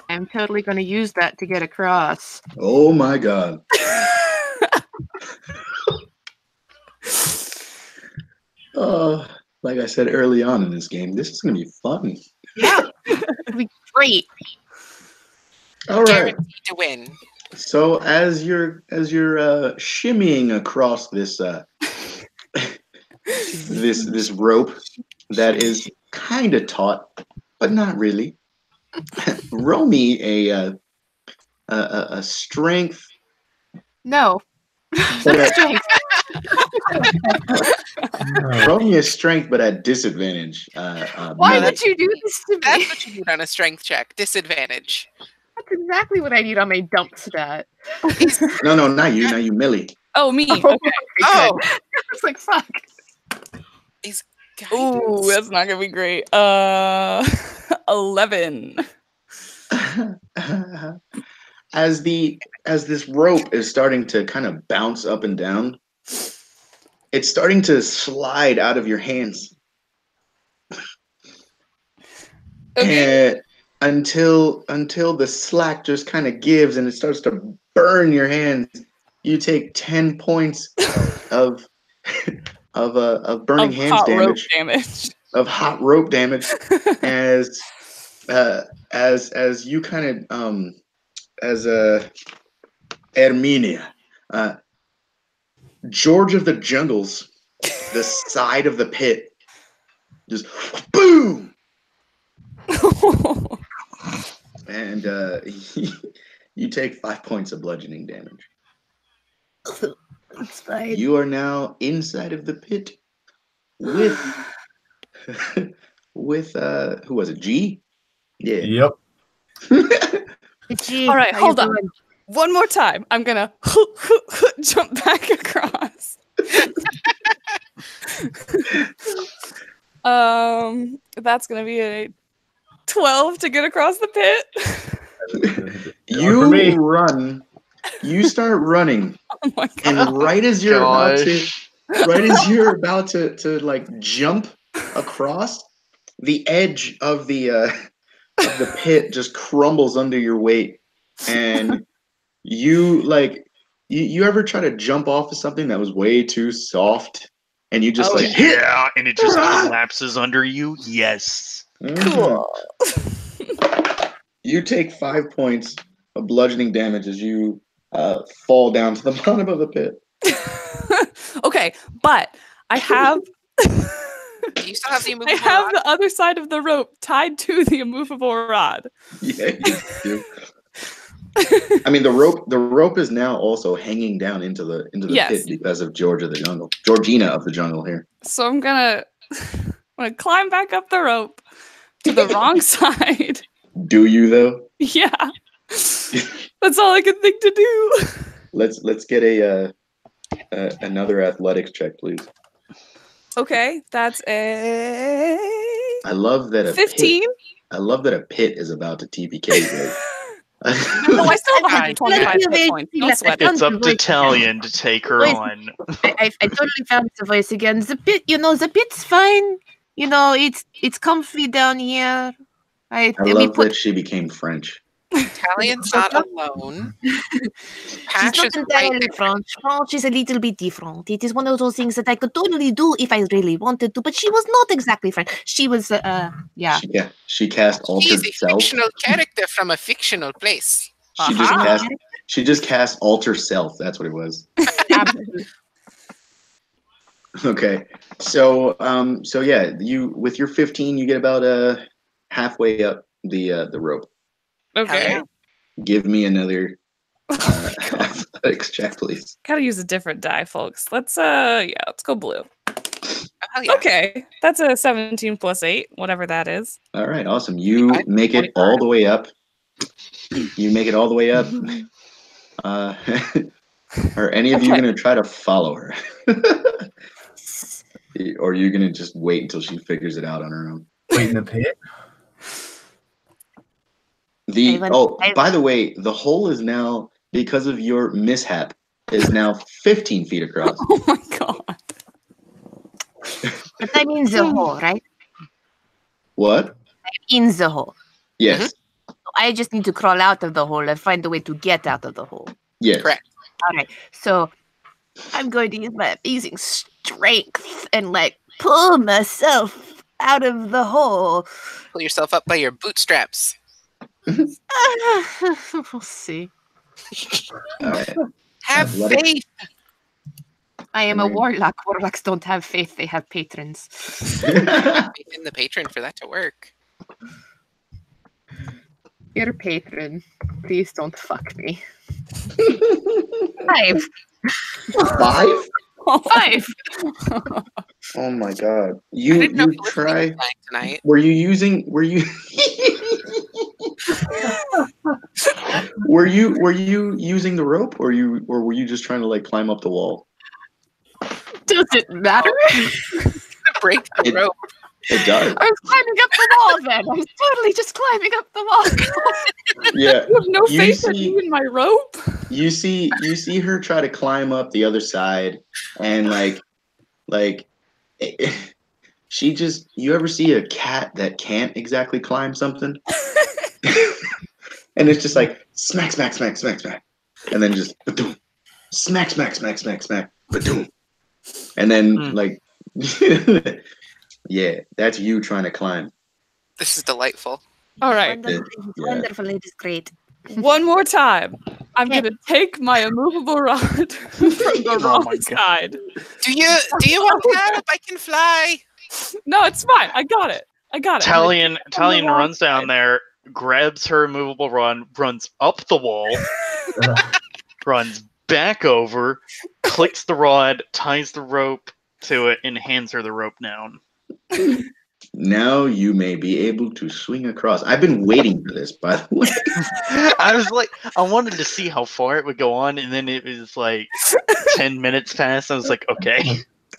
I'm totally going to use that to get across. Oh my god. Like I said early on in this game, this is gonna be fun. Yeah, it'll be great. All right. Guaranteed to win. So as you're shimmying across this this rope that is kind of taut, but not really. Roll me a strength. No. Strength. Roll me a strength, but at disadvantage. Why Matt. would you do this to me? That's what you need on a strength check. Disadvantage. That's exactly what I need on my dump stat. No, not you, Millie. Oh, me. Oh, Okay. Oh, it's like, fuck. is Ooh, guidance. that's not gonna be great. 11. As this rope is starting to kind of bounce up and down, it's starting to slide out of your hands. Okay. Until the slack just kind of gives and it starts to burn your hands. You take 10 points of burning Of hands hot rope damage, damage. of hot rope damage, as you kind of as Erminia, George of the Jungles, the side of the pit, just boom, and you take 5 points of bludgeoning damage. It's fine. You are now inside of the pit with with who was it? G? Yeah. Yep. Gee, All right, how hold you on. doing? One more time. I'm gonna jump back across. That's gonna be a 12 to get across the pit. You run. You start running, Oh my god. and right as you're about to like jump across, the edge of the pit just crumbles under your weight, and you you ever try to jump off of something that was way too soft, and you just hit. Yeah, and it just collapses under you. Yes. Cool. You take 5 points of bludgeoning damage as you fall down to the bottom of the pit. Okay, but I have. Do you still have the I immovable have rod? the other side of the rope tied to the immovable rod. Yeah, you do. I mean, the rope is now also hanging down into the pit because of Georgina of the jungle here. So I'm gonna climb back up the rope to the wrong side. Do you though? Yeah, that's all I can think to do. Let's get another athletics check, please. Okay, that's a. I love that a 15. I love that a pit is about to TPK. No, I still have 125 hit points. Don't sweat it. It's up to Talion to take her on. I totally found the voice again. The pit, the pit's fine. It's comfy down here. I love that she became French. Talion's not alone. She's not entirely French. French is a little bit different. It is one of those things that I could totally do if I really wanted to, but she was not exactly French. She was, yeah. She cast Altered She's a Self. fictional character from a fictional place. She just cast Alter Self. That's what it was. Okay, so yeah, you with your 15, you get about halfway up the rope. Okay. Give me another athletics check, please. Gotta use a different die, folks. Let's go blue. Oh, yeah. Okay, that's a 17 plus 8, whatever that is. All right, awesome. You make it all the way up. You make it all the way up. Are any of you going to try to follow her? Or are you going to just wait until she figures it out on her own? Wait in the pit? By the way, the hole is now, because of your mishap, is now 15 feet across. Oh my god. But I'm in the hole, right? What? I'm in the hole. Yes. I just need to crawl out of the hole and find a way to get out of the hole. Yes. Correct. All right. So I'm going to use my amazing strength and pull myself out of the hole. Pull yourself up by your bootstraps. We'll see. All right. Have faith. I am a warlock. Warlocks don't have faith; they have patrons. Faith in the patron for that to work. Your patron, please don't fuck me. 5. 5? 5. Oh my god! You try. Tonight. Were you using were you using the rope, or were you just trying to climb up the wall? Does it matter? Break the rope. It does. I was climbing up the wall then. I was totally just climbing up the wall. Yeah. You have no faith in me and my rope? You see her try to climb up the other side, and you ever see a cat that can't exactly climb something? And it's just smack, smack, smack, smack, smack. And then just ba-doom. Smack, smack, smack, smack, smack, ba-doom. And then yeah, that's you trying to climb. This is delightful. All right. Wonderful. It is great. One more time. I'm going to take my immovable rod from the wrong side. Do you want help? I can fly. No, it's fine. I got it. Talion runs down there, grabs her immovable rod, runs up the wall, runs back over, clicks the rod, ties the rope to it, and hands her the rope down. Now you may be able to swing across. I've been waiting for this, by the way. I wanted to see how far it would go on, and then it was 10 minutes past. I was like, okay.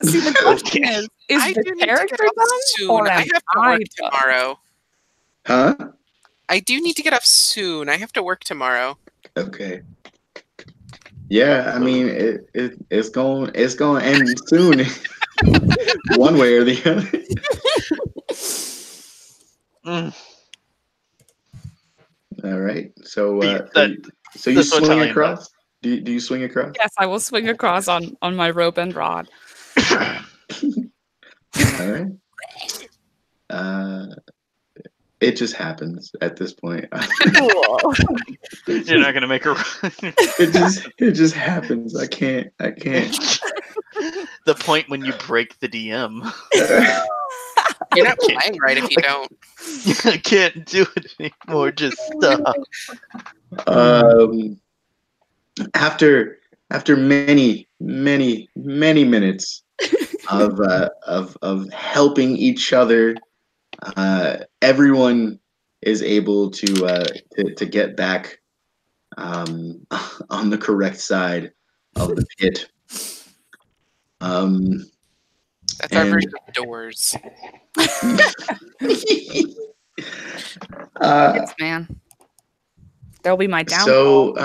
See, the question is the character done? Soon. I have to work tomorrow. Huh? I do need to get off soon. I have to work tomorrow. Okay. Yeah, I mean it's going to end soon. One way or the other. Mm. All right. So, That- so you that's what swing I am, across? Do you swing across? Yes, I will swing across on my rope and rod. All right. It just happens at this point. You're not gonna make her. it just happens. I can't. The point when you break the DM. You're not playing right if you don't. I can't do it anymore. Just stop. After many minutes of helping each other, everyone is able to get back on the correct side of the pit. That's our version of Doors. Yes, man. There'll be my downfall.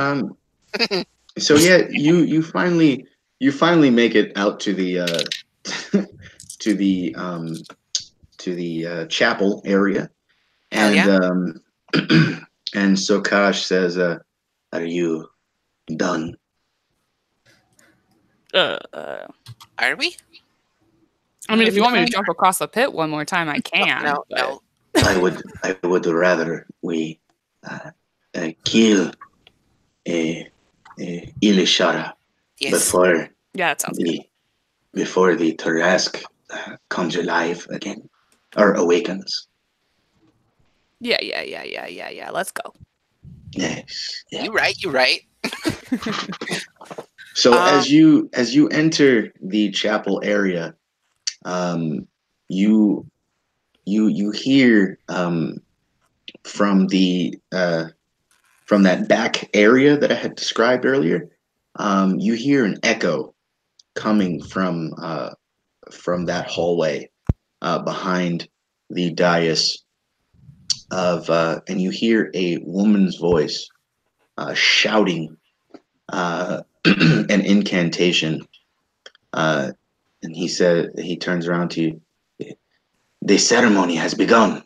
So yeah, you finally make it out to the to the chapel area, Hell and and Sokash says, "Are you done?" Are we? I mean, if you want me to jump across the pit one more time, I can. No. I would rather we kill Ilishara Yes. before Yeah, that sounds good. before the Tarask comes alive again or awakens. Yeah. Let's go. Yes. Yeah. You right. So as you enter the chapel area, you hear from that back area that I had described earlier. You hear an echo coming from that hallway behind the dais and you hear a woman's voice shouting an incantation, and he turns around to you. The ceremony has begun.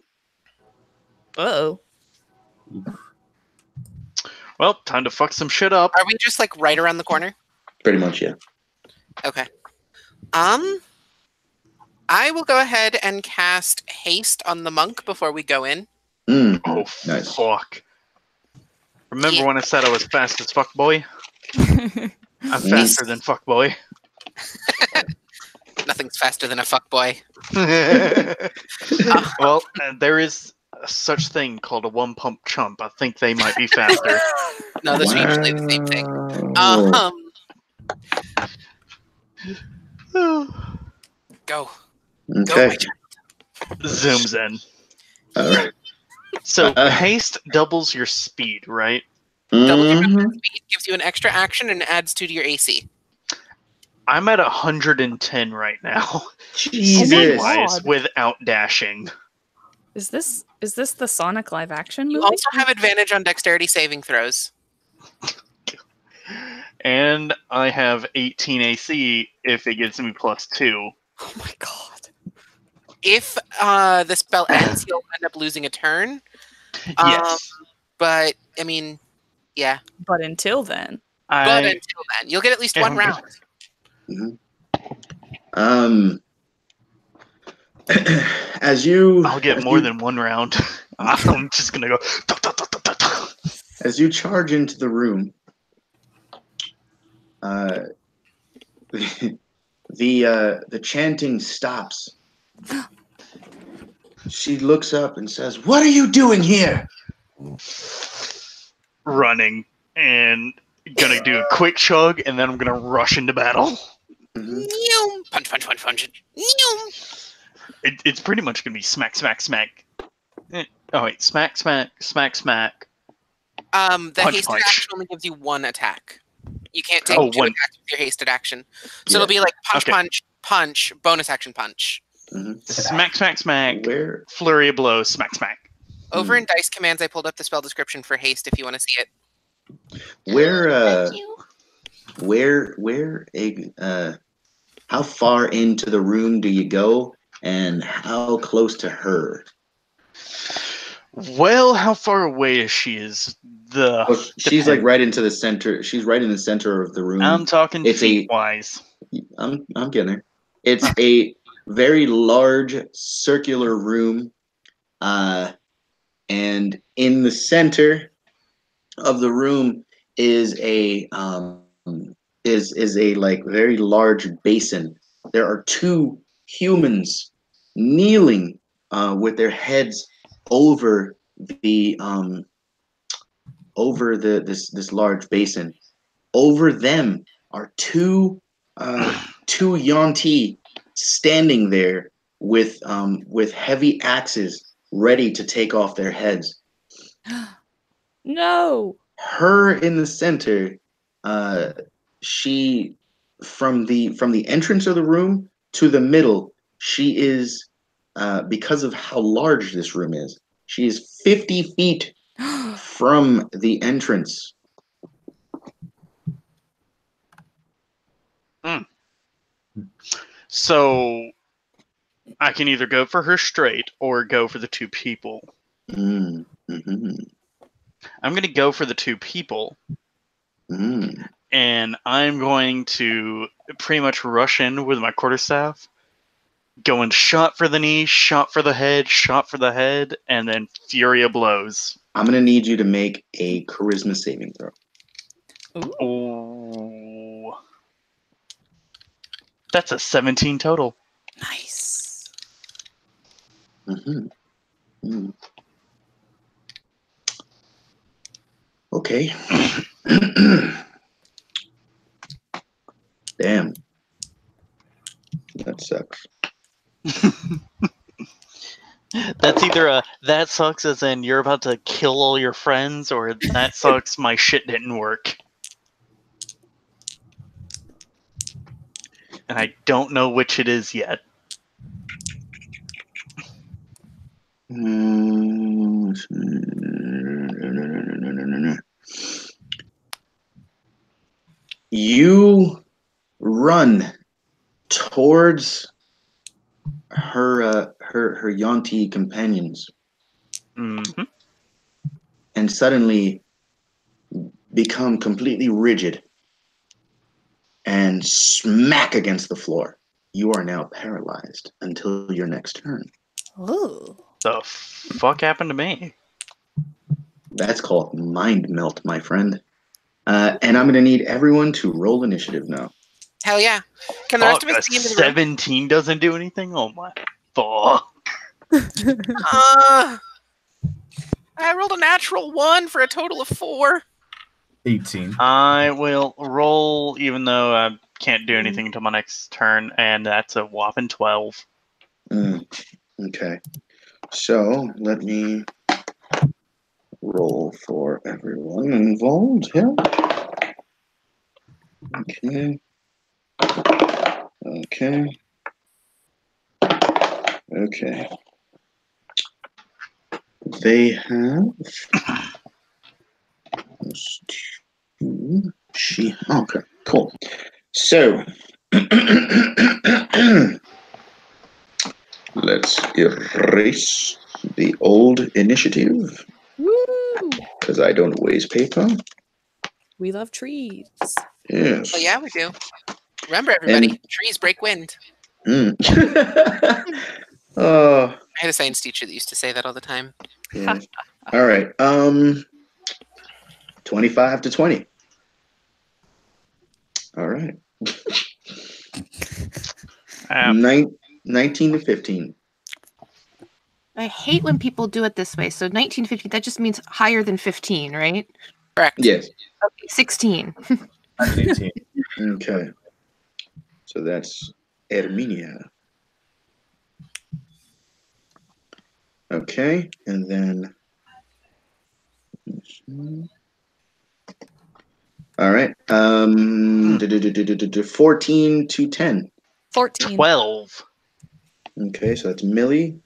Uh-oh. Well, time to fuck some shit up. Are we just like right around the corner? Pretty much, yeah. Okay. I will go ahead and cast haste on the monk before we go in. Oh, nice. fuck. Remember when I said I was fast as fuck boy? I'm faster than fuck boy. Nothing's faster than a fuckboy. Well, there is such thing called a one pump chump. I think they might be faster. No, those are usually the same thing. Go. Okay. Go, my child. Zooms in. All right. So haste doubles your speed, right? Double your movement speed, gives you an extra action, and adds 2 to your AC. I'm at 110 right now. Jesus. Speed-wise, without dashing. Is this the Sonic live action movie? You also have advantage on dexterity saving throws. And I have 18 AC if it gives me +2. Oh my god. If the spell ends, you'll end up losing a turn. Yes. But, I mean, yeah. But until then. You'll get at least one round. As you... I'll get more than one round. I'm just gonna go... As you charge into the room, the chanting stops. She looks up and says, "What are you doing here?" Running and gonna do a quick chug, and then I'm gonna rush into battle. Punch. It's pretty much gonna be smack. Oh wait, smack. The Punch, hasted punch. action only gives you one attack. You can't take 2 one. attacks with your hasted action. So it'll be like punch, bonus action punch. Smack. Where? Flurry of blows, smack. Over in Dice Commands, I pulled up the spell description for haste if you want to see it. How far into the room do you go, and how close to her? Well, how far away is she? Is the Oh, she's like right into the center. She's right in the center of the room. I'm talking It's feet wise. I'm getting there. It's a very large circular room, and in the center of the room is a is a like very large basin. There are two humans kneeling with their heads over the this large basin. Over them are two Yonti standing there with heavy axes ready to take off their heads. No. Her in the center, she from the entrance of the room to the middle, she is because of how large this room is, she is 50 feet from the entrance. So I can either go for her straight or go for the two people. Mm-hmm. I'm going to go for the two people. And I'm going to pretty much rush in with my quarterstaff, going shot for the knee, shot for the head, and then fury of blows. I'm going to need you to make a charisma saving throw. Ooh. That's a 17 total. Nice. Okay. Damn. That sucks. That's either a that sucks as in you're about to kill all your friends, or that sucks my shit didn't work. And I don't know which it is yet. You run towards her Yonti companions, and suddenly become completely rigid and smack against the floor. You are now paralyzed until your next turn. Ooh. The fuck happened to me? That's called mind melt, my friend. And I'm going to need everyone to roll initiative now. Hell yeah. Can the rest of us a be in the room? 17 doesn't do anything? Oh my fuck. I rolled a natural 1 for a total of 4. 18. I will roll, even though I can't do anything until my next turn, and that's a whopping 12. Okay. So let me roll for everyone involved here. Okay. Okay. Okay. They have two. She. Okay. Cool. So let's erase the old initiative because I don't waste paper. We love trees. Yes. Oh yeah, we do. Remember, everybody, trees break wind. Oh. I had a science teacher that used to say that all the time. Yeah. All right. 25 to 20. All right. 19 to 15. I hate when people do it this way. So 1950, that just means higher than 15, right? Correct. Yes. Okay, 16. 18. Okay. So that's Erminia. Okay. And then. All right. 14 to 10. 14. 12. Okay, so that's Millie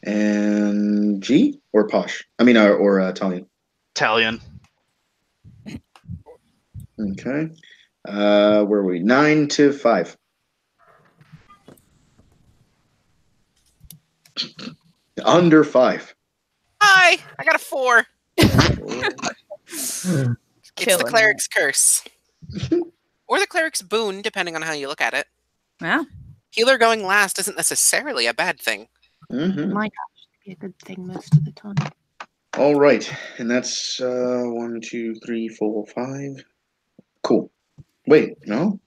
and G or Posh. I mean, or Talion. Italian. Okay. Where were we? 9 to 5. Under 5. Hi, I got a 4. It's the Killing cleric's curse. Or the cleric's boon, depending on how you look at it. Yeah. Healer going last isn't necessarily a bad thing. My gosh, it'd be a good thing most of the time. All right, and that's 1, 2, 3, 4, 5. Cool. Wait, no,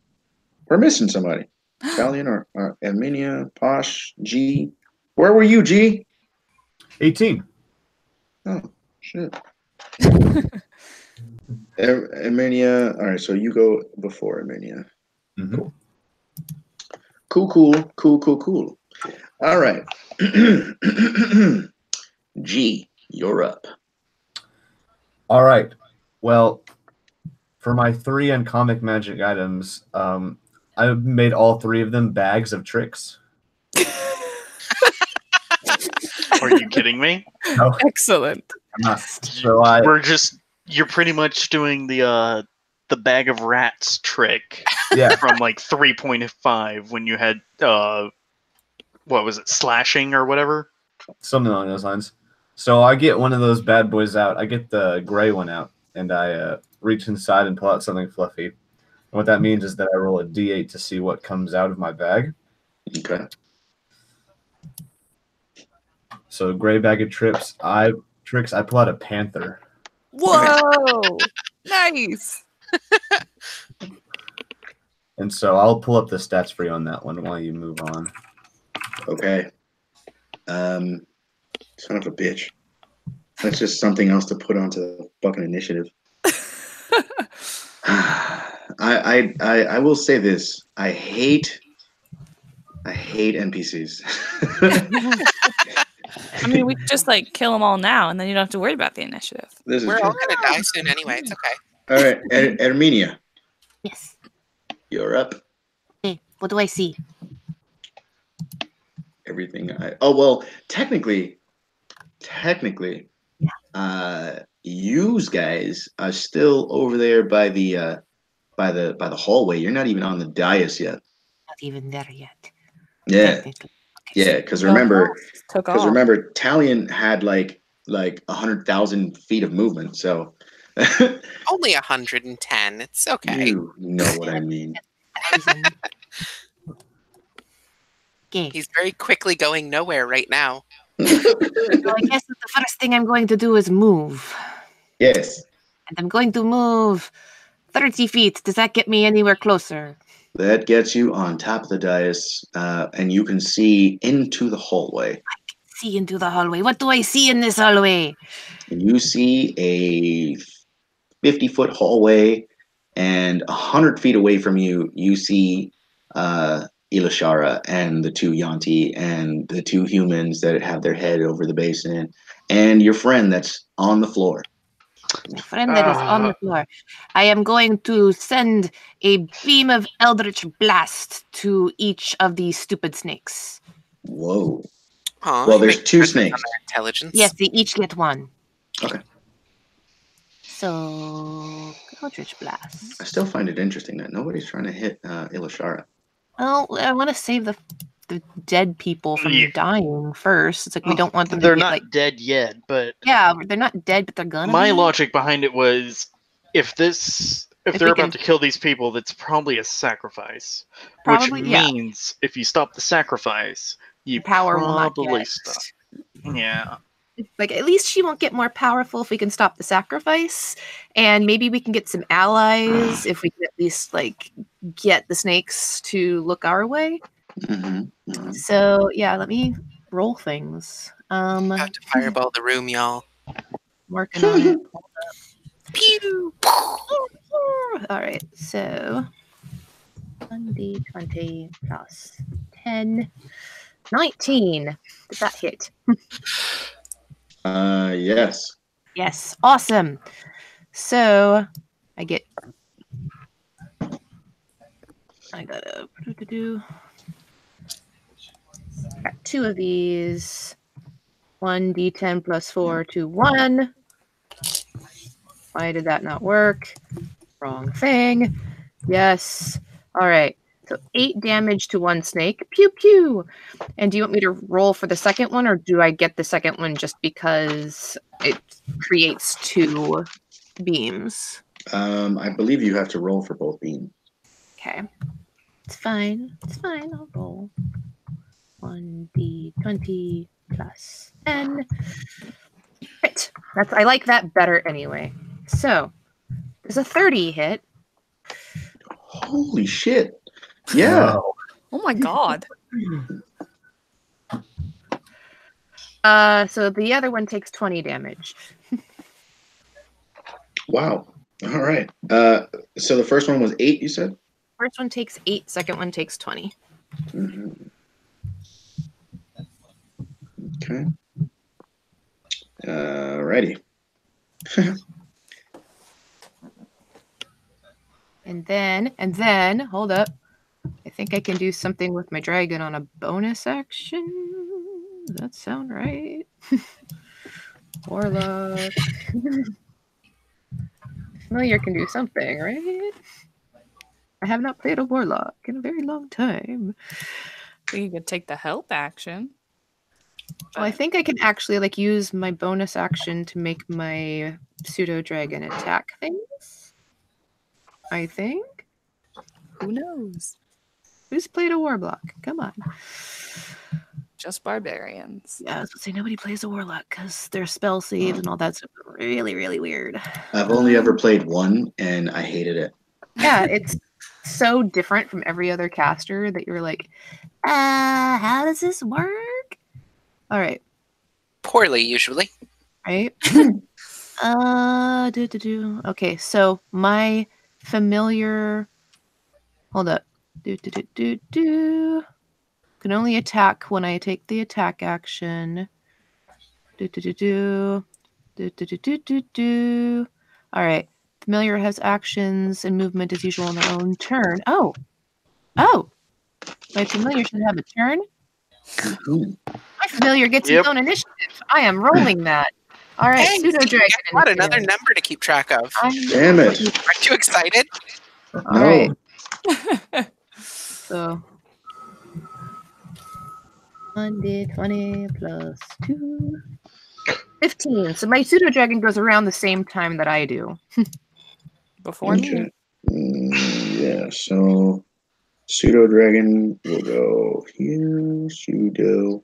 we're missing somebody. Italian or Armenia, Posh, G. Where were you, G? 18. Oh, shit. Armenia. All right, so you go before Armenia. Mhm. Cool. All right. G, you're up. All right. Well, for my 3 uncommon magic items, I made all 3 of them bags of tricks. Are you kidding me? No, Excellent. I'm not. So You're pretty much doing the bag of rats trick yeah, from like 3.5 when you had what was it, slashing or whatever? something along those lines. So I get one of those bad boys out. I get the gray one out, and I reach inside and pull out something fluffy. And what that means is that I roll a d8 to see what comes out of my bag. Okay. So gray bag of tricks. I pull out a panther. Whoa! Nice. And so I'll pull up the stats for you on that one while you move on. Okay. Son of a bitch. That's just something else to put onto the fucking initiative. I will say this. I hate NPCs. I mean, we could just like kill them all now, and then you don't have to worry about the initiative. This is We're true. all gonna die soon anyway. It's okay. All right, Armenia, Yes. you're up. Hey, what do I see? Everything. Well, technically, yous guys are still over there by the hallway. You're not even on the dais yet. Not even there yet. Yeah, Technically. Okay, yeah. Because remember, Took off. Talion had like 100,000 feet of movement. So Only 110. It's okay. you know what I mean. Okay. He's very quickly going nowhere right now. So I guess that the first thing I'm going to do is move. Yes, And I'm going to move 30 feet. Does that get me anywhere closer? that gets you on top of the dais, and you can see into the hallway. See into the hallway. What do I see in this hallway? You see a 50-foot hallway, and 100 feet away from you, you see Ilashara and the 2 Yanti and the 2 humans that have their head over the basin, and your friend that's on the floor. My friend that is on the floor. I am going to send a beam of eldritch blast to each of these stupid snakes. Whoa. Aw, Well, you there's make 2 judgments on snakes. their intelligence. Yes, they each get 1. Okay. So, eldritch blast. I still find it interesting that nobody's trying to hit Ilashara. Well, I want to save the dead people from Yeah. dying first. It's like we don't want them to They're get not like dead yet, but yeah, they're not dead, but they're gonna. my be. logic behind it was if If they're we about can- to kill these people, that's probably a sacrifice. Probably, which yeah. means if you stop the sacrifice, you Power will not probably get. stop. Yeah. Like at least she won't get more powerful if we can stop the sacrifice, and maybe we can get some allies if we can at least like get the snakes to look our way. Mm-hmm. So yeah, let me roll things. Have to fireball the room, y'all. Working on it. Pew! All right, so 1d20 plus 10, 19. Did that hit? Yes. Yes, awesome. So I gotta got 2 of these. 1d10 plus 4 to 1. Why did that not work? Wrong thing. Yes. All right. So 8 damage to one snake. Pew pew. And do you want me to roll for the second one, or do I get the second one just because it creates 2 beams? I believe you have to roll for both beams. Okay. It's fine. It's fine. I'll roll. 1d20 plus 10. Right. I like that better anyway. So, there's a 30 hit. Holy shit. Yeah. Wow. Oh my god. So the other one takes 20 damage. Wow. All right. So the first one was 8, you said? First one takes 8, second one takes 20. Mm-hmm. Okay. Righty. And then, hold up. I think I can do something with my dragon on a bonus action. Does that sound right? Warlock. Familiar can do something, right? I have not played a warlock in a very long time. You could take the help action. Well, I think I can actually use my bonus action to make my pseudo dragon attack things. I think. Who knows? Who's played a warlock? Come on. Just barbarians. Yeah, I was gonna say nobody plays a warlock because their spell saves and all that stuff are really, really weird. I've only ever played one, and I hated it. Yeah, it's so different from every other caster that you're like, how does this work? All right. Poorly, usually. Right. Okay, so my familiar. Hold up. Can only attack when I take the attack action. All right. Familiar has actions and movement as usual on their own turn. Oh. My familiar should have a turn. My familiar gets its own initiative. I am rolling that. All right, Hey, pseudo dragon. what another number to keep track of. Damn it. Aren't you excited? All No. right. So 1d20 plus 2. 15. So my pseudo dragon goes around the same time that I do. Before me. Yeah, so pseudo dragon will go here. Pseudo.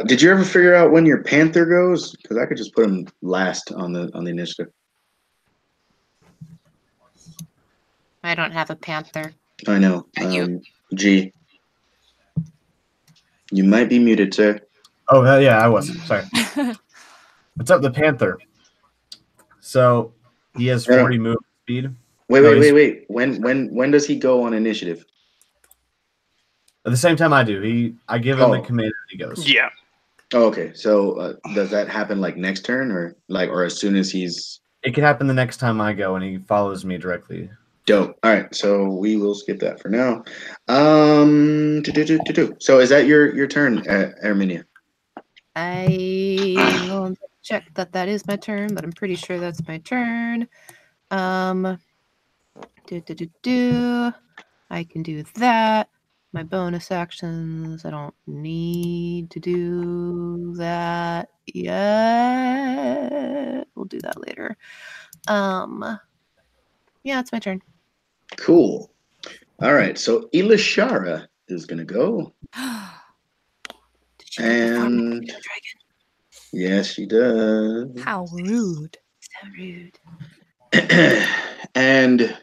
Did you ever figure out when your panther goes? Because I could just put him last on the initiative. I don't have a panther. I know. G. You might be muted, sir. Oh, yeah, I wasn't. Sorry. What's up, the Panther? So he has 40 move speed. Wait. When does he go on initiative? At the same time I do. I give him the command and he goes. Yeah. Oh, okay. So does that happen next turn or as soon as he's? It can happen the next time I go and he follows me directly. Dope. All right, so we will skip that for now. So is that your turn, Arminia? I will check that is my turn, but I'm pretty sure that's my turn. I can do that. My bonus actions, I don't need to do that yet. We'll do that later. Yeah, it's my turn. Cool. All right, so Ilishara is gonna go. And yes, she does. How rude. So rude. And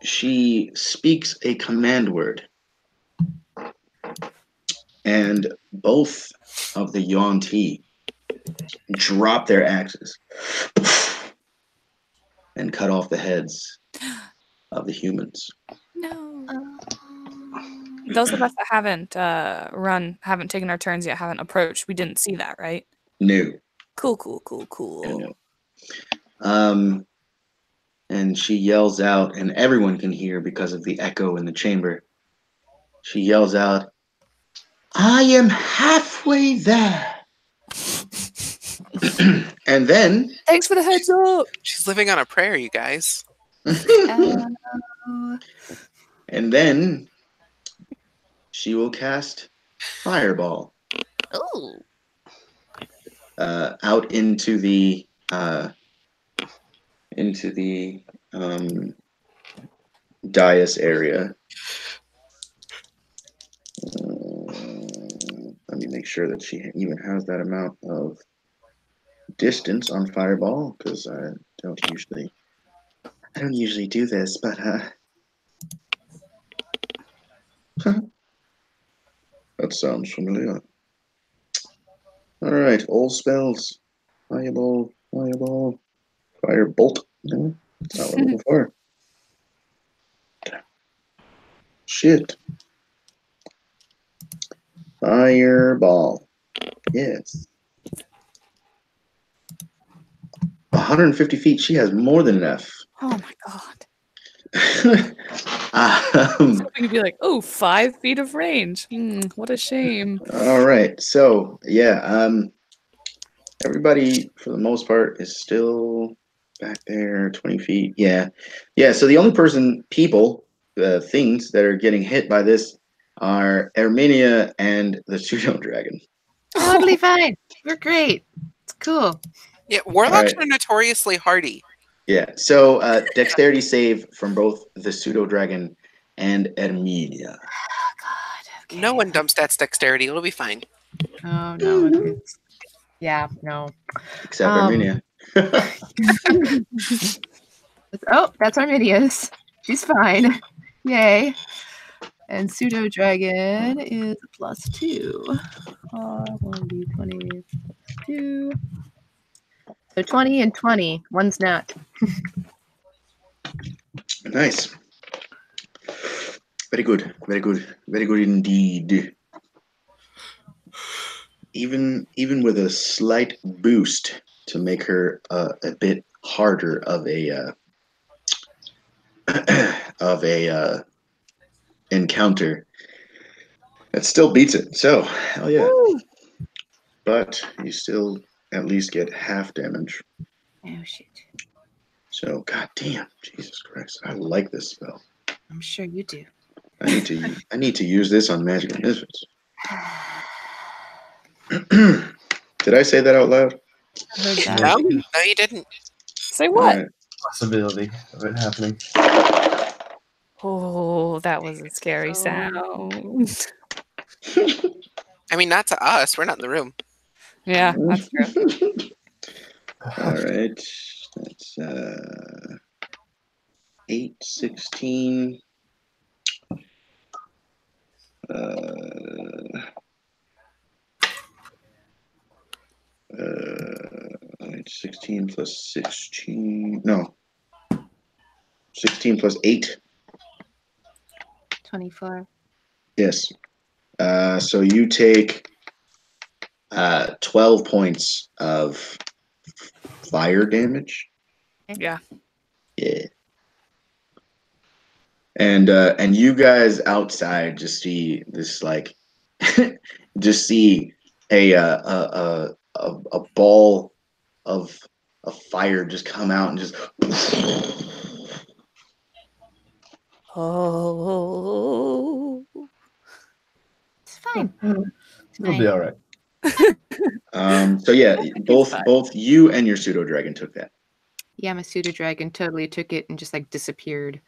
she speaks a command word. And both of the Yuan-Ti drop their axes and cut off the heads of the humans. No. Those of us that haven't haven't taken our turns yet, haven't approached, we didn't see that, right? No. Cool. No. And she yells out, and everyone can hear because of the echo in the chamber. She yells out, "I am halfway there." And then Thanks for the heads up. She's living on a prayer, you guys. and then she will cast Fireball Oh. out into the dais area. Let me make sure that she even has that amount of distance on Fireball, because I don't usually do this, but that sounds familiar. All right, all spells. Fireball, Firebolt. No, that's not what I'm looking for. Shit. Fireball. Yes. 150 feet. She has more than enough. Oh my god. I was hoping you'd be like, oh, 5 feet of range. What a shame. All right. So, yeah, everybody, for the most part, is still back there, 20 feet. Yeah. Yeah, so the only things that are getting hit by this are Erminia and the pseudo dragon. Totally fine. We're great. It's cool. Yeah, warlocks are notoriously hardy. Yeah, so dexterity save from both the pseudo dragon and Erminia. Oh, God. Okay. No one dumps that's dexterity. It'll be fine. Oh, no. Yeah, no. Except Erminia. Oh, that's Armidius. She's fine. Yay. And pseudo dragon is +2. 1d20 +2. So 20 and 20. One's not. Nice. Very good. Very good. Very good indeed. Even with a slight boost to make her a bit harder of a encounter, that still beats it. So hell yeah. Woo! But you still at least get half damage. Oh shit. So goddamn, Jesus Christ, I like this spell. I'm sure you do. I need to use this on Magic and Misfits. Did I say that out loud? I heard that. No, you didn't. Say what? Right. Possibility of it happening. Oh, that was a scary sound. I mean, not to us. We're not in the room. Yeah, that's true. All right. That's 8, 16. 16 plus 16. No. 16 plus 8. 24. Yes. So you take 12 points of fire damage. Yeah. Yeah. And you guys outside just see this like just see a ball of fire just come out and just Oh. It's fine. It'll be all right. so yeah, both you and your pseudo dragon took that. Yeah, my pseudo dragon totally took it and just like disappeared.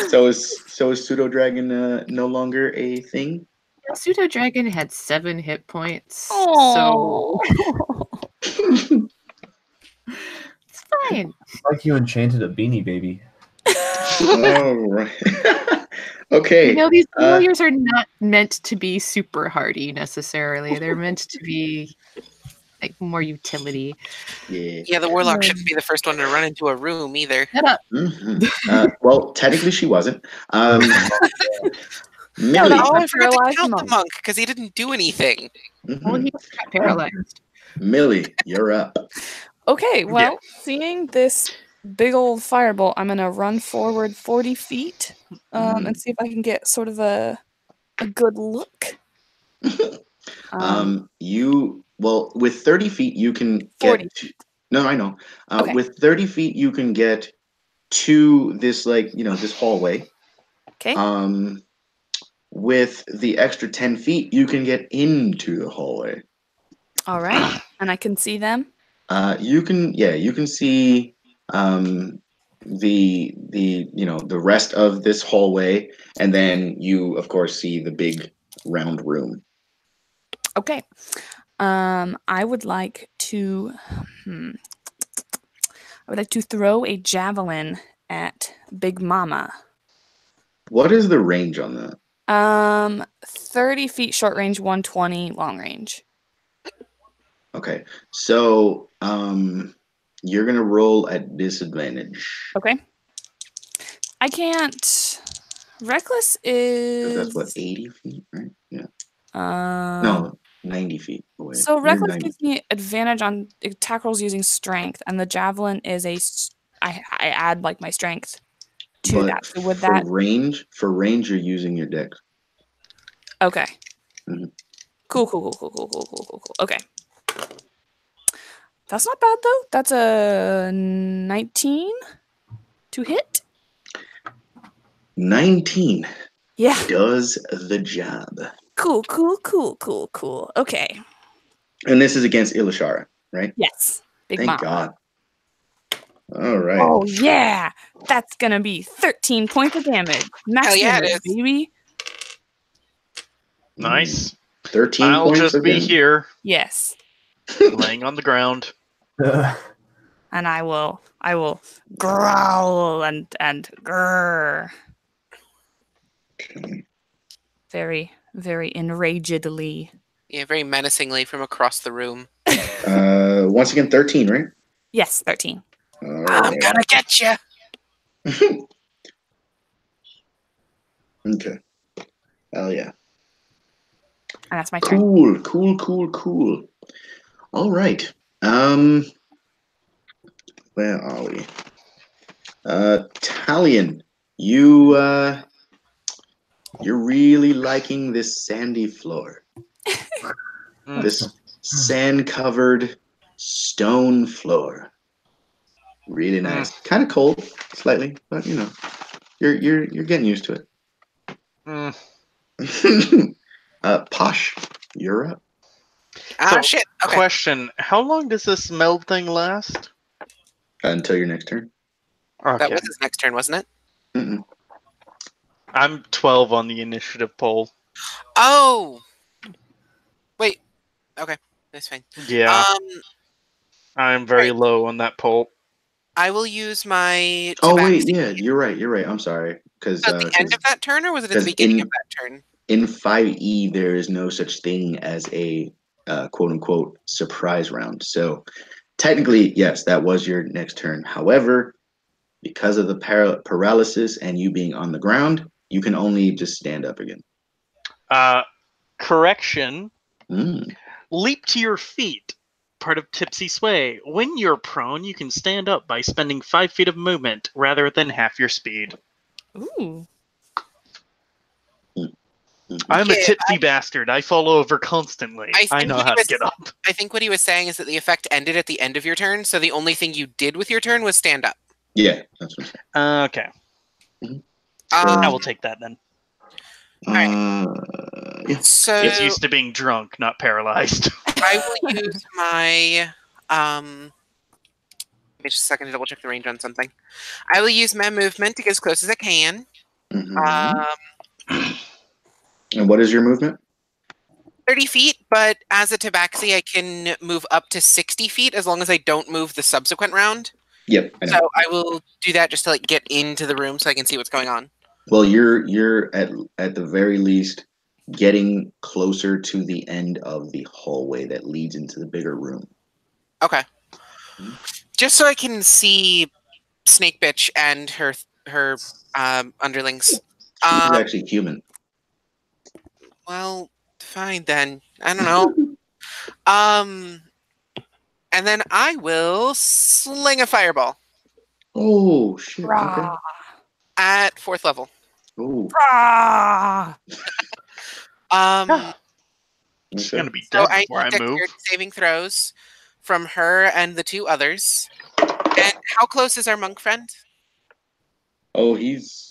So is pseudo dragon no longer a thing? Yeah, pseudo dragon had 7 hit points. Oh. So it's fine. Like you enchanted a beanie baby. All right. Okay. You know, these familiars are not meant to be super hardy necessarily. They're meant to be like more utility. Yeah. Yeah, the warlock shouldn't be the first one to run into a room either. Shut up. Well, technically she wasn't. No, Millie. I forgot to Paralyzed count the monk. monk because he didn't do anything. Well, he got paralyzed. Millie, you're up. Okay, well, seeing this big old fireball, I'm gonna run forward 40 feet and see if I can get sort of a good look. You Well, with 30 feet, you can 40 get. No, I know. Okay. With 30 feet, you can get to this, this hallway. Okay. With the extra 10 feet, you can get into the hallway. All right. And I can see them? You can see the rest of this hallway, and then you, of course, see the big round room. Okay. I would like to throw a javelin at Big Mama. What is the range on that? 30 feet short range, 120 long range. Okay, so you're gonna roll at disadvantage. Okay. I can't. Reckless is. That's what, 80 feet, right? Yeah. No, No, 90 feet away. So You're Reckless 90. gives me advantage on attack rolls using strength, and the javelin is I add like my strength to But that. So would for that? range, you're using your dex. Okay. Mhm. Cool. Okay. That's not bad though. That's a 19 to hit. 19 Yeah. does the job. Cool. Okay. And this is against Ilishara, right? Yes. Big Thank Mama. God. All right. Oh yeah. That's gonna be 13 points of damage. Max Hell yeah, damage, it is. baby. Nice. 13 I'll points just of be damage. here, Yes. laying on the ground. And I will growl and grrr. Very, very enragedly. Yeah, very menacingly from across the room. Once again, 13, right? Yes, 13. All I'm right. gonna get you. Okay. Hell yeah. And that's my turn. Cool. All right. Where are we? Talion, you're really liking this sandy floor. This sand-covered stone floor. Really nice. Kind of cold, slightly, but you're getting used to it. Posh, you're up. Ah, shit. Okay. Question: how long does this meld thing last? Until your next turn. Okay. That was his next turn, wasn't it? Mm-mm. I'm 12 on the initiative poll. Oh. Wait. Okay. That's fine. Yeah, I'm very low on that poll. I will use my Oh wait, tabaxi. yeah, you're right. I'm sorry, because At the end of that turn, or was it at the 'cause beginning of that turn? in 5e there is no such thing as a quote unquote surprise round. So technically, yes, that was your next turn. However, because of the paralysis and you being on the ground, you can only just stand up again. Correction. Mm. Leap to your feet. Part of Tipsy Sway. When you're prone, you can stand up by spending 5 feet of movement rather than half your speed. Ooh. I'm a tipsy bastard. I fall over constantly. I know how to get up. I think what he was saying is that the effect ended at the end of your turn, so the only thing you did with your turn was stand up. Yeah, that's what I'm Okay. saying. I will take that then. Yeah. So It's used to being drunk, not paralyzed. I will use my give me just a second to double check the range on something. I will use my movement to get as close as I can. And what is your movement? 30 feet, but as a tabaxi, I can move up to 60 feet as long as I don't move the subsequent round. Yep, I know. So I will do that just to get into the room so I can see what's going on. Well, you're at the very least getting closer to the end of the hallway that leads into the bigger room. Okay. Just so I can see Snake Bitch and her underlings. She's actually human. Well, fine then. I don't know. And then I will sling a fireball. Oh shit! Okay. At 4th level. Oh. She's gonna be So dead I before need I move. dexterity saving throws from her and the two others. And how close is our monk friend? Oh, he's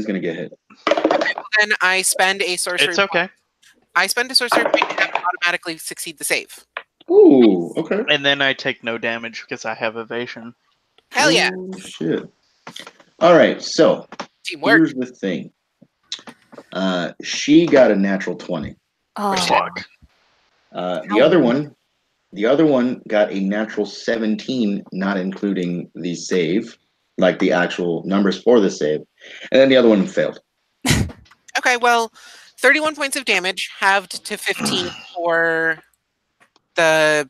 gonna get hit. Then I spend a sorcery. It's okay. I spend a sorcery point to have him automatically succeed the save. Ooh, okay. And then I take no damage because I have evasion. Hell yeah! Oh, shit. All right, so Teamwork. here's the thing. She got a natural 20. Oh, Fuck. The other one got a natural 17, not including the save, like the actual numbers for the save, and then the other one failed. Okay, well, 31 points of damage, halved to 15 for the.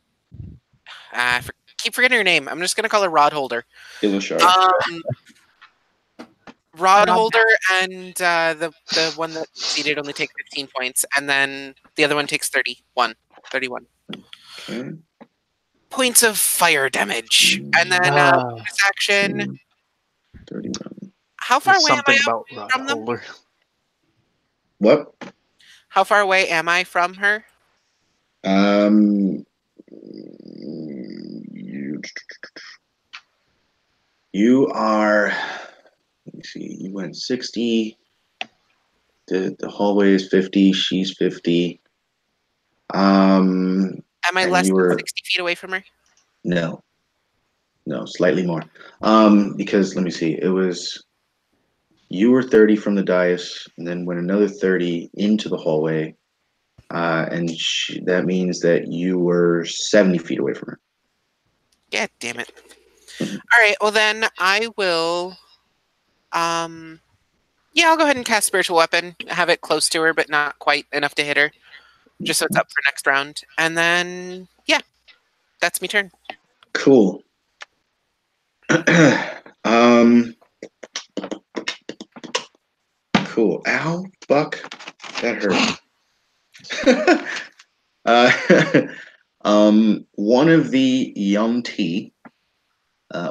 Keep forgetting her name. I'm just gonna call her Rod Holder. Illushard. Rod Holder and the one that succeeded only take 15 points, and then the other one takes 31. Okay. Points of fire damage. And then this action. 31. How far There's away am something I about Rod from them? Holder. What? How far away am I from her? You are. Let me see. You went 60. The hallway is 50. She's 50. Am I and less you than were 60 feet away from her? no, slightly more. Because let me see. It was you were 30 from the dais, and then went another 30 into the hallway, and that means that you were 70 feet away from her. Yeah, damn it. All right, well then I will. Yeah, I'll go ahead and cast Spiritual Weapon. Have it close to her, but not quite enough to hit her. Just so it's up for next round. And then, yeah, that's me turn. Cool. Cool. Ow, fuck. That hurt. One of the Yomti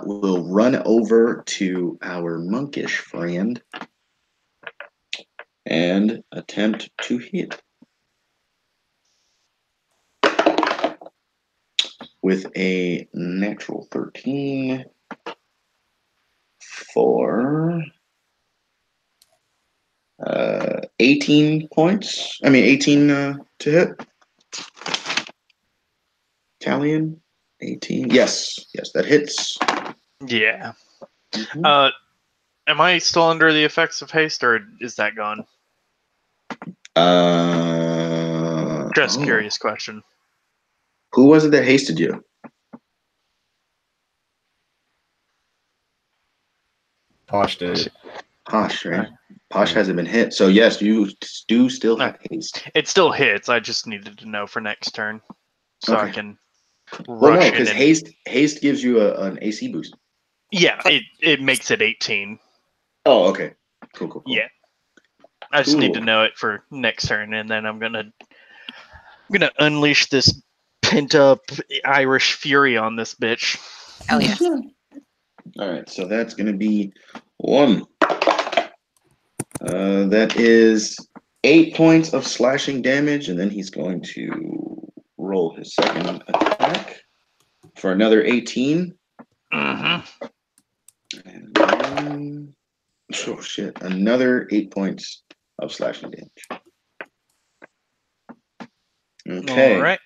will run over to our monkish friend and attempt to hit with a natural 13 for 18 points. 18 to hit. Italian 18. Yes, that hits. Yeah. Mhm. Am I still under the effects of haste, or is that gone? Just curious question. Who was it that hasted you? Posh did it. Posh, right? Right. Posh hasn't been hit, so yes, you do still have haste. It still hits. I just needed to know for next turn, so I Okay. can Well, rush no, in. because haste gives you an AC boost. Yeah, it makes it 18. Oh, okay. Cool. Yeah. I just need to Cool. know it for next turn, and then I'm gonna unleash this pent up Irish fury on this bitch. Hell yeah. All right, so that's gonna be 1. That is 8 points of slashing damage, and then he's going to roll his second attack for another 18. Mm-hmm. And then, oh shit, another 8 points of slashing damage. Okay. All right.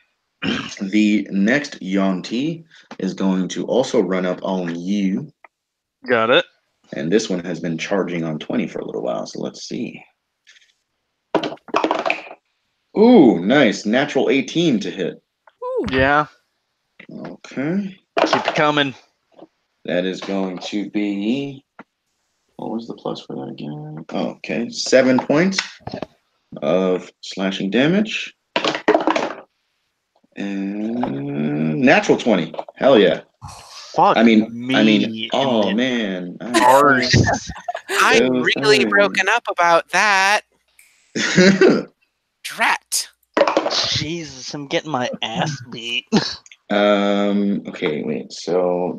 The next Yonti is going to also run up on you. Got it. And this one has been charging on 20 for a little while, so let's see. Ooh, nice. Natural 18 to hit. Yeah. Okay. Keep it coming. That is going to be... What was the plus for that again? Oh, okay. 7 points of slashing damage. And natural 20. Hell yeah. Fuck me. Oh, man. Arse. I'm really broken up about that. Drat. Jesus, I'm getting my ass beat. Okay, wait. So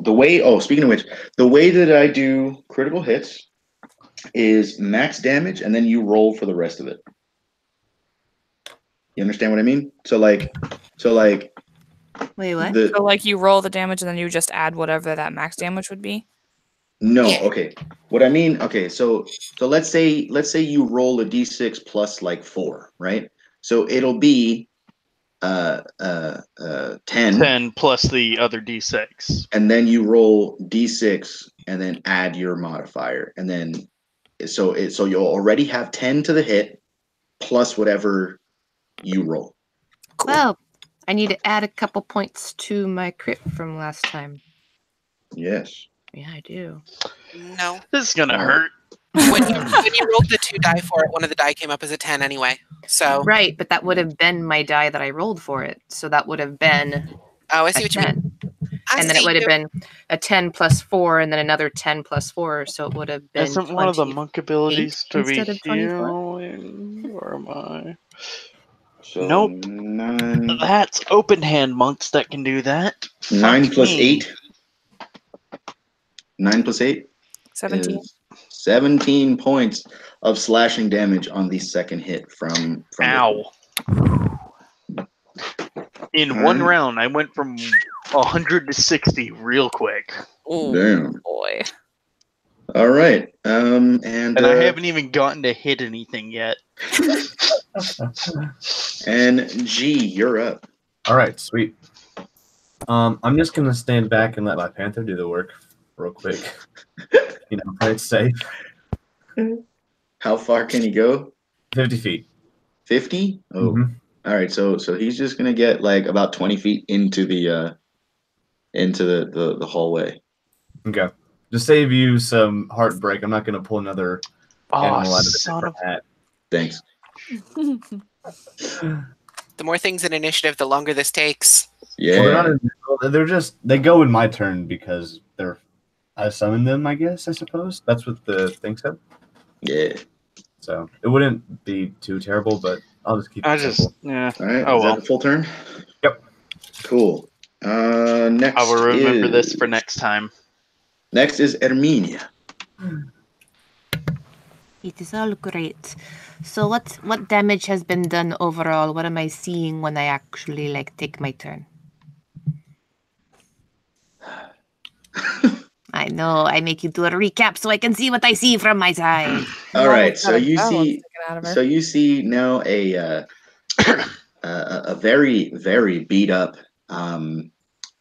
speaking of which, the way that I do critical hits is max damage, and then you roll for the rest of it. You understand what I mean? So like Wait, what? So like you roll the damage and then you just add whatever that max damage would be. no, Yeah. okay. What I mean, okay, so let's say you roll a d6 plus like 4, right? So it'll be 10, 10 plus the other d6. and then you roll d6 and then add your modifier, and then so you'll already have 10 to the hit plus whatever you roll. Cool. Well, I need to add a couple points to my crit from last time. Yes. Yeah, I do. No. This is gonna hurt. When you rolled the 2 die for it, one of the die came up as a 10 anyway. So Right, but that would have been my die that I rolled for it. So that would have been I a see what you mean. 10. And then it would have been a 10 plus 4, and then another 10 plus 4. So it would have been Isn't one of the 20 monk abilities to be instead of 24? healing? Or am I? So Nope. 9 That's open hand monks that can do that. 9 Fuck plus me. 8. 9 plus 8 17. is 17 points of slashing damage on the second hit from Ow. In one round, I went from 100 to 60 real quick. Ooh, Damn. Boy. All right. And I haven't even gotten to hit anything yet. and G, you're up. All right, sweet. I'm just gonna stand back and let my panther do the work real quick. You know, play it safe. How far can he go? 50 feet. 50? Oh. Mhm. All right. So he's just gonna get like about 20 feet into the hallway. Okay. To save you some heartbreak, I'm not gonna pull another animal out of a son different hat. Thanks. the more things in initiative, the longer this takes. Yeah. Well, they're just they go in my turn because I summoned them, I guess, I suppose. That's what the thing said. Yeah. So it wouldn't be too terrible, but I'll just keep it simple. Yeah. All right. Oh, Is well. that the full turn? Yep. Cool. Next I will remember is, this for next time. Next is Erminia. It is all great. So what damage has been done overall? What am I seeing when I actually like take my turn? I know, I make you do a recap so I can see what I see from my side. All right. So Got a you barrel see sticking out of her. so you see now a very, very beat up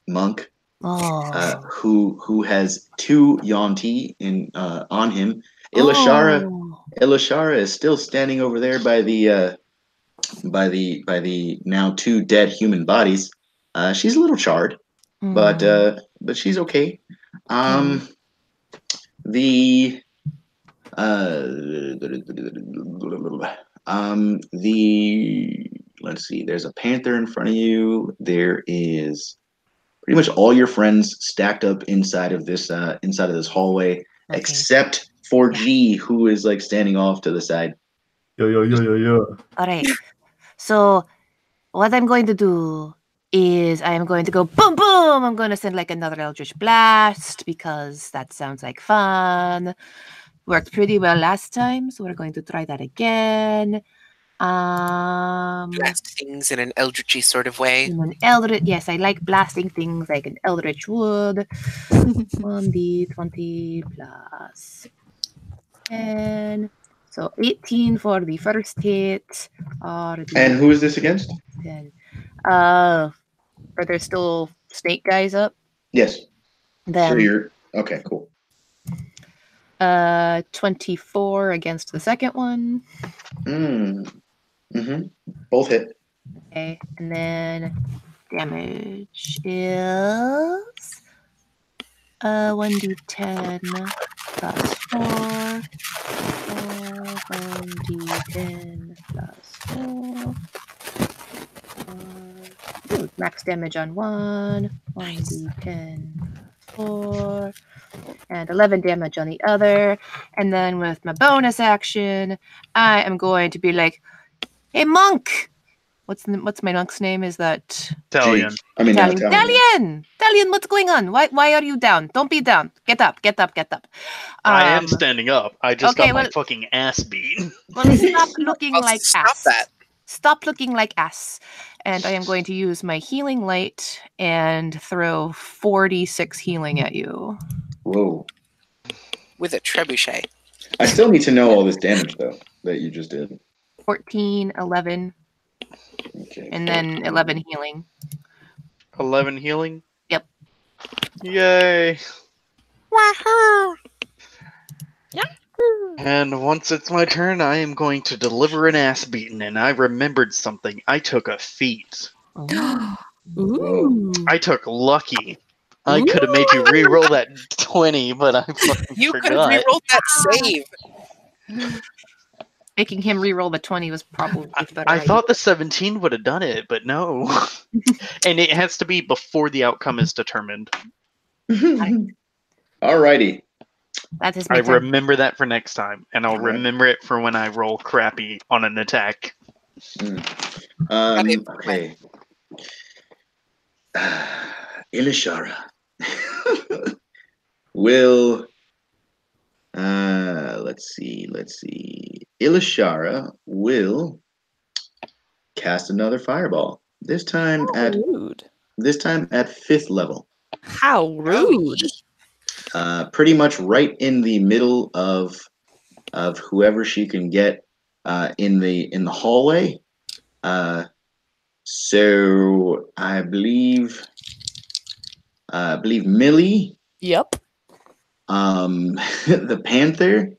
monk Oh. who has 2 Yonti on him. Ilashara is still standing over there by the now 2 dead human bodies. She's a little charred, but she's okay. The let's see. There's a panther in front of you. There is pretty much all your friends stacked up inside of this hallway, Okay. except for G, who is like standing off to the side. Yo. All right. So what I'm going to do is I am going to go boom, boom. I'm going to send like another Eldritch Blast because that sounds like fun. Worked pretty well last time, so we're going to try that again. Blast things in an eldritchy sort of way. In an eldritch, yes, I like blasting things like an eldritch would. 1d20 plus 10. So 18 for the first hit. And who is this against? 10. Are there still snake guys up? Yes. Then So you're okay. Cool. 24 against the second one. Both hit. Okay, and then damage is 1d10 plus 4. 1d10 plus 4. Ooh, max damage on 1. 1d10 4. And 11 damage on the other. And then with my bonus action, I am going to be like, hey, monk! What's my monk's name? Is that Italian. Italian? Italian. Italian, what's going on? Why are you down? Don't be down. Get up. I am standing up. I just okay, got my well- fucking ass beat. Well, stop looking I'll like stop ass. that. Stop looking like ass. And I am going to use my healing light and throw 46 healing at you. Whoa. With a trebuchet. I still need to know all this damage, though, that you just did. 14, 11, Okay. and then 11 healing. 11 healing? Yep. Yay! Wahoo! And once it's my turn, I am going to deliver an ass beating, and I remembered something. I took a feat. Ooh. I took lucky. I could have made you re-roll that 20, but I fucking You could have forgot. re-rolled that save. Making him re-roll the 20 was probably a better I idea. thought the 17 would have done it, but no. And it has to be before the outcome is determined. Alrighty. That is I my turn. remember that for next time, and I'll Alright. remember it for when I roll crappy on an attack. Okay. Ilishara will. Let's see. Ilishara will cast another fireball. This time at Rude. 5th level. How rude. Pretty much right in the middle of whoever she can get in the hallway. So I believe Millie, Yep. the Panther,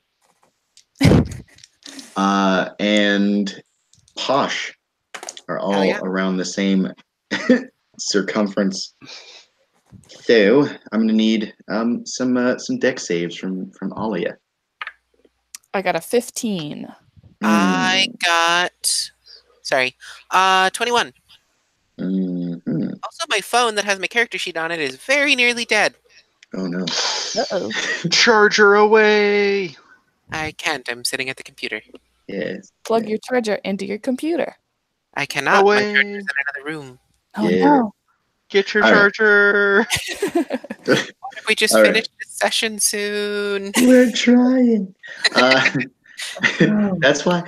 and Posh are all around the same circumference. So I'm gonna need some deck saves from all of you. I got a 15. I got 21. Mm-hmm. Also, my phone that has my character sheet on it is very nearly dead. Oh no. Uh-oh. Charger away! I can't. I'm sitting at the computer. Yes. Plug your charger into your computer. I cannot. Away. My charger's in another room. Oh Yeah. no. Get your All right. charger! What if we just All right. finish this session soon? We're trying. That's why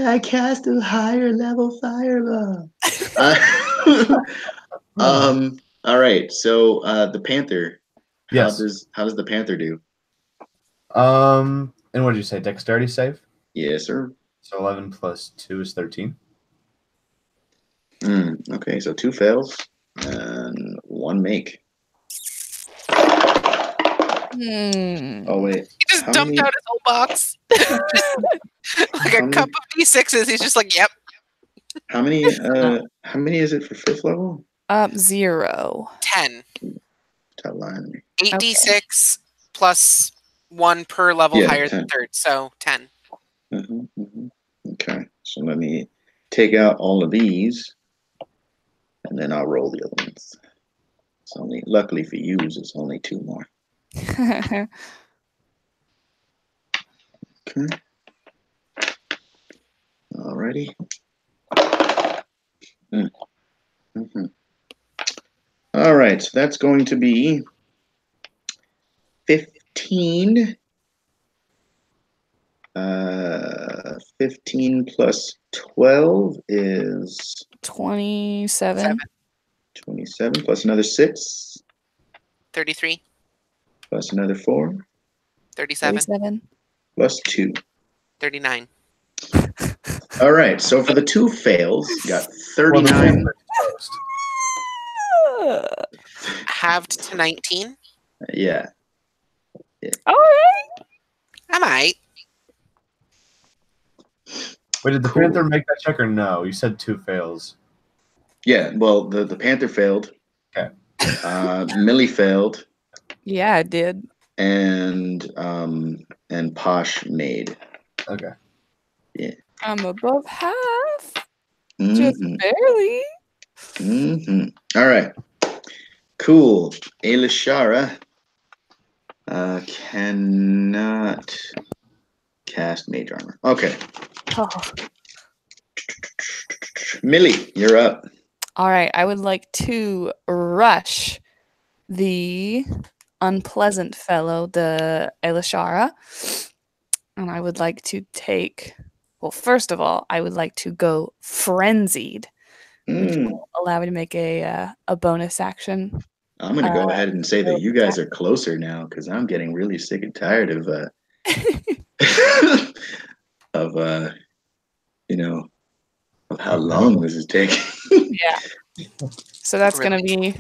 I cast a higher level fireball. All right. So the Panther. Yes. How does the Panther do? And what did you say? Dexterity save? Yes, sir. So 11 plus 2 is 13. Okay, so 2 fails and 1 make. Oh wait. He just How dumped many- out his whole box. Like a cup of D6s. He's just like, yep. How many is it for 5th level? 0. 10. Top line. 8d6 plus 1 per level Yeah, higher 10. than 3rd. So 10. Okay, so let me take out all of these, and then I'll roll the other ones. It's only, luckily for you, it's only 2 more. Okay. Alrighty. All right, so that's going to be 15. 15 plus 12 is 27. 27, plus another 6, 33. plus another 4, 37. 37. plus 2. 39. All right, so for the 2 fails, got 39. Halved to 19. Yeah. All right. I might. Wait, did the Cool. Panther make that check or no? You said 2 fails. Yeah, well, the Panther failed. Okay. Millie failed, Yeah, I did. and Posh made. Okay. I'm above half. Mhm. Just barely. All right. Cool. Elishara cannot cast Mage Armor. Okay. Oh. Millie, you're up. All right. I would like to rush the unpleasant fellow, the Elishara. And I would like to take Well, first of all, I would like to go frenzied, which Mm. will allow me to make a bonus action. I'm going to go ahead and say that you guys are closer now because I'm getting really sick and tired of of of how long this is taking. Yeah. So that's going to be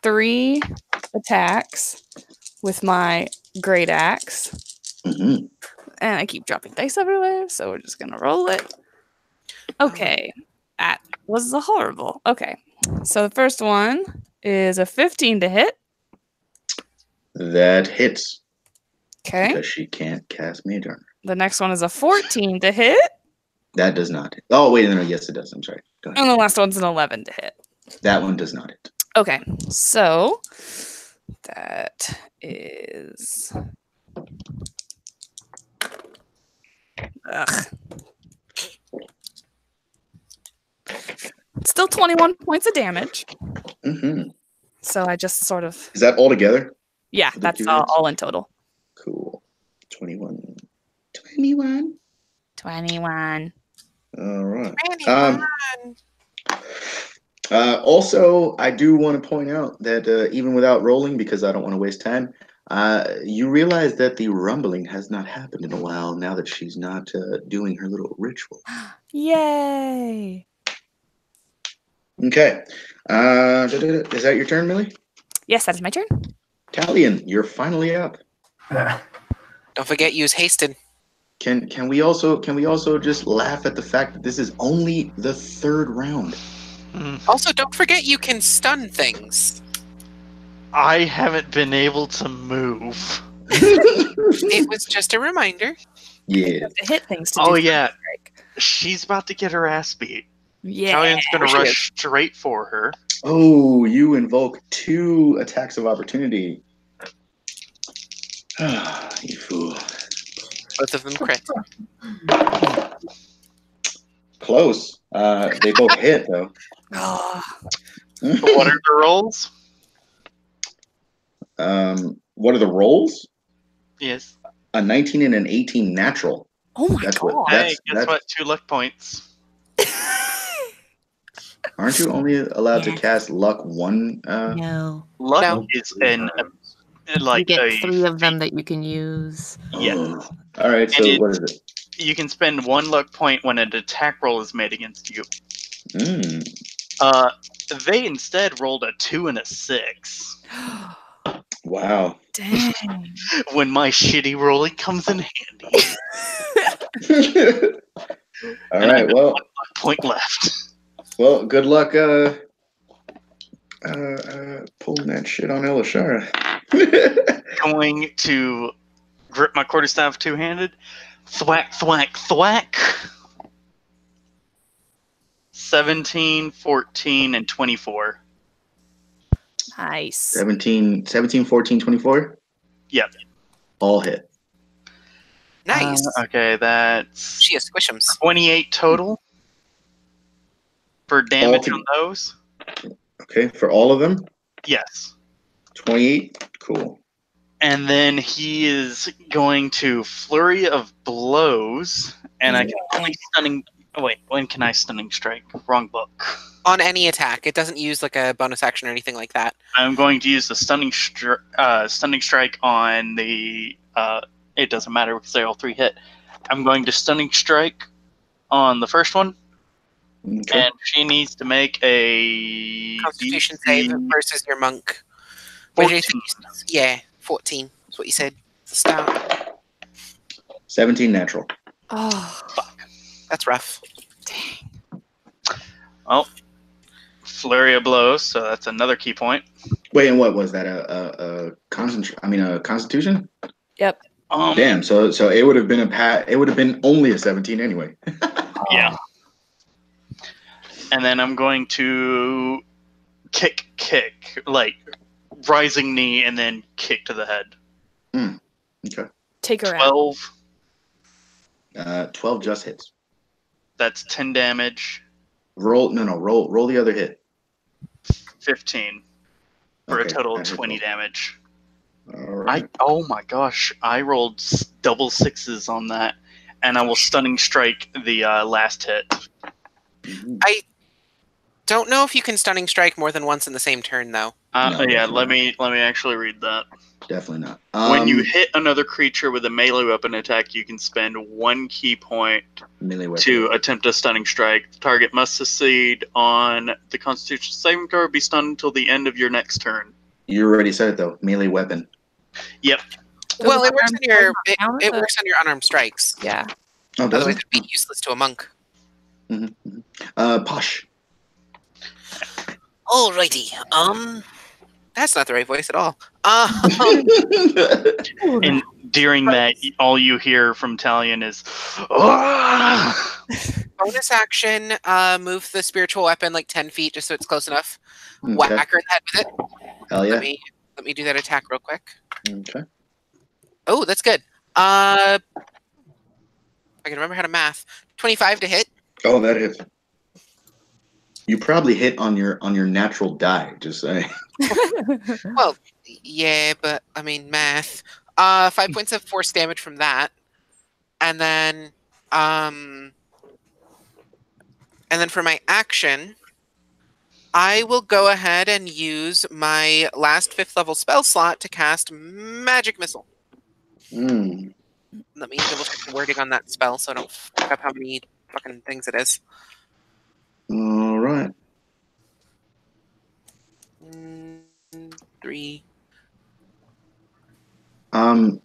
3 attacks with my great axe. Mm-hmm. And I keep dropping dice everywhere, so we're just going to roll it. Okay. That was horrible. Okay. So the first one is a 15 to hit. That hits. Okay. Because she can't cast Mage Armor. The next one is a 14 to hit. That does not hit. Oh, wait, no, yes, it does. I'm sorry. Go ahead. And the last one's an 11 to hit. That one does not hit. Okay. So that is... Ugh. Still 21 points of damage. Mm-hmm. So I just sort of... Is that all together? Yeah, that's all in total. Cool. 21. 21. 21. All right. 21. Also, I do want to point out that even without rolling, because I don't want to waste time, you realize that the rumbling has not happened in a while now that she's not doing her little ritual. Yay! Okay. Is that your turn, Millie? Yes, that is my turn. Talion, you're finally up. Don't forget, use hasted. Can we also just laugh at the fact that this is only the 3rd round? Also, don't forget you can stun things. I haven't been able to move. It was just a reminder. Yeah. To hit things to Oh do yeah, strike. she's about to get her ass beat. Yeah. Talian's gonna She rush straight for her. Oh, you invoke 2 attacks of opportunity. You fool. Both of them crit. Close. They both hit though. Oh, What are the rolls? What are the rolls? Yes. A 19 and an 18 natural. oh my That's god. what. Hey, guess That's. what? 2 luck points. Aren't you only allowed to Yes. cast luck 1? No. Luck No. is an like you get a 3 of them that you can use. yeah. All right. So And what is it? You can spend 1 luck point when an attack roll is made against you. They instead rolled a 2 and a 6. Wow. Dang. When my shitty rolling comes in handy. All And I right. have Well. 1 luck point left. Well. Good luck. Pulling that shit on Elishara. Going to grip my quarterstaff 2-handed. Thwack, thwack, thwack. 17, 14, and 24. Nice. 17, 14, 24? Yep. All hit. Nice. Okay, that's She has squishums. 28 total for damage All on those. Okay, for all of them? Yes. 28? Cool. And then he is going to flurry of blows, and I can only stunning. Oh wait, when can I stunning strike? Wrong book. On any attack. It doesn't use like a bonus action or anything like that. I'm going to use the stunning strike on the. It doesn't matter because they all 3 hit. I'm going to stunning strike on the first one, Okay. and she needs to make a Constitution DC save versus your monk. 14. Yeah, 14. That's what you said. Start. 17 natural. Oh, That's rough. Well, flurry of blows, so that's another key point. Wait, and what was that? A Constitution? yep. Damn. So it would have been it would have been only a 17 anyway. Yeah. And then I'm going to kick, like rising knee and then kick to the head. Okay. Take her out. 12. 12 just hits. That's 10 damage. Roll the other hit. 15 for Okay, a total of that hit 20 both. damage. All right. Oh my gosh, I rolled double 6s on that, and I will stunning strike the last hit. I don't know if you can stunning strike more than once in the same turn, though. No, Yeah, definitely let me actually read that. Definitely not. When you hit another creature with a melee weapon attack, you can spend 1 key point melee weapon to attempt a stunning strike. The target must succeed on the Constitution saving throw or be stunned until the end of your next turn. You already said it though. Melee weapon. Yep. Well, it works on your it works on your unarmed strikes. Yeah. Oh, does Otherwise, it? it'd be useless to a monk. Posh. Alrighty. That's not the right voice at all. And during that, all you hear from Talion is, "Ah!" Bonus action, move the spiritual weapon like 10 feet just so it's close enough. Okay. Whack her in the head with it. Hell yeah. Let me do that attack real quick. Okay. Oh, that's good. I can remember how to math. 25 to hit. Oh, that hits. You probably hit on your natural die. Just saying. Well, yeah, but I mean math. 5 points of force damage from that, and then for my action, I will go ahead and use my last 5th level spell slot to cast Magic Missile. Let me double check the wording on that spell so I don't fuck up how many fucking things it is. All right. 3. Um.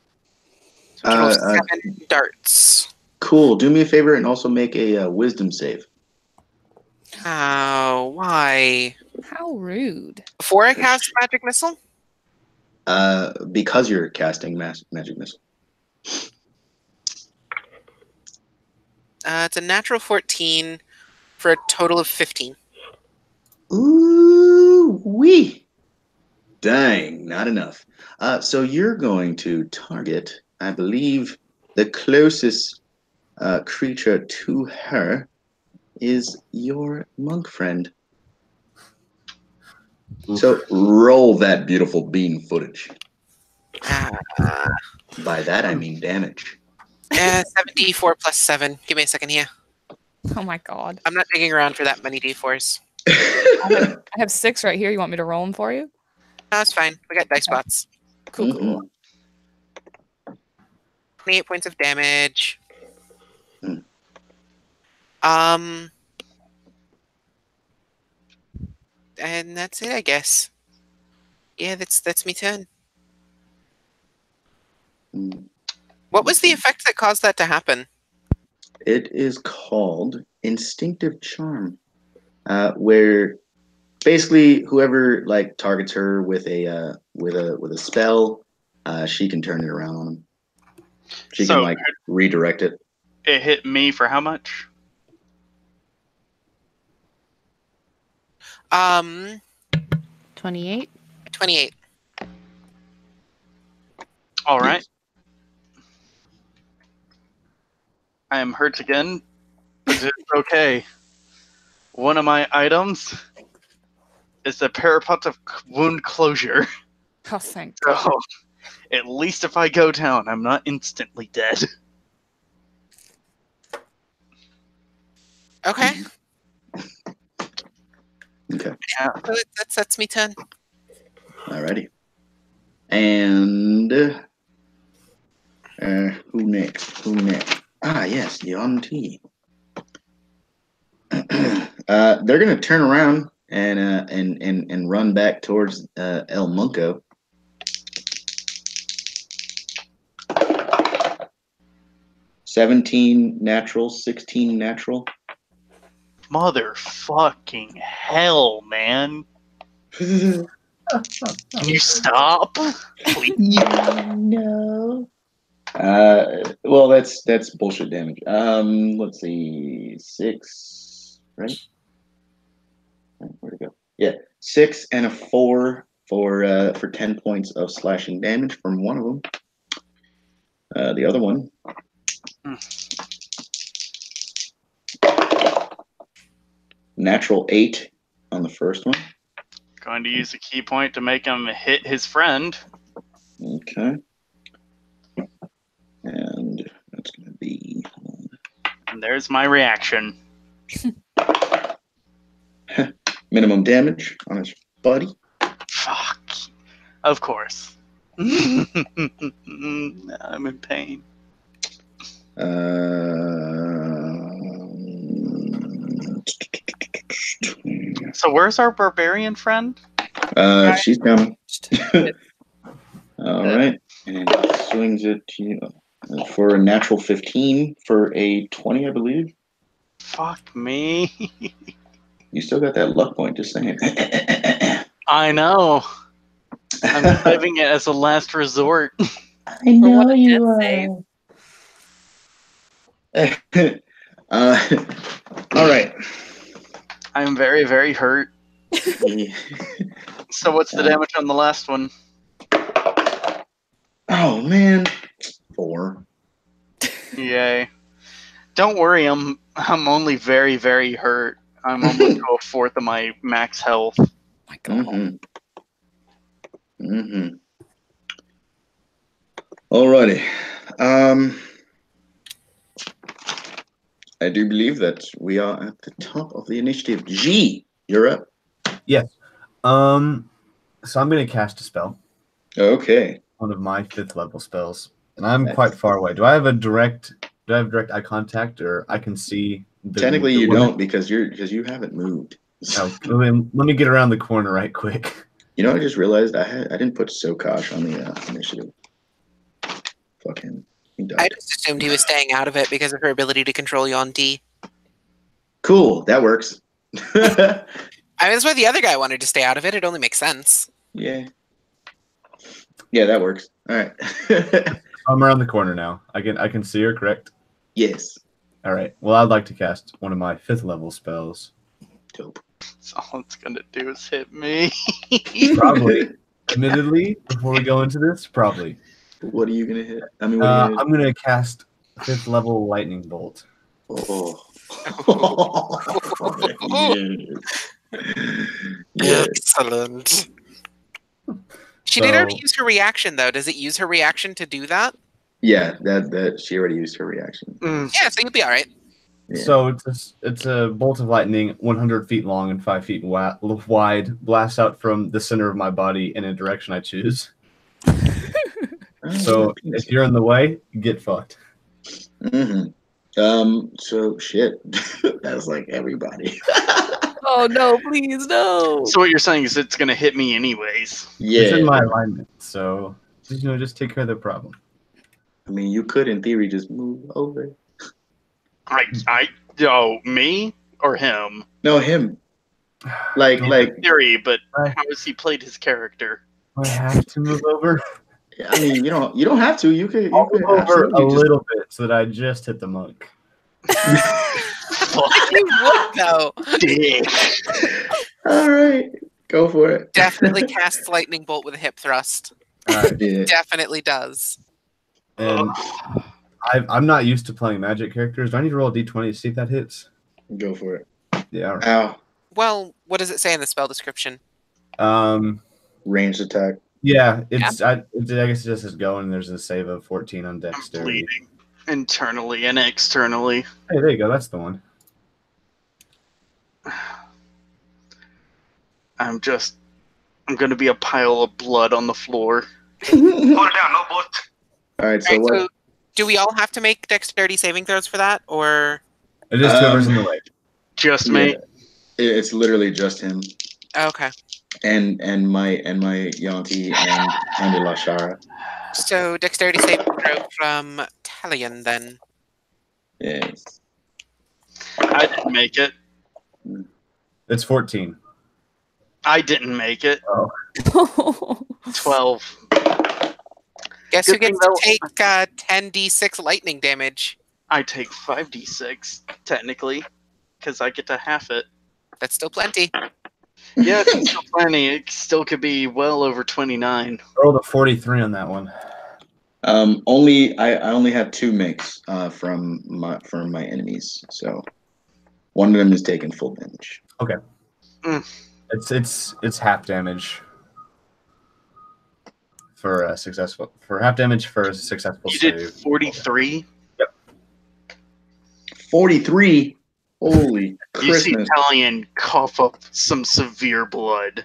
So total of 7 darts. Cool. Do me a favor and also make a wisdom save. Oh, why? How rude. Before I cast Magic Missile? Because you're casting magic missile. It's a natural 14 for a total of 15. Ooh wee! Dang, not enough. So you're going to target, I believe, the closest creature to her is your monk friend. Oof. So roll that beautiful bean footage. Ah. By that I mean damage. 7d4 plus 7. Give me a second here. Oh my god. I'm not digging around for that many d4s. I have 6 right here. You want me to roll them for you? No, it's fine. We got dice spots. Cool, cool. 28 points of damage. Mm. And that's it, I guess. Yeah, that's me turn. What was the effect that caused that to happen? It is called instinctive charm, where basically whoever like targets her with a spell, she can turn it around on them. She can like redirect it. It hit me for how much? 28. 28. All right. Yes. I am hurt again, but it's okay. One of my items is the parapet of wound closure. Oh, thank So, God. at least if I go down, I'm not instantly dead. Okay. Okay. Yeah. So that's me turn. Alrighty. And who next? Who next? Ah, yes, Yon T. They're gonna turn around and run back towards El Munco. $17 natural, 16 natural. Motherfucking hell, man. Can you stop? Please. No. Well, that's bullshit damage. Let's see, 6, right? Where'd it go? Yeah, 6 and a 4 for 10 points of slashing damage from one of them. The other one. Natural 8 on the first one. Going to use a key point to make him hit his friend. Okay. And that's going to be And there's my reaction. Minimum damage on his buddy. Fuck. Of course. I'm in pain. So where's our barbarian friend? She's coming. All right, and swings it to you for a natural 15 for a 20, I believe. Fuck me. You still got that luck point, just saying. I know. I'm saving it as a last resort. I know you death are. All right. I'm very, very hurt. So what's the damage on the last one? Oh man, 4. Yay. Don't worry, I'm only very, very hurt. I'm almost to a fourth of my max health. My God. Alrighty. I do believe that we are at the top of the initiative. G, you're up. Yes. So I'm going to cast a spell. Okay. One of my 5th level spells, and I'm quite far away. Do I have direct eye contact, or I can see? Technically, you don't because you haven't moved. Oh, let me get around the corner right quick. You know, I just realized I didn't put Sokosh on the initiative. Fuck him. He died. I just assumed he was staying out of it because of her ability to control you on D. Cool, that works. I mean, that's why the other guy wanted to stay out of it. It only makes sense. Yeah. Yeah, that works. All right. I'm around the corner now. I can see her, correct? Yes. All right. Well, I'd like to cast one of my 5th level spells. Dope. So all it's gonna do is hit me. Probably. Admittedly, before we go into this, probably. What are you gonna hit? I mean, what are you I'm gonna cast 5th level lightning bolt. Oh. Yes. Excellent. She did already use her reaction, though. Does it use her reaction to do that? Yeah, that she already used her reaction. Yeah, so you'll be all right. Yeah. So it's a bolt of lightning, 100 feet long and 5 feet wide, blasts out from the center of my body in a direction I choose. So if you're in the way, get fucked. So shit. That's like everybody. Oh no, please no. So what you're saying is it's gonna hit me anyways. Yeah. It's in my alignment, so just take care of the problem. I mean, you could, in theory, just move over. Me or him? No, him. Like, In theory, but how has he played his character? I have to move over. I mean, you don't have to. You could I'll move over a just... little bit so that I just hit the monk. You would, though. Dick. All right, go for it. Definitely casts lightning bolt with a hip thrust. Yeah. Definitely does. And I'm not used to playing magic characters. Do I need to roll a d20 to see if that hits? Go for it. Yeah. All right. Ow. Well, what does it say in the spell description? Ranged attack. Yeah, I guess it just says go, and there's a save of 14 on I'm dexterity. bleeding internally and externally. Hey, there you go. That's the one. I'm gonna be a pile of blood on the floor. Hold it down, no book. All right, so All right, what? so do we all have to make dexterity saving throws for that, or? It is whoever's in the way. Just me. It's literally just him Okay. and my Yanti and Lashara. So dexterity saving throw from Talion, then. Yes. I didn't make it. It's 14. I didn't make it. 12. Guess Good who gets thing, to take 10d6 lightning damage? I take 5d6, technically, because I get to half it. That's still plenty. Yeah, it's still plenty. It still could be well over 29. Rolled a 43 on that one. I only have 2 makes from my enemies, so one of them is taking full damage. Okay. It's half damage for a successful save. You did 43? Yep. 43. Holy You see Christmas. Talion cough up some severe blood.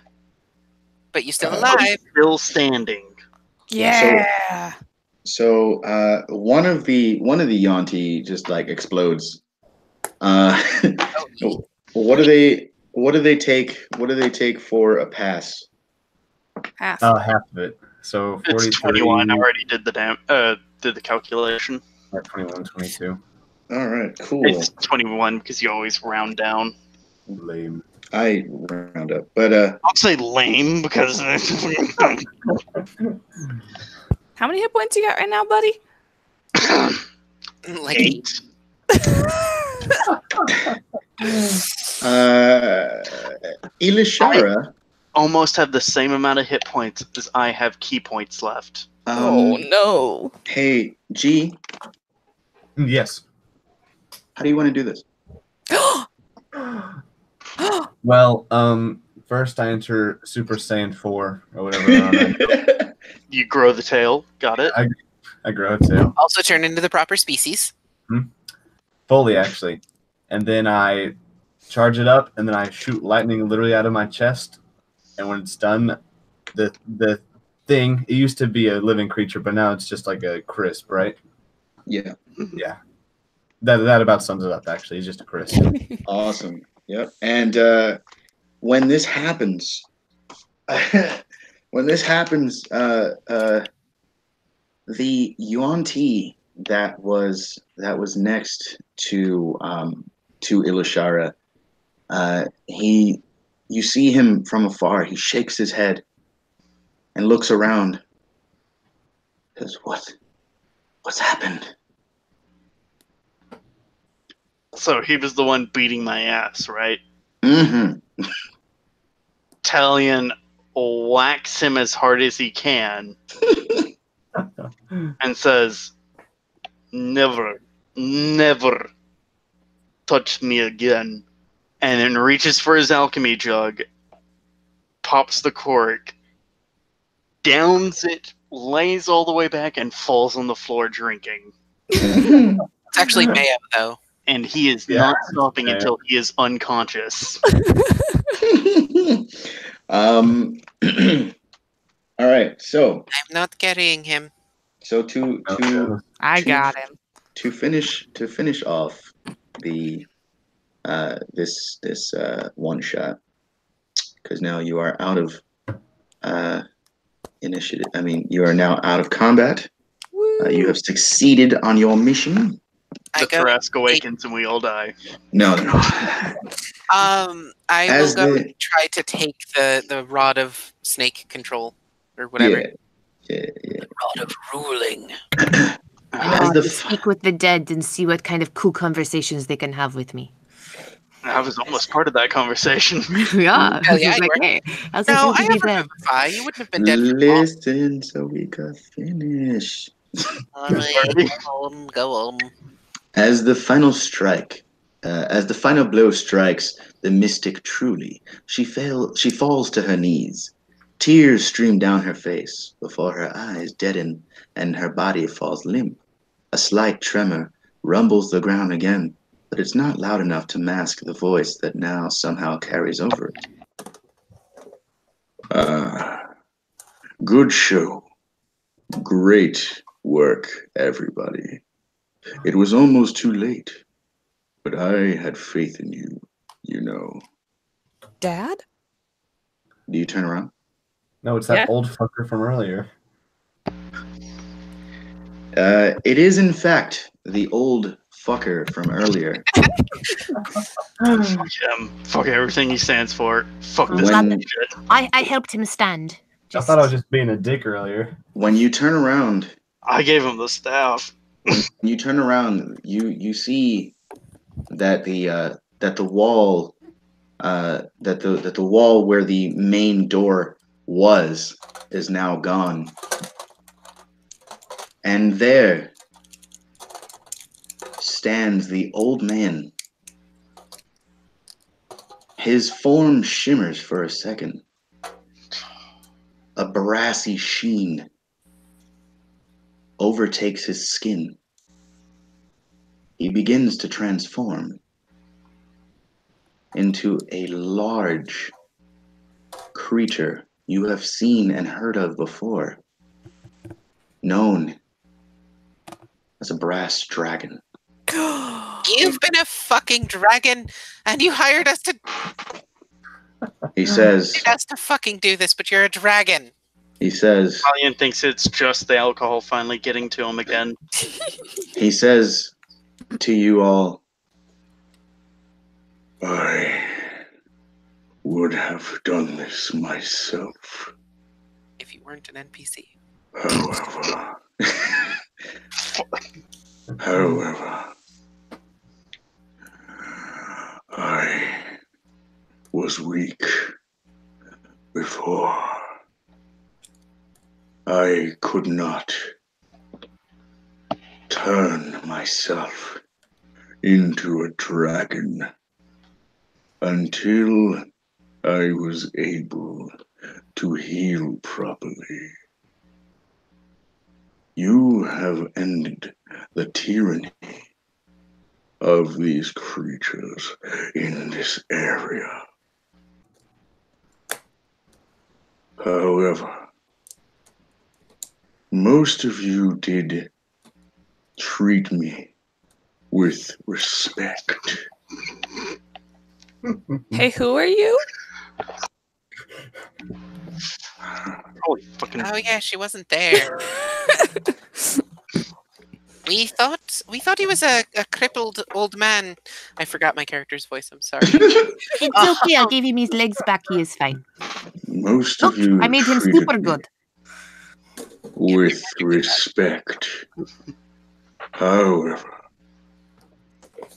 But you're still But But alive. he's still standing. Yeah. So one of the Yonti just like explodes. What do they take for a pass? Half. Half of it. So It's 43. 21. I already did the calculation. 21, 22. All right, cool. It's 21 because you always round down. Lame. I round up, but I'll say lame because How many hit points you got right now, buddy? Like 8. Ilishara. Almost have the same amount of hit points as I have key points left. Oh no. Hey, G, Yes. how do you want to do this? Well, first I enter Super Saiyan 4 or whatever. You grow the tail. Got it? I grow a tail. also turn into the proper species. Fully, actually. And then I charge it up, and then I shoot lightning literally out of my chest. And when it's done, the thing, it used to be a living creature, but now it's just like a crisp, right? Yeah. Yeah. That about sums it up, actually. It's just a crisp. Awesome. Yep. And when this happens, the Yuan-Ti that was next to Ilishara, you see him from afar. He shakes his head and looks around. Says, "What's happened?" So he was the one beating my ass, right? Mm-hmm. Talion whacks him as hard as he can and says, never touch me again. And then reaches for his alchemy jug, pops the cork, downs it, lays all the way back, and falls on the floor drinking. It's actually mayo, though. And he is Yeah, not stopping mayo. until he is unconscious. All right. So I'm not carrying him. I got him. to finish off the this one shot, because now you are out of initiative. I mean, you are now out of combat. You have succeeded on your mission. The Thrask awakens and we all die. No. I As will go the- try to take the rod of snake control or whatever. Yeah. Rod of ruling. As the Speak with the dead and see what kind of cool conversations they can have with me. I was almost part of that conversation. Yeah. Hell yeah, you were. Hey, how's No, it I feel to have be dead? Revivify. You wouldn't have been dead for long. listen, so we could finish. All right, go on. As the final blow strikes the mystic truly, she falls to her knees. Tears stream down her face before her eyes deaden and her body falls limp. A slight tremor rumbles the ground again, but it's not loud enough to mask the voice that now somehow carries over it. Good show. Great work, everybody. It was almost too late, but I had faith in you, you know. Dad? Do you turn around? No, it's that Yeah. old fucker from earlier. It is, in fact, the old fucker from earlier. Fuck him. Fuck everything he stands for. Fuck this When- shit. I helped him stand. I thought I was just being a dick earlier. When you turn around, I gave him the staff. you see that the wall that the wall where the main door was is now gone, and there stands the old man. His form shimmers for a second. A brassy sheen overtakes his skin. he begins to transform into a large creature you have seen and heard of before, known as a brass dragon. You've been a fucking dragon, and you hired us to He says, fucking do this, but you're a dragon. he says, Valiant thinks it's just the alcohol finally getting to him again. he says to you all, I would have done this myself. If you weren't an NPC. However, I was weak before. I could not turn myself into a dragon until I was able to heal properly. You have ended the tyranny of these creatures in this area. However, most of you did treat me with respect. Hey, who are you? Holy fucking. Oh yeah, she wasn't there. We thought he was a crippled old man. I forgot my character's voice. I'm sorry. It's okay. I gave him his legs back. He is fine. Most Look, of you I made him treated super me good. with respect. However,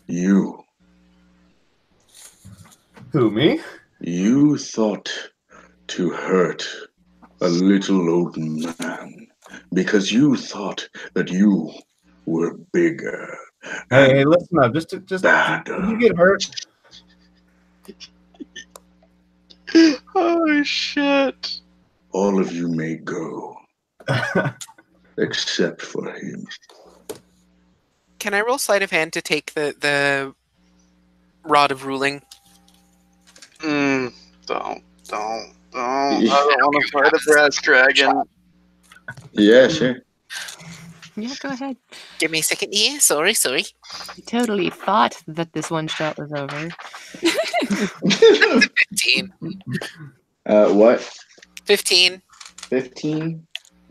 you Who, me? You thought to hurt a little old man because you thought that you were bigger. Hey, listen up. Just did you get hurt? Oh shit. All of you may go, except for him. Can I roll sleight of hand to take the rod of ruling? Don't. I don't want to fight a brass dragon. Yeah, sure. Yeah, go ahead. Give me a second. Yeah, sorry. I totally thought that this one shot was over. 15. What? 15. 15?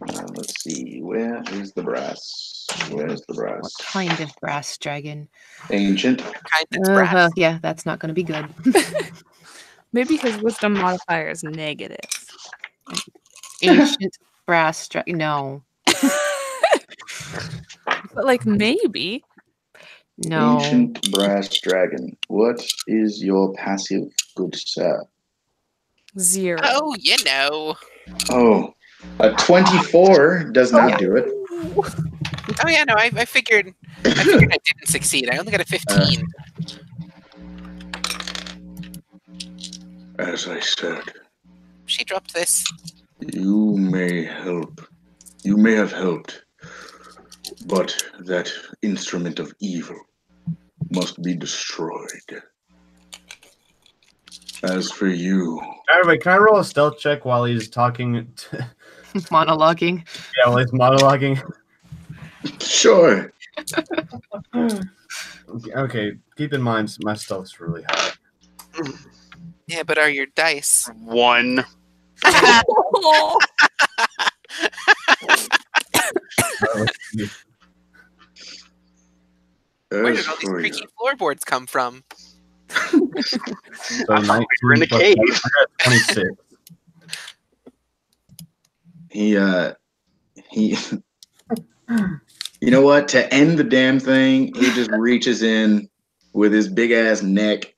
Let's see. Where is the brass? Where's the brass? What kind of brass dragon? Ancient. Kind that's brass. Well, yeah, that's not going to be good. Maybe his wisdom modifier is negative. Ancient brass dragon. No. But like maybe. No. Ancient brass dragon. What is your passive, good sir? 0. Oh, you know. Oh, a 24 does not do it. Oh yeah, no. I figured I didn't succeed. I only got a 15. As I said, She dropped this. you may help. You may have helped, but that instrument of evil must be destroyed. As for you, Wait, can I roll a stealth check while he's talking? Monologuing. Yeah, while he's monologuing. sure. Okay, keep in mind my stealth's really high. Yeah, but are your dice? 1. Oh, Where As did all these for creaky floorboards come from? So I thought we were in a 19 plus cave. 1, I got 26. he, you know what? To end the damn thing, he just reaches in with his big ass neck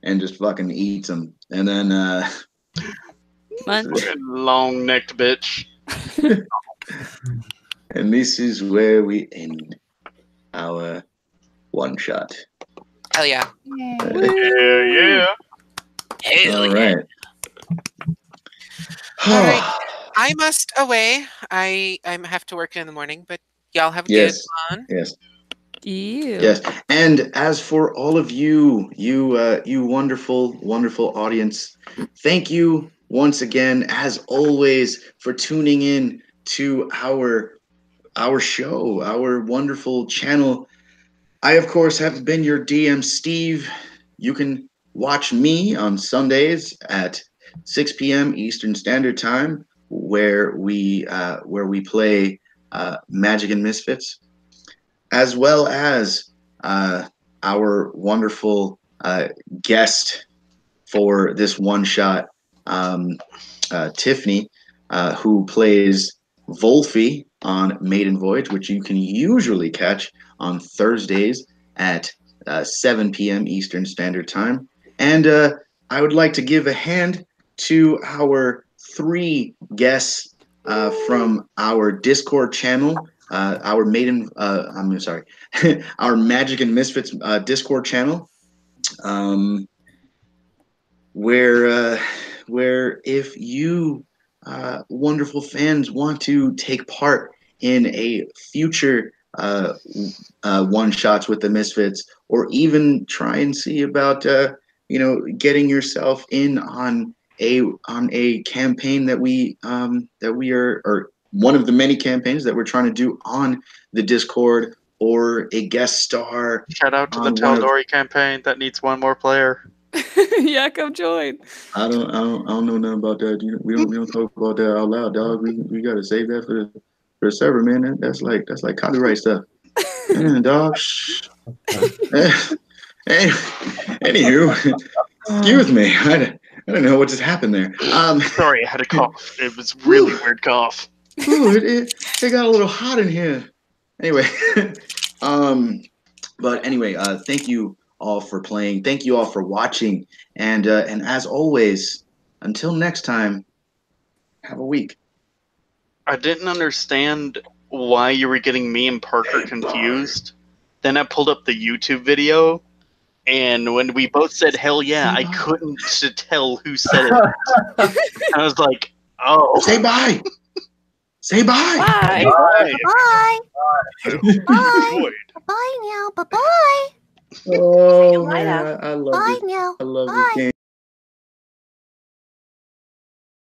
and just fucking eats him. And then, Munch. Long necked bitch. and this is where we end our one shot. Hell yeah. Yeah. Hell All yeah. right. All right. I must away. I have to work in the morning, but y'all have a Yes. good one. Yes. Ew. Yes. And as for all of you, you wonderful, wonderful audience, thank you once again, as always, for tuning in to our show, our wonderful channel. I, of course, have been your DM, Steve. You can watch me on Sundays at 6 p.m. Eastern Standard Time, where we play Magic and Misfits, as well as our wonderful guest for this one shot, Tiffany, who plays Volfi on Maiden Voyage, which you can usually catch on Thursdays at 7 p.m. Eastern Standard Time. And I would like to give a hand to our 3 guests from our Discord channel, our Maiden, I'm sorry, our Magic and Misfits Discord channel. Where if you wonderful fans want to take part in a future one shots with the Misfits, or even try and see about getting yourself in on a campaign that we are, or one of the many campaigns that we're trying to do on the Discord, or a guest star. Shout out to the on one of- Taldori campaign that needs one more player. Yeah, come join. I don't know nothing about that. We don't talk about that out loud, dog. We gotta save that for the server, man. That's like copyright stuff. Man, dog. Shh. Anywho, excuse me. I don't know what just happened there. Sorry, I had a cough. It was really weird cough. Ooh, it got a little hot in here. Anyway, but anyway, thank you all for playing. Thank you all for watching, and as always, until next time, have a week. I didn't understand why you were getting me and Parker confused. Then I pulled up the YouTube video, and when we both said "hell yeah," I couldn't tell who said it. I was like, "Oh, Say bye. Say bye. Bye. bye." Bye. Bye. Void. Bye now. Bye bye. Oh Bye now. man, I love Bye this. now. I love Bye. this game.